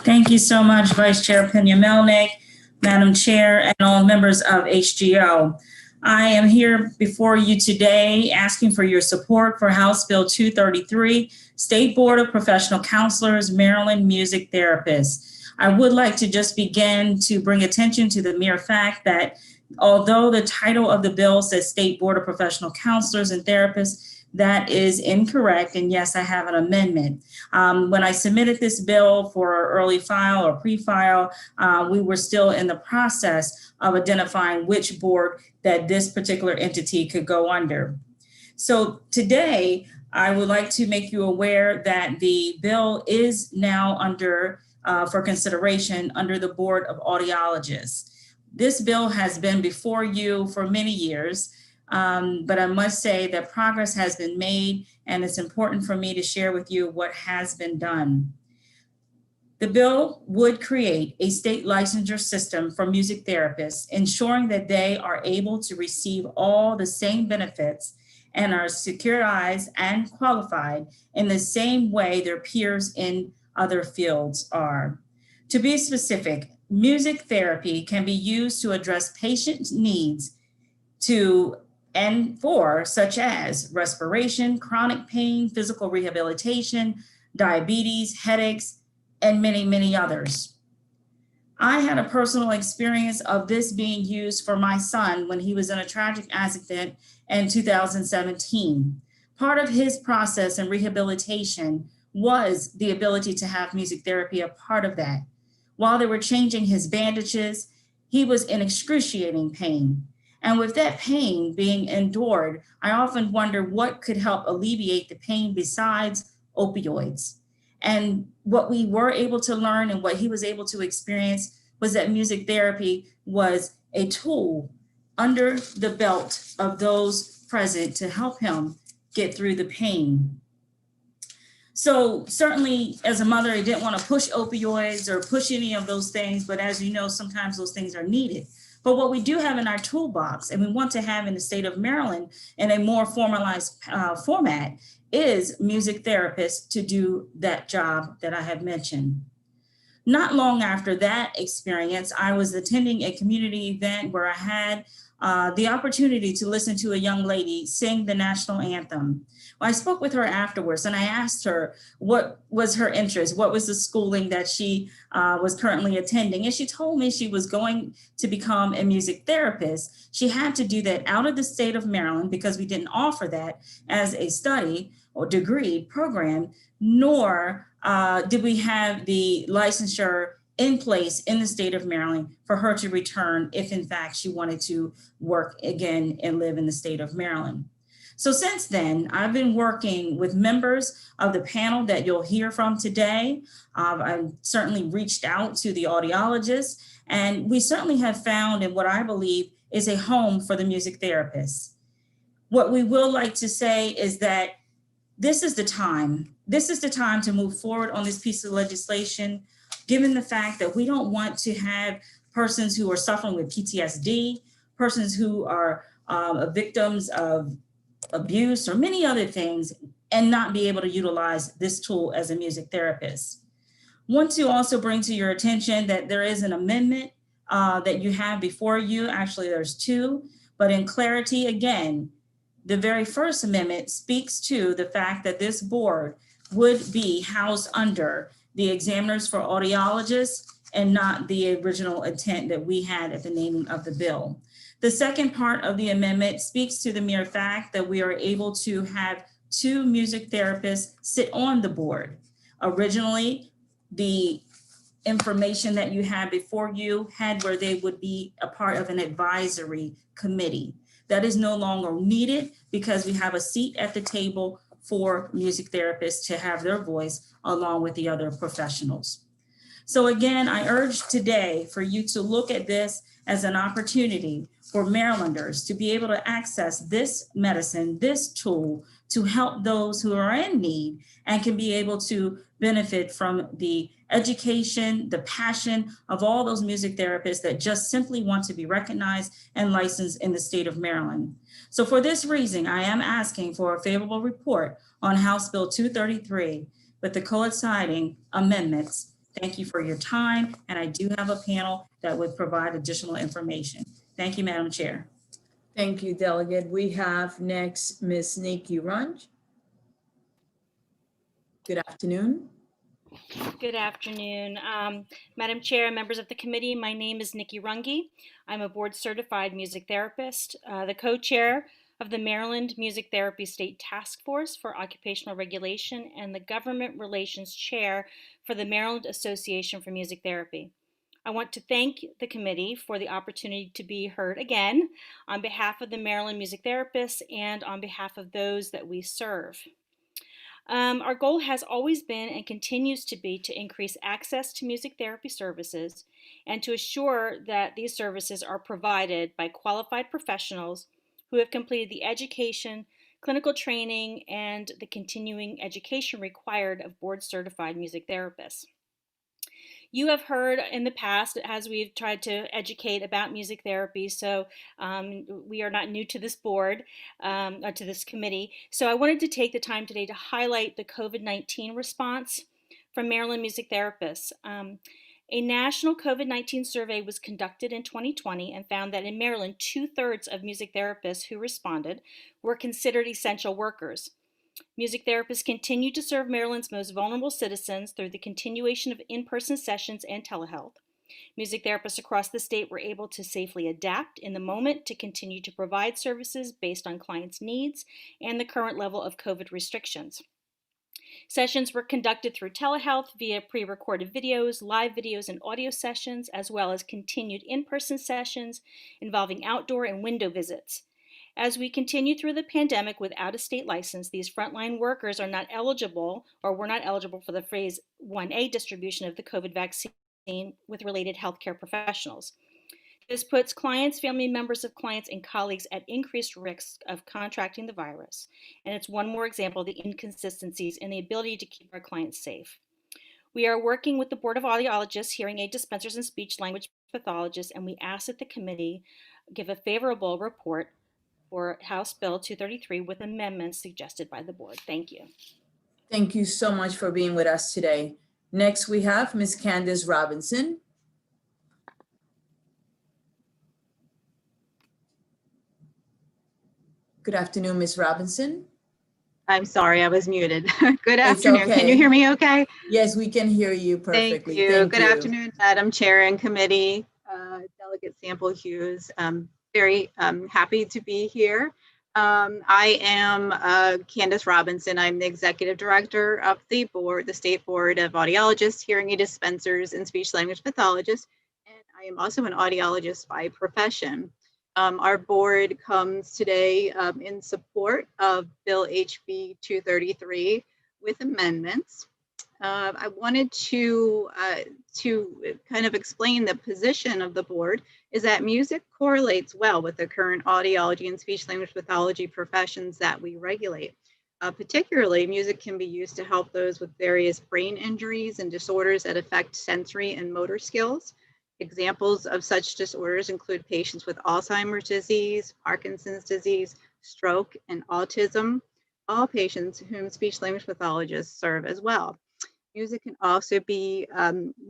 Thank you so much, Vice Chair Pena-Melnick, Madam Chair, and all members of HGO. I am here before you today asking for your support for House Bill 233, State Board of Professional Counselors, Maryland Music Therapists. I would like to just begin to bring attention to the mere fact that although the title of the bill says State Board of Professional Counselors and Therapists, that is incorrect, and yes, I have an amendment. When I submitted this bill for early file or pre-file, we were still in the process of identifying which board that this particular entity could go under. So today, I would like to make you aware that the bill is now under, for consideration, under the Board of Audiologists. This bill has been before you for many years. But I must say that progress has been made, and it's important for me to share with you what has been done. The bill would create a state licensure system for music therapists, ensuring that they are able to receive all the same benefits and are securitized and qualified in the same way their peers in other fields are. To be specific, music therapy can be used to address patient needs such as respiration, chronic pain, physical rehabilitation, diabetes, headaches, and many, many others. I had a personal experience of this being used for my son when he was in a tragic accident in 2017. Part of his process and rehabilitation was the ability to have music therapy a part of that. While they were changing his bandages, he was in excruciating pain. And with that pain being endured, I often wonder what could help alleviate the pain besides opioids. And what we were able to learn and what he was able to experience was that music therapy was a tool under the belt of those present to help him get through the pain. So certainly as a mother, I didn't want to push opioids or push any of those things, but as you know, sometimes those things are needed. But what we do have in our toolbox, and we want to have in the state of Maryland in a more formalized format, is music therapists to do that job that I have mentioned. Not long after that experience, I was attending a community event where I had the opportunity to listen to a young lady sing the national anthem. I spoke with her afterwards and I asked her what was her interest, what was the schooling that she was currently attending. And she told me she was going to become a music therapist. She had to do that out of the state of Maryland because we didn't offer that as a study or degree program, nor did we have the licensure in place in the state of Maryland for her to return if in fact she wanted to work again and live in the state of Maryland. So since then, I've been working with members of the panel that you'll hear from today. I've certainly reached out to the audiologists, and we certainly have found in what I believe is a home for the music therapists. What we will like to say is that this is the time. This is the time to move forward on this piece of legislation, given the fact that we don't want to have persons who are suffering with PTSD, persons who are victims of abuse or many other things, and not be able to utilize this tool as a music therapist. Want to also bring to your attention that there is an amendment that you have before you. Actually, there's two, but in clarity, again, the very first amendment speaks to the fact that this board would be housed under the examiners for audiologists and not the original intent that we had at the naming of the bill. The second part of the amendment speaks to the mere fact that we are able to have two music therapists sit on the board. Originally, the information that you had before you had where they would be a part of an advisory committee. That is no longer needed because we have a seat at the table for music therapists to have their voice along with the other professionals. So again, I urge today for you to look at this as an opportunity for Marylanders to be able to access this medicine, this tool, to help those who are in need and can be able to benefit from the education, the passion of all those music therapists that just simply want to be recognized and licensed in the state of Maryland. So for this reason, I am asking for a favorable report on House Bill 233 with the coinciding amendments. Thank you for your time, and I do have a panel that would provide additional information. Thank you, Madam Chair. Thank you, Delegate. We have next Ms. Nikki Runge. Good afternoon. Good afternoon. Madam Chair, members of the committee, my name is Nikki Runge. I'm a board certified music therapist, the co-chair of the Maryland Music Therapy State Task Force for Occupational Regulation, and the Government Relations Chair for the Maryland Association for Music Therapy. I want to thank the committee for the opportunity to be heard again on behalf of the Maryland music therapists and on behalf of those that we serve. Our goal has always been and continues to be to increase access to music therapy services and to assure that these services are provided by qualified professionals who have completed the education, clinical training, and the continuing education required of board certified music therapists. You have heard in the past as we've tried to educate about music therapy, so we are not new to this board or to this committee. So I wanted to take the time today to highlight the COVID-19 response from Maryland music therapists. A national COVID-19 survey was conducted in 2020 and found that in Maryland, 2/3 of music therapists who responded were considered essential workers. Music therapists continue to serve Maryland's most vulnerable citizens through the continuation of in-person sessions and telehealth. Music therapists across the state were able to safely adapt in the moment to continue to provide services based on clients' needs and the current level of COVID restrictions. Sessions were conducted through telehealth via pre-recorded videos, live videos, and audio sessions, as well as continued in-person sessions involving outdoor and window visits. As we continue through the pandemic without a state license, these frontline workers are not eligible or were not eligible for the phase 1A distribution of the COVID vaccine with related healthcare professionals. This puts clients, family members of clients, and colleagues at increased risk of contracting the virus. And it's one more example of the inconsistencies in the ability to keep our clients safe. We are working with the Board of Audiologists, hearing aid dispensers, and speech language pathologists, and we ask that the committee give a favorable report for House Bill 233 with amendments suggested by the board. Thank you. Thank you so much for being with us today. Next, we have Ms. Candace Robinson. Good afternoon, Ms. Robinson. I'm sorry, I was muted. Good afternoon. Okay. Can you hear me okay? Yes, we can hear you perfectly. Thank you. Good afternoon, Madam Chair and Committee, Delegate Sample Hughes. Very happy to be here. I am Candace Robinson. I'm the Executive Director of the board, the State Board of Audiologists, Hearing Aid Dispensers, and Speech Language Pathologists. And I am also an audiologist by profession. Our board comes today in support of Bill HB 233 with amendments. I wanted to kind of explain the position of the board is that music correlates well with the current audiology and speech language pathology professions that we regulate. Particularly, music can be used to help those with various brain injuries and disorders that affect sensory and motor skills. Examples of such disorders include patients with Alzheimer's disease, Parkinson's disease, stroke, and autism, all patients whom speech language pathologists serve as well. Music can also be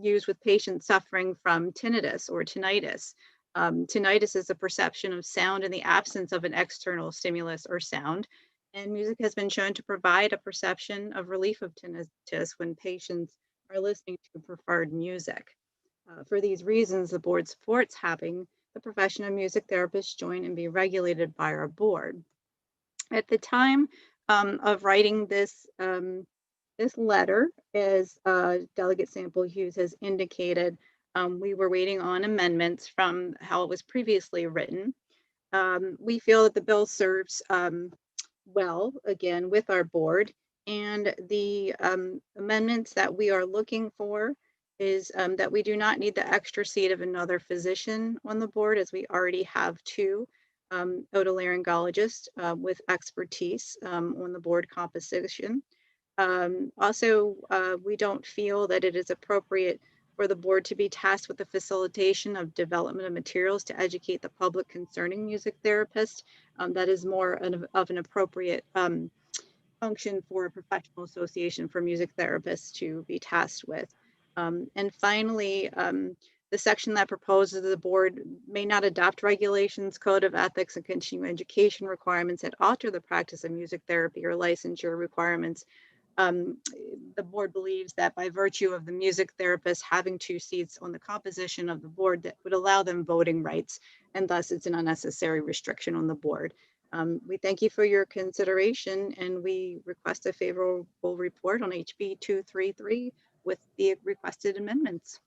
used with patients suffering from tinnitus or tinnitus. Tinnitus is a perception of sound in the absence of an external stimulus or sound, and music has been shown to provide a perception of relief of tinnitus when patients are listening to preferred music. For these reasons, the board supports having the profession of music therapists join and be regulated by our board. At the time of writing this letter, as Delegate Sample Hughes has indicated, we were waiting on amendments from how it was previously written. We feel that the bill serves well, again, with our board, and the amendments that we are looking for is that we do not need the extra seat of another physician on the board, as we already have two otolaryngologists with expertise on the board composition. Also, we don't feel that it is appropriate for the board to be tasked with the facilitation of development of materials to educate the public concerning music therapists. That is more of an appropriate function for a professional association for music therapists to be tasked with. And finally, the section that proposes the board may not adopt regulations, code of ethics, and continuing education requirements that alter the practice of music therapy or licensure requirements. The board believes that by virtue of the music therapists having two seats on the composition of the board, that would allow them voting rights, and thus it's an unnecessary restriction on the board. We thank you for your consideration, and we request a favorable report on HB 233 with the requested amendments.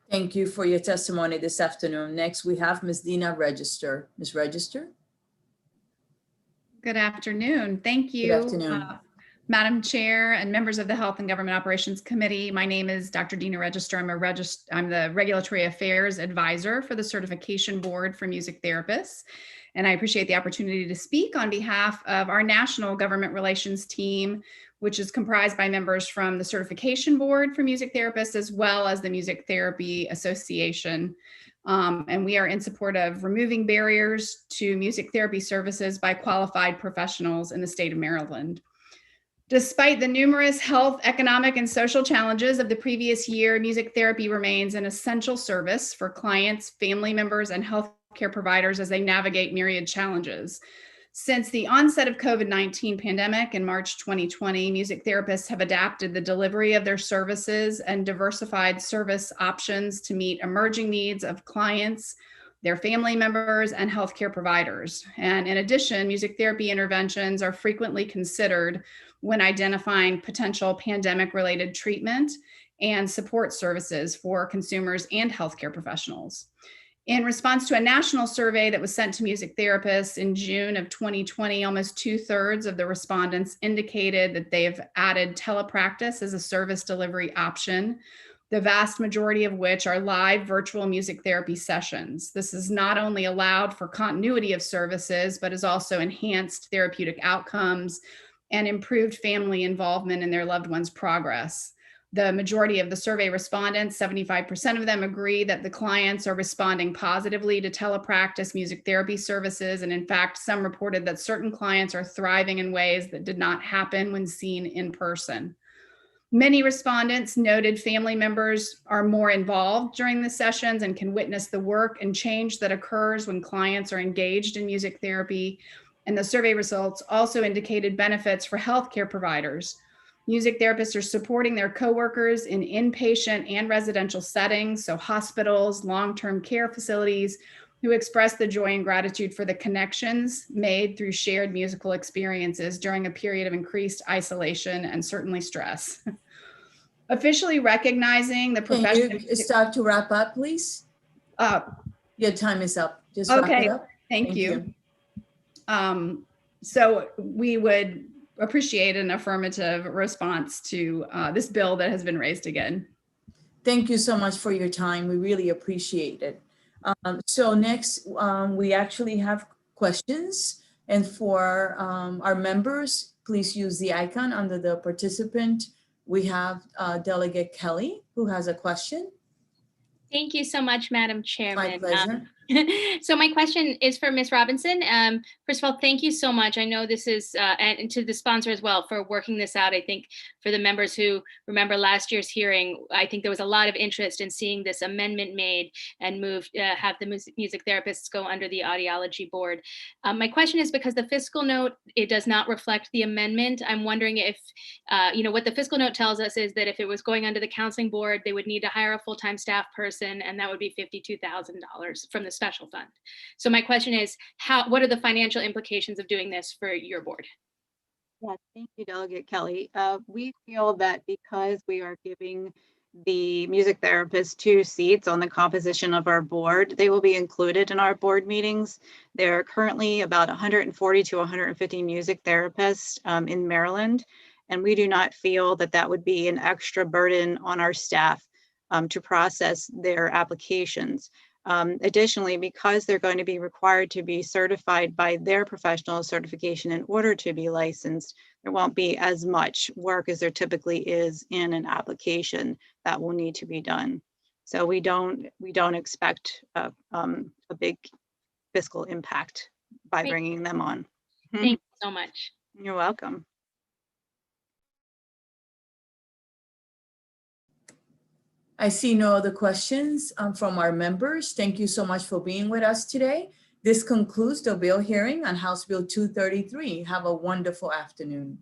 Thank you for your testimony this afternoon. Next, we have Ms. Dina Register. Ms. Register? Good afternoon. Thank you. Good afternoon. Madam Chair and members of the Health and Government Operations Committee. My name is Dr. Dina Register. I'm the Regulatory Affairs Advisor for the Certification Board for Music Therapists. And I appreciate the opportunity to speak on behalf of our National Government Relations team, which is comprised by members from the Certification Board for Music Therapists, as well as the Music Therapy Association. And we are in support of removing barriers to music therapy services by qualified professionals in the state of Maryland. Despite the numerous health, economic, and social challenges of the previous year, music therapy remains an essential service for clients, family members, and healthcare providers as they navigate myriad challenges. Since the onset of COVID-19 pandemic in March 2020, music therapists have adapted the delivery of their services and diversified service options to meet emerging needs of clients, their family members, and healthcare providers. And in addition, music therapy interventions are frequently considered when identifying potential pandemic-related treatment and support services for consumers and healthcare professionals. In response to a national survey that was sent to music therapists in June of 2020, almost 2/3 of the respondents indicated that they've added telepractice as a service delivery option, the vast majority of which are live virtual music therapy sessions. This has not only allowed for continuity of services, but has also enhanced therapeutic outcomes and improved family involvement in their loved one's progress. The majority of the survey respondents, 75% of them, agree that the clients are responding positively to telepractice music therapy services. And in fact, some reported that certain clients are thriving in ways that did not happen when seen in person. Many respondents noted family members are more involved during the sessions and can witness the work and change that occurs when clients are engaged in music therapy. And the survey results also indicated benefits for healthcare providers. Music therapists are supporting their coworkers in inpatient and residential settings, so hospitals, long-term care facilities, who express the joy and gratitude for the connections made through shared musical experiences during a period of increased isolation and certainly stress. Officially recognizing the profession. Can you start to wrap up, please? Your time is up. Just wrap okay. it up. Thank you. So we would appreciate an affirmative response to this bill that has been raised again. Thank you so much for your time. We really appreciate it. So next, we actually have questions. And for our members, please use the icon under the participant. We have Delegate Kelly, who has a question. Thank you so much, Madam Chairman. My pleasure. So my question is for Ms. Robinson. First of all, thank you so much. I know this is, and to the sponsor as well for working this out. I think for the members who remember last year's hearing, I think there was a lot of interest in seeing this amendment made and moved, have the music therapists go under the audiology board. My question is because the fiscal note, it does not reflect the amendment. I'm wondering if, what the fiscal note tells us is that if it was going under the counseling board, they would need to hire a full-time staff person, and that would be $52,000 from the special fund. So my question is, what are the financial implications of doing this for your board? Yes, thank you, Delegate Kelly. We feel that because we are giving the music therapists 2 seats on the composition of our board, they will be included in our board meetings. There are currently about 140 to 150 music therapists in Maryland, and we do not feel that that would be an extra burden on our staff to process their applications. Additionally, because they're going to be required to be certified by their professional certification in order to be licensed, there won't be as much work as there typically is in an application that will need to be done. So we don't expect a big fiscal impact by Great. bringing them on. Thank you so much. You're welcome. I see no other questions from our members. Thank you so much for being with us today. This concludes the bill hearing on House Bill 233. Have a wonderful afternoon.